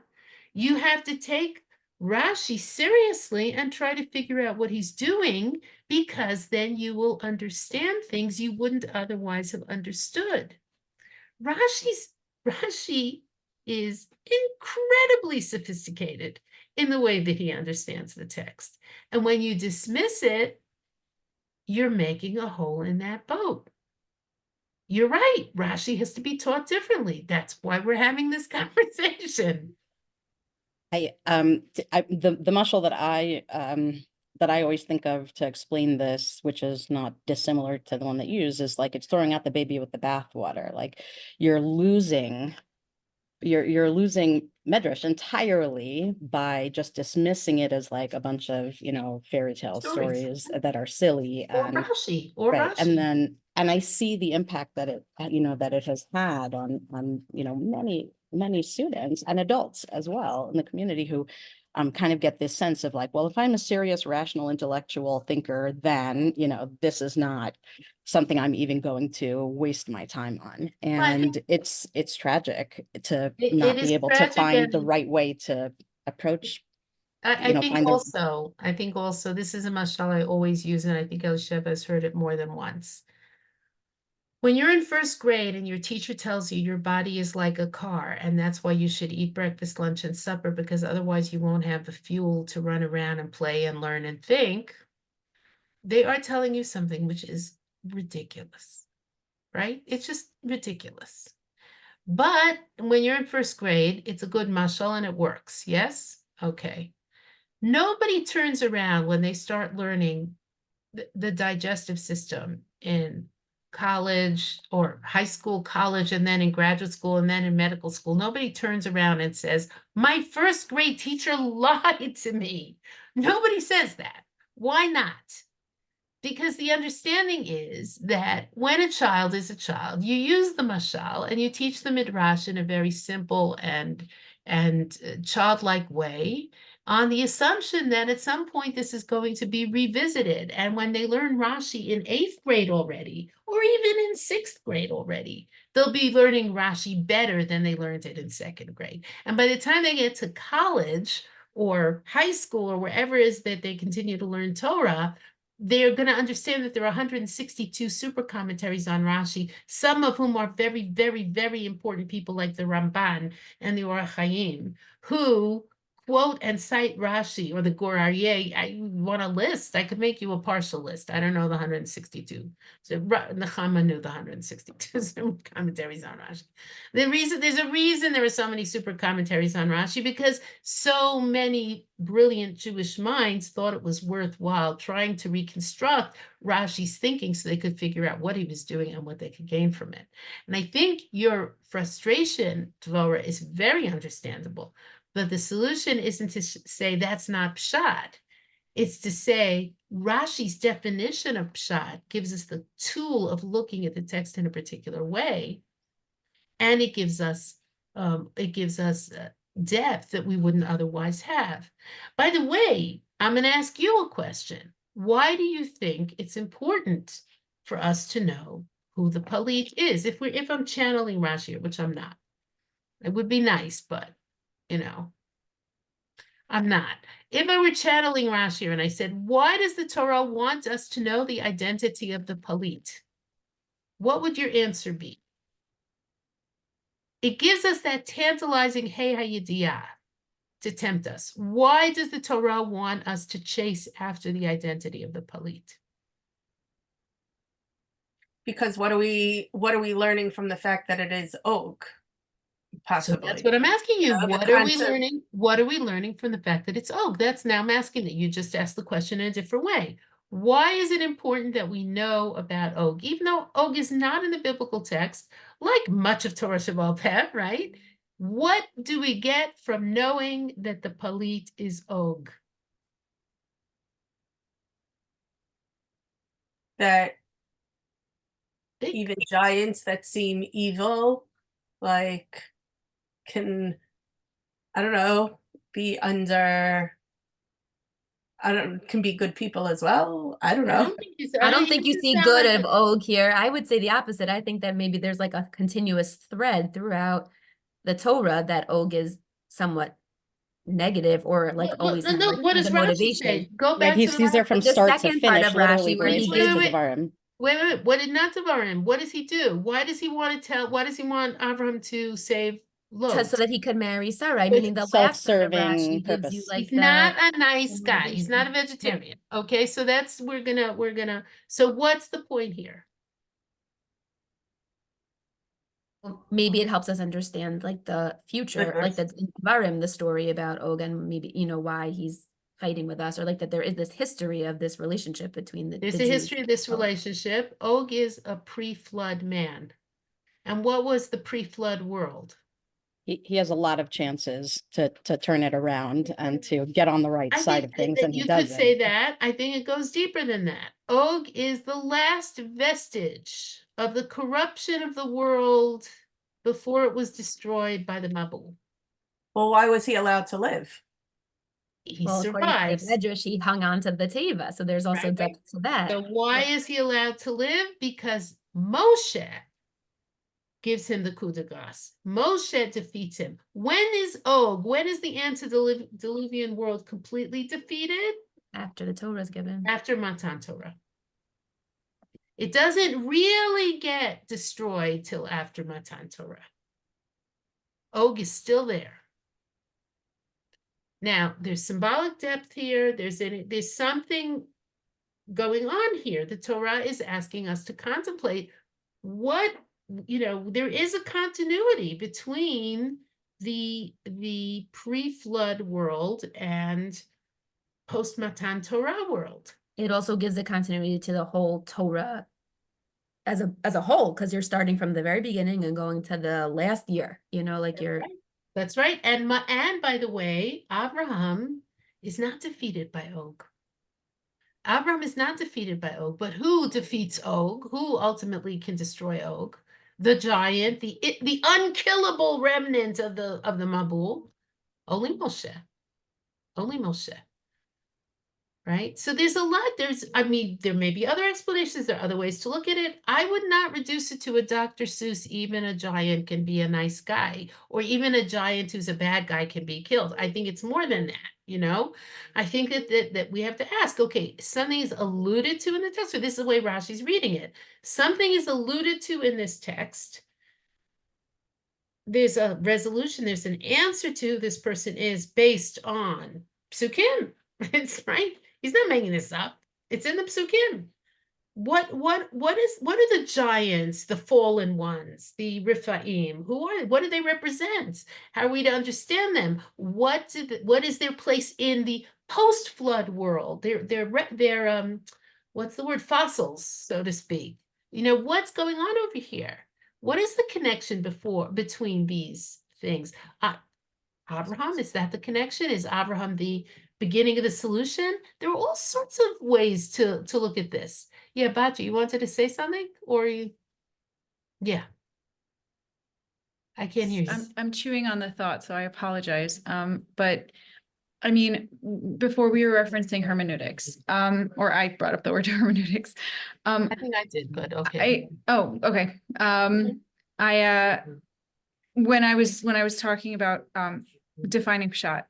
You have to take Rashi seriously and try to figure out what he's doing, because then you will understand things you wouldn't otherwise have understood. Rashi is incredibly sophisticated in the way that he understands the text. And when you dismiss it, you're making a hole in that boat. You're right. Rashi has to be taught differently. That's why we're having this conversation. the mashal that I always think of to explain this, which is not dissimilar to the one that you use, is like it's throwing out the baby with the bathwater. Like you're losing Medrash entirely by just dismissing it as like a bunch of, you know, fairy tale stories that are silly Or and Rashi, or right. Rashi. And I see the impact that it, you know, that it has had on, you know, many students and adults as well in the community who kind of get this sense of like, well, if I'm a serious, rational, intellectual thinker, then, you know, this is not something I'm even going to waste my time on. And it's tragic to not be able to find the right way to approach. I think also this is a mashal I always use, and I think Elisheva has heard it more than once. When you're in first grade and your teacher tells you your body is like a car, and that's why you should eat breakfast, lunch, and supper, because otherwise you won't have the fuel to run around and play and learn and think, they are telling you something which is ridiculous, right? It's just ridiculous. But when you're in first grade, it's a good mashal and it works. Yes? Okay. Nobody turns around when they start learning the digestive system in college or high school, college, and then in graduate school, and then in medical school. Nobody turns around and says, my first grade teacher lied to me. Nobody says that. Why not? Because the understanding is that when a child is a child, you use the mashal and you teach the midrash in a very simple and childlike way. on the assumption that at some point this is going to be revisited. And when they learn Rashi in 8th grade already, or even in 6th grade already, they'll be learning Rashi better than they learned it in 2nd grade. And by the time they get to college or high school or wherever it is that they continue to learn Torah, they're going to understand that there are 162 super commentaries on Rashi, some of whom are very, very, very important people like the Ramban and the Orach Chaim, who quote and cite Rashi or the Gur Aryeh. I want a list. I could make you a partial list. I don't know the 162. So Nechama knew the 162 commentaries on Rashi. There's a reason there are so many super commentaries on Rashi, because so many brilliant Jewish minds thought it was worthwhile trying to reconstruct Rashi's thinking so they could figure out what he was doing and what they could gain from it. And I think your frustration, Dvorah, is very understandable. But the solution isn't to say that's not pshat. It's to say Rashi's definition of pshat gives us the tool of looking at the text in a particular way, and it gives us depth that we wouldn't otherwise have. By the way, I'm going to ask you a question. Why do you think it's important for us to know who the palit is? If I'm channeling Rashi, which I'm not, it would be nice, but you know, I'm not. If I were channeling Rashi and I said, why does the Torah want us to know the identity of the palit? What would your answer be? It gives us that tantalizing hey hayidiyah to tempt us. Why does the Torah want us to chase after the identity of the palit? Because what are we learning from the fact that it is Og? Possibly. So that's what I'm asking you. The What are we concept- learning? What are we learning from the fact that it's Og? That's now I'm asking that you just asked the question in a different way. Why is it important that we know about Og? Even though Og is not in the biblical text, like much of Torah Shabbat Peh, right? What do we get from knowing that the palit is Og? That even giants that seem evil, like, can, I don't know, be under, can be good people as well. I don't know. I don't think you see good of Og here. I would say the opposite. I think that maybe there's like a continuous thread throughout the Torah that Og is somewhat negative or like always has, like, What does the Rashi motivation. say? Go Right, back to he's there from The start to second part finish, of literally Rashi where from he each gives- page of Devarim. Wait. What did not Devarim? What does he do? Why does he want Abraham to save Lot? so that he could marry Sarah. With Meaning the last part of self-serving Rashi gives you purpose. like He's not a nice the guy. He's not a motivation. vegetarian. Okay, so that's we're gonna. So what's the point here? Maybe it helps us understand like the future, like the Dvarim, the story about Og, and maybe why he's fighting with us, or like that there is this history of this relationship between the There's the a Jews. history of this relationship. Og is a pre-flood man. And what was the pre-flood world? He has a lot of chances to turn it around and to get on the right I side think of things, that and he you doesn't. could say that. I think it goes deeper than that. Og is the last vestige of the corruption of the world before it was destroyed by the Mabul. Well, why was he allowed to live? He Well, according to survives. the Medrash, he hung on to the teva, so there's also Right. depth to that. So why is he allowed to live? Because Moshe gives him the coup de grace. Moshe defeats him. When is the antediluvian world completely defeated? After the Torah is given. After Matan Torah. It doesn't really get destroyed till after Matan Torah. Og is still there. Now, there's symbolic depth here. There's something going on here. The Torah is asking us to contemplate what, there is a continuity between the pre-flood world and post-Matan Torah world. It also gives a continuity to the whole Torah as a whole, because you're starting from the very beginning and going to the last year, That's right. And by the way, Abraham is not defeated by Og. Abraham is not defeated by Og, but who defeats Og? Who ultimately can destroy Og? The giant, the unkillable remnant of the Mabul, only Moshe. only Moshe. Right? So there's a lot, I mean, there may be other explanations, there are other ways to look at it. I would not reduce it to a Dr. Seuss, even a giant can be a nice guy, or even a giant who's a bad guy can be killed. I think it's more than that, you know? I think that we have to ask, okay, something is alluded to in the text, or this is the way Rashi's reading it. Something is alluded to in this text. There's a resolution, there's an answer to this person is based on psukim. It's right. He's not making this up. It's in the psukim. What are the giants, the fallen ones, the Rephaim? What do they represent? How are we to understand them? What is their place in the post-flood world? They're what's the word? Fossils, so to speak. You know, what's going on over here? What is the connection between these things? Abraham, is that the connection? Is Abraham the beginning of the solution? There are all sorts of ways to look at this. Yeah, Batya, you wanted to say something? Or you? Yeah. I can't hear you. I'm chewing on the thought, so I apologize. But I mean, before we were referencing hermeneutics, or I brought up the word hermeneutics. I think I did, but okay. Okay. When I was talking about defining pshat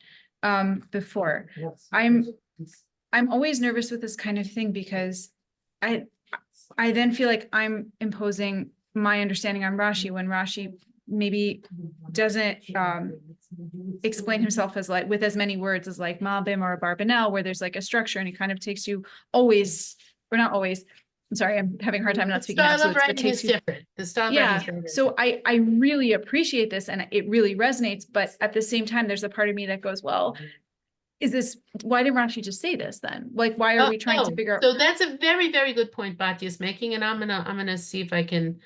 before, I'm always nervous with this kind of thing because I then feel like I'm imposing my understanding on Rashi when Rashi maybe doesn't explain himself as like with as many words as like Malbim or Barbanel, where there's like a structure and he kind of takes you always, or not always. I'm sorry, I'm having a hard time not speaking absolutes, but takes you different. The style of yeah. writing is very So I really appreciate this and it really resonates, but at the same time, there's a part of me that goes, well, why didn't Rashi just say this then? Like, why are we trying to figure out? So that's a very, very good point Batya is making, and I'm gonna see if I can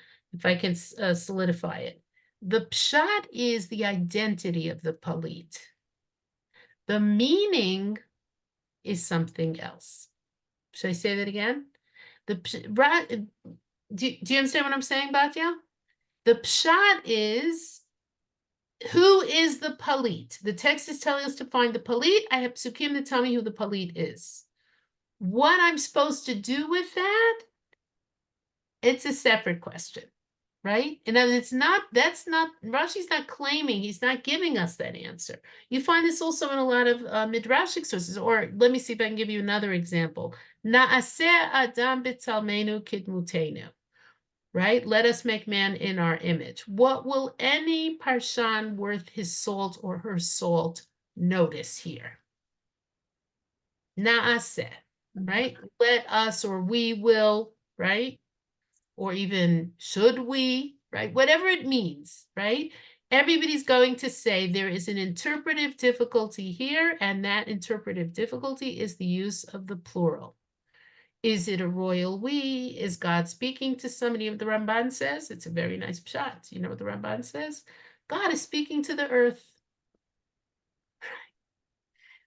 solidify it. The pshat is the identity of the palit. The meaning is something else. Should I say that again? Do you understand what I'm saying, Batya? The pshat is, who is the palit? The text is telling us to find the palit. I have psukim to tell me who the palit is. What I'm supposed to do with that, it's a separate question, right? And that's not, Rashi's not claiming, he's not giving us that answer. You find this also in a lot of midrashic sources, or let me see if I can give you another example. Na'aseh adam b'tzalmenu kidmutenu, right? Let us make man in our image. What will any parshan worth his salt or her salt notice here? Na'aseh, right? Let us, or we will, right? Or even should we, right? Whatever it means, right? Everybody's going to say there is an interpretive difficulty here, and that interpretive difficulty is the use of the plural. Is it a royal we? Is God speaking to somebody? The Ramban says, it's a very nice pshat. You know what the Ramban says? God is speaking to the earth.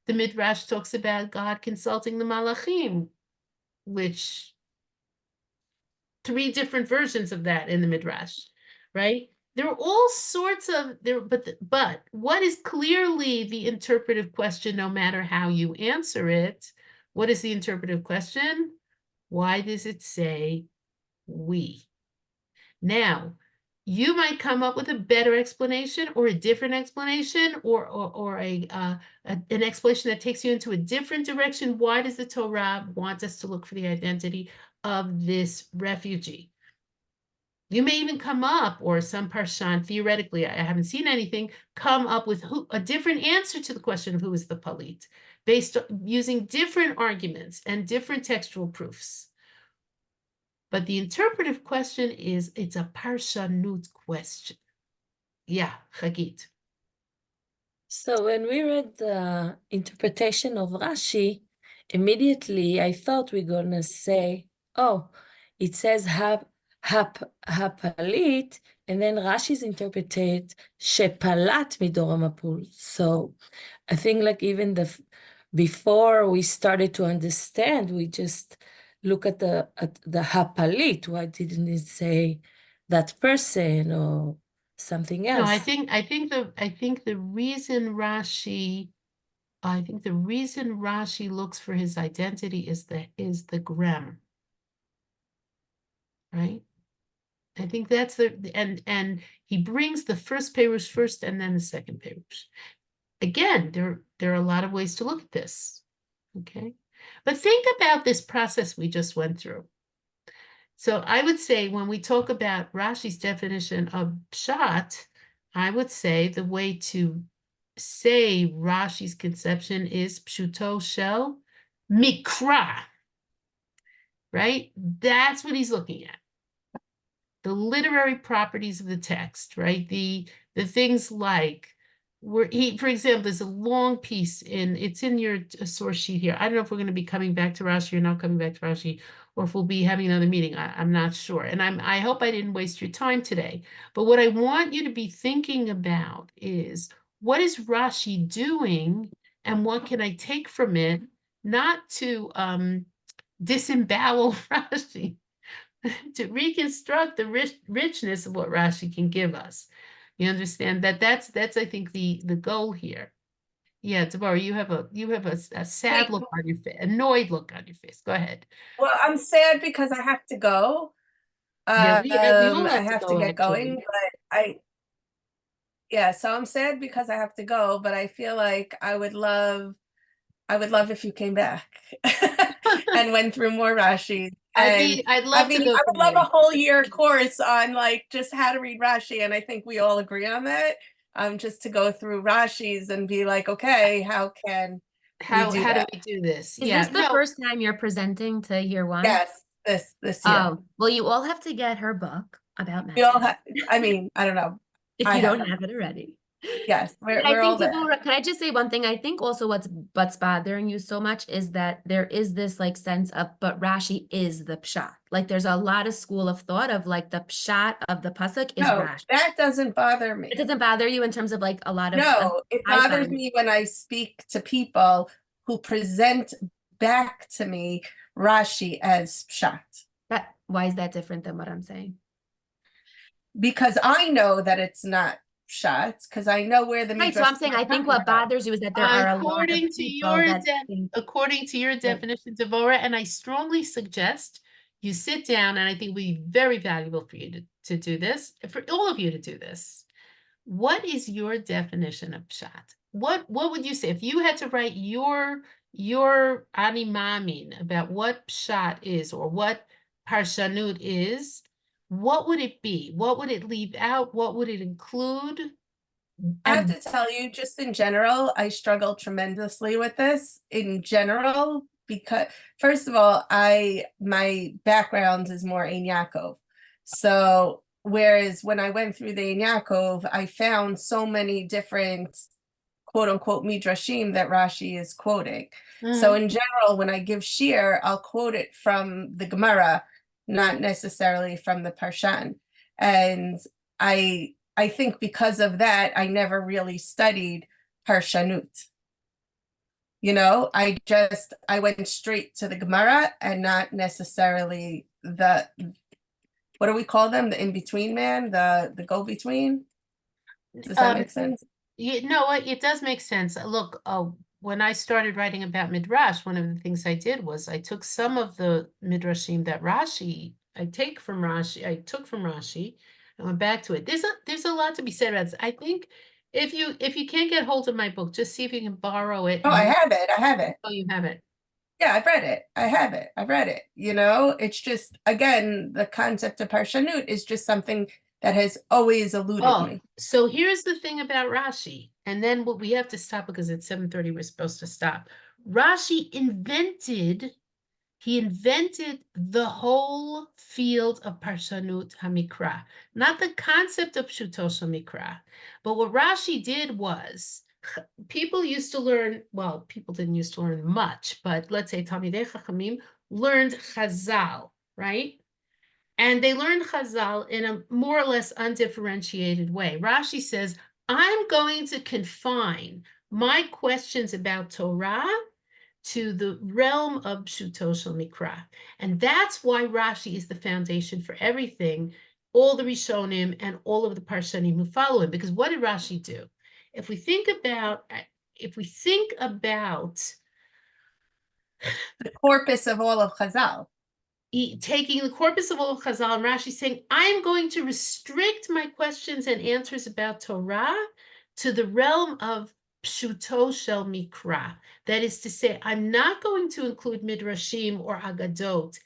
The Midrash talks about God consulting the Malachim, which 3 different versions of that in the Midrash, right? There are all sorts of there, but what is clearly the interpretive question, no matter how you answer it? What is the interpretive question? Why does it say we? Now, you might come up with a better explanation or a different explanation or an explanation that takes you into a different direction. Why does the Torah want us to look for the identity of this refugee? You may even come up, or some parshan, theoretically, I haven't seen anything, come up with a different answer to the question of who is the palit, based on using different arguments and different textual proofs. But the interpretive question is, it's a parshanut question. Yeah, Chagit. So when we read the interpretation of Rashi, immediately I thought we're gonna say, oh, it says hapalit, and then Rashi's interpreted shepalat midor hamapul. So I think like even before we started to understand, we just look at the hapalit. Why didn't it say that person or something else? No, I think the reason Rashi I think the reason Rashi looks for his identity is the grammar, right? I think that's and he brings the first perush first and then the second perush. Again, there are a lot of ways to look at this, okay? But think about this process we just went through. So I would say when we talk about Rashi's definition of pshat, I would say the way to say Rashi's conception is pshuto shel mikra, right? That's what he's looking at. The literary properties of the text, right? The things like for example, there's a long piece it's in your source sheet here. I don't know if we're going to be coming back to Rashi or not coming back to Rashi, or if we'll be having another meeting. I'm not sure. And I hope I didn't waste your time today. But what I want you to be thinking about is, what is Rashi doing and what can I take from it, not to disembowel Rashi, to reconstruct the richness of what Rashi can give us. You understand that's I think the goal here. Yeah, Deborah, you have a sad look on your face, annoyed look on your face. Go ahead. Well, I'm sad because I have to go. Yeah, we all I have have to to go, get actually. going, but yeah, so I'm sad because I have to go, but I feel like I would love if you came back and went through more Rashi. And I'd love to go I would through love a more. whole year course on like just how to read Rashi, and I think we all agree on that. Just to go through Rashi's and be like, okay, how can How do do that? we do this? Is Yeah, this the no, first time you're presenting to year one? Yes, this year. Oh, well, you all have to get her book about We all magic. have, I mean, I don't know. If I you don't have it. have it already. Yes, I we're all think, there. Deborah, can I just say one thing? I think also what's bothering you so much is that there is this like sense of, but Rashi is the pshat. Like there's a lot of school of thought of like the pshat of the pasuk is No, Rashi. that doesn't bother me. It doesn't bother you in terms of like a lot of No, it I bothers find. me when I speak to people who present back to me Rashi as pshat. Why is that different than what I'm saying? Because I know that it's not pshat, because I know where the Right, so I'm saying I think what bothers you is that there are a lot of people that think. According to your definition, Devorah, and I strongly suggest you sit down, and I think it would be very valuable for you to do this, for all of you to do this. What is your definition of pshat? What would you say if you had to write your ani mamin about what pshat is or what parshanut is? What would it be? What would it leave out? What would it include? I have to tell you, just in general, I struggle tremendously with this in general, because first of all, my background is more Ein Yaakov. So whereas when I went through the Ein Yaakov, I found so many different quote unquote midrashim that Rashi is quoting. So in general, when I give shir, I'll quote it from the Gemara, not necessarily from the Parshan. And I think because of that, I never really studied Parshanut. You know, I went straight to the Gemara and not necessarily what do we call them? The in-between man, the go-between? Does that make sense? You know what? It does make sense. Look, when I started writing about Midrash, one of the things I did was I took some of the Midrashim that I took from Rashi, and went back to it. There's a lot to be said about this. I think if you can't get hold of my book, just see if you can borrow it. Oh, I have it. Oh, you have it. Yeah, I've read it. I have it. I've read it. You know, it's just, again, the concept of Parshanut is just something that has always eluded me. So here's the thing about Rashi, and then we have to stop because it's 7:30. We're supposed to stop. Rashi invented the whole field of Parshanut HaMikra, not the concept of Pshuto Shel Mikra. But what Rashi did was, people used to learn, well, people didn't used to learn much, but let's say Talmidei Chachamim learned Chazal, right? And they learned Chazal in a more or less undifferentiated way. Rashi says, I'm going to confine my questions about Torah to the realm of Pshuto Shel Mikra. And that's why Rashi is the foundation for everything, all the Rishonim and all of the Parshanim who follow him. Because what did Rashi do? If we think about if we think about The corpus of all of Chazal. taking the corpus of all of Chazal, and Rashi saying, I'm going to restrict my questions and answers about Torah to the realm of Pshuto Shel Mikra. That is to say, I'm not going to include Midrashim or Agadot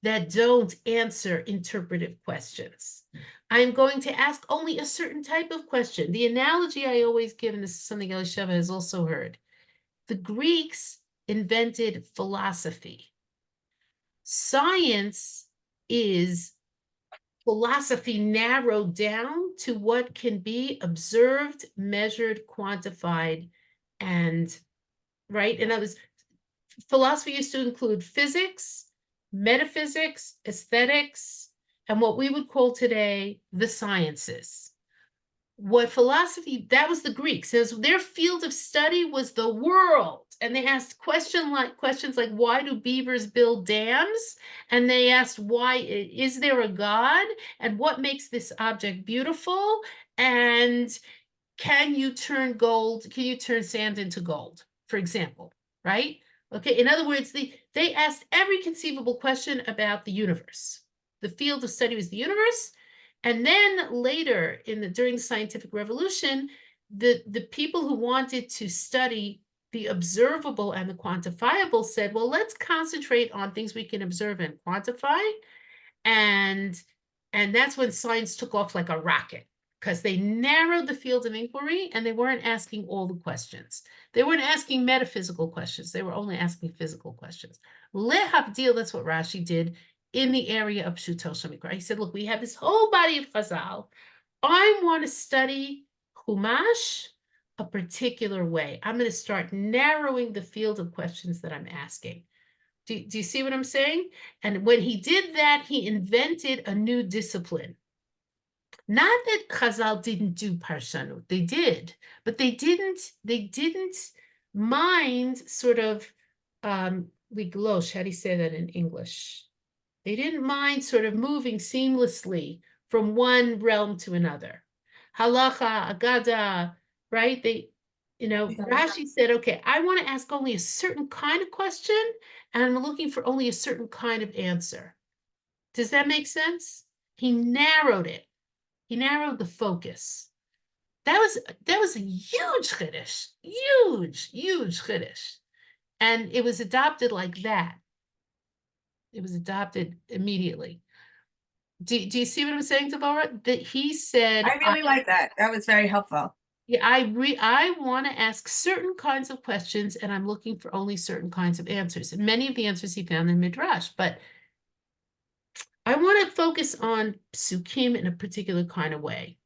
that don't answer interpretive questions. I'm going to ask only a certain type of question. The analogy I always give, and this is something Elisheva has also heard, the Greeks invented philosophy. Science is philosophy narrowed down to what can be observed, measured, quantified, and right. In other words, philosophy used to include physics, metaphysics, aesthetics, and what we would call today the sciences. What philosophy, that was the Greeks, as their field of study was the world. And they asked questions like, why do beavers build dams? And they asked, why is there a God? And what makes this object beautiful? And can you turn sand into gold, for example, right? Okay, in other words, they asked every conceivable question about the universe. The field of study was the universe. And then later, during the scientific revolution, the people who wanted to study the observable and the quantifiable said, well, let's concentrate on things we can observe and quantify. And that's when science took off like a rocket, because they narrowed the field of inquiry and they weren't asking all the questions. They weren't asking metaphysical questions. They were only asking physical questions. Lehavdil, that's what Rashi did in the area of Pshuto Shel Mikra. He said, look, we have this whole body of Chazal. I want to study Chumash a particular way. I'm going to start narrowing the field of questions that I'm asking. Do you see what I'm saying? And when he did that, he invented a new discipline. Not that Chazal didn't do Parshanut, they did, but they didn't mind sort of liglosh, how do you say that in English? They didn't mind sort of moving seamlessly from one realm to another. Halacha, Agada, right? Rashi said, okay, I want to ask only a certain kind of question, and I'm looking for only a certain kind of answer. Does that make sense? He narrowed it. He narrowed the focus. That was a huge chiddush, huge chiddush. And it was adopted like that. It was adopted immediately. Do you see what I'm saying, Deborah? That he said, I really like that. That was very helpful. Yeah, I want to ask certain kinds of questions, and I'm looking for only certain kinds of answers. And many of the answers he found in Midrash, but I want to focus on psukim in a particular kind of way.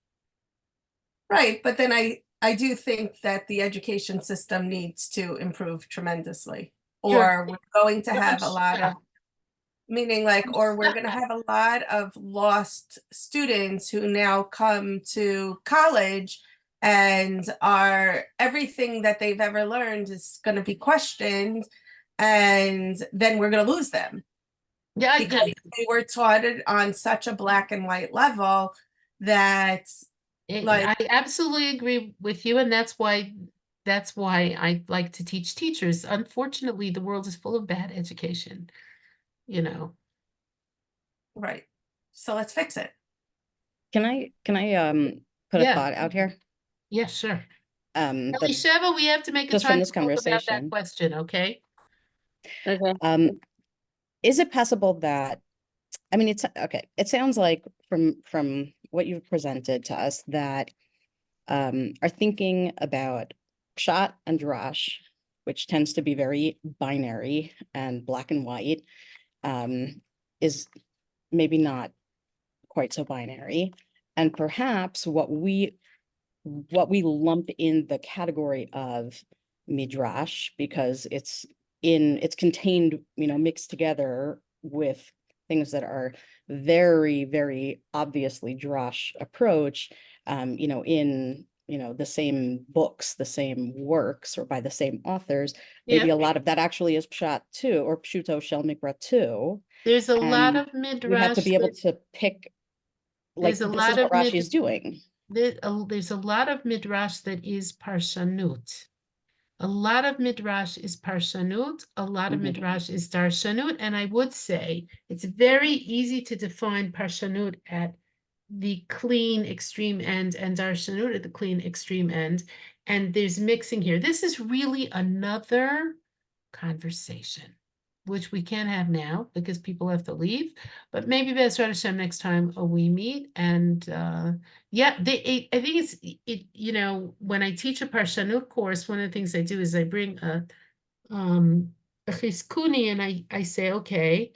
Right, but then I do think that the education system needs to improve tremendously, or we're going to have a lot of, meaning like, or we're going to have a lot of lost students who now come to college and everything that they've ever learned is going to be questioned, and then we're going to lose them. Yeah, because they were taught it on such a black and white level that I absolutely agree with you, and that's why I like to teach teachers. Unfortunately, the world is full of bad education, Right. So let's fix it. Can I put a thought out here? Yeah, sure. Elisheva, we have to make a just from time this to talk about that conversation. question, okay? Okay. Is it possible that, I mean, it's okay. It sounds like from what you've presented to us that are thinking about Pshat and Drash, which tends to be very binary and black and white, is maybe not quite so binary. And perhaps what we lump in the category of Midrash, because it's contained, mixed together with things that are very, very obviously Drash approach, in the same books, the same works, or by the same authors. Maybe a lot of that actually is Pshat too, or Pshuto Shel Mikra too. There's a lot of Midrash. We have to be able to pick, like, this is what Rashi is doing. There's a lot of Midrash that is Parshanut. A lot of midrash is parshanut, a lot of Mhm. midrash is darshanut, and I would say it's very easy to define parshanut at the clean extreme end and darshanut at the clean extreme end, and there's mixing here. This is really another conversation, which we can't have now because people have to leave, but maybe Bezrat Hashem next time we meet. And yeah, I think you know, when I teach a Parshanut course, one of the things I do is I bring a Chizkuni, and I say, okay,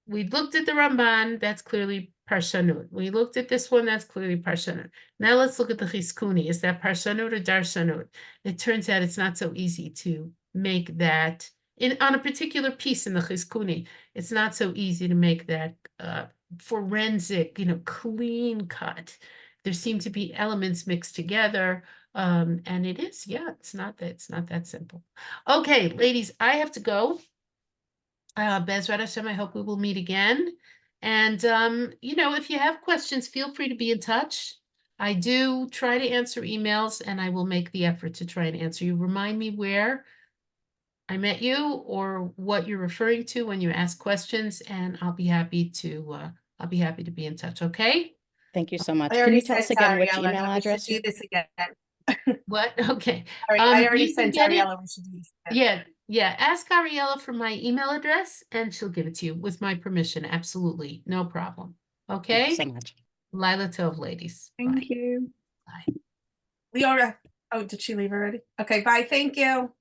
we looked at the Ramban, that's clearly Parshanut. We looked at this one, that's clearly Parshanut. Now let's look at the Chizkuni. Is that Parshanut or Darshanut? It turns out it's not so easy to make that on a particular piece in the Chizkuni. It's not so easy to make that forensic, you know, clean cut. There seem to be elements mixed together. And it is, yeah, it's not that simple. Okay, ladies, I have to go. Bezrat Hashem, I hope we will meet again. And, you know, if you have questions, feel free to be in touch. I do try to answer emails, and I will make the effort to try and answer you. Remind me where I met you or what you're referring to when you ask questions, and I'll be happy to be in touch. Okay? Thank you so much. I Can already you tell us sent again which Ariella email that we should address? do this again. What? Okay. I already You can sent get it. Ariella we should do this again. Yeah. Ask Ariella for my email address, and she'll give it to you with my permission. Absolutely, no problem. Thank you Okay. so much. Lila Tov, ladies. Thank Bye. you. Bye. Leora, oh, did she leave already? Okay, bye. Thank you.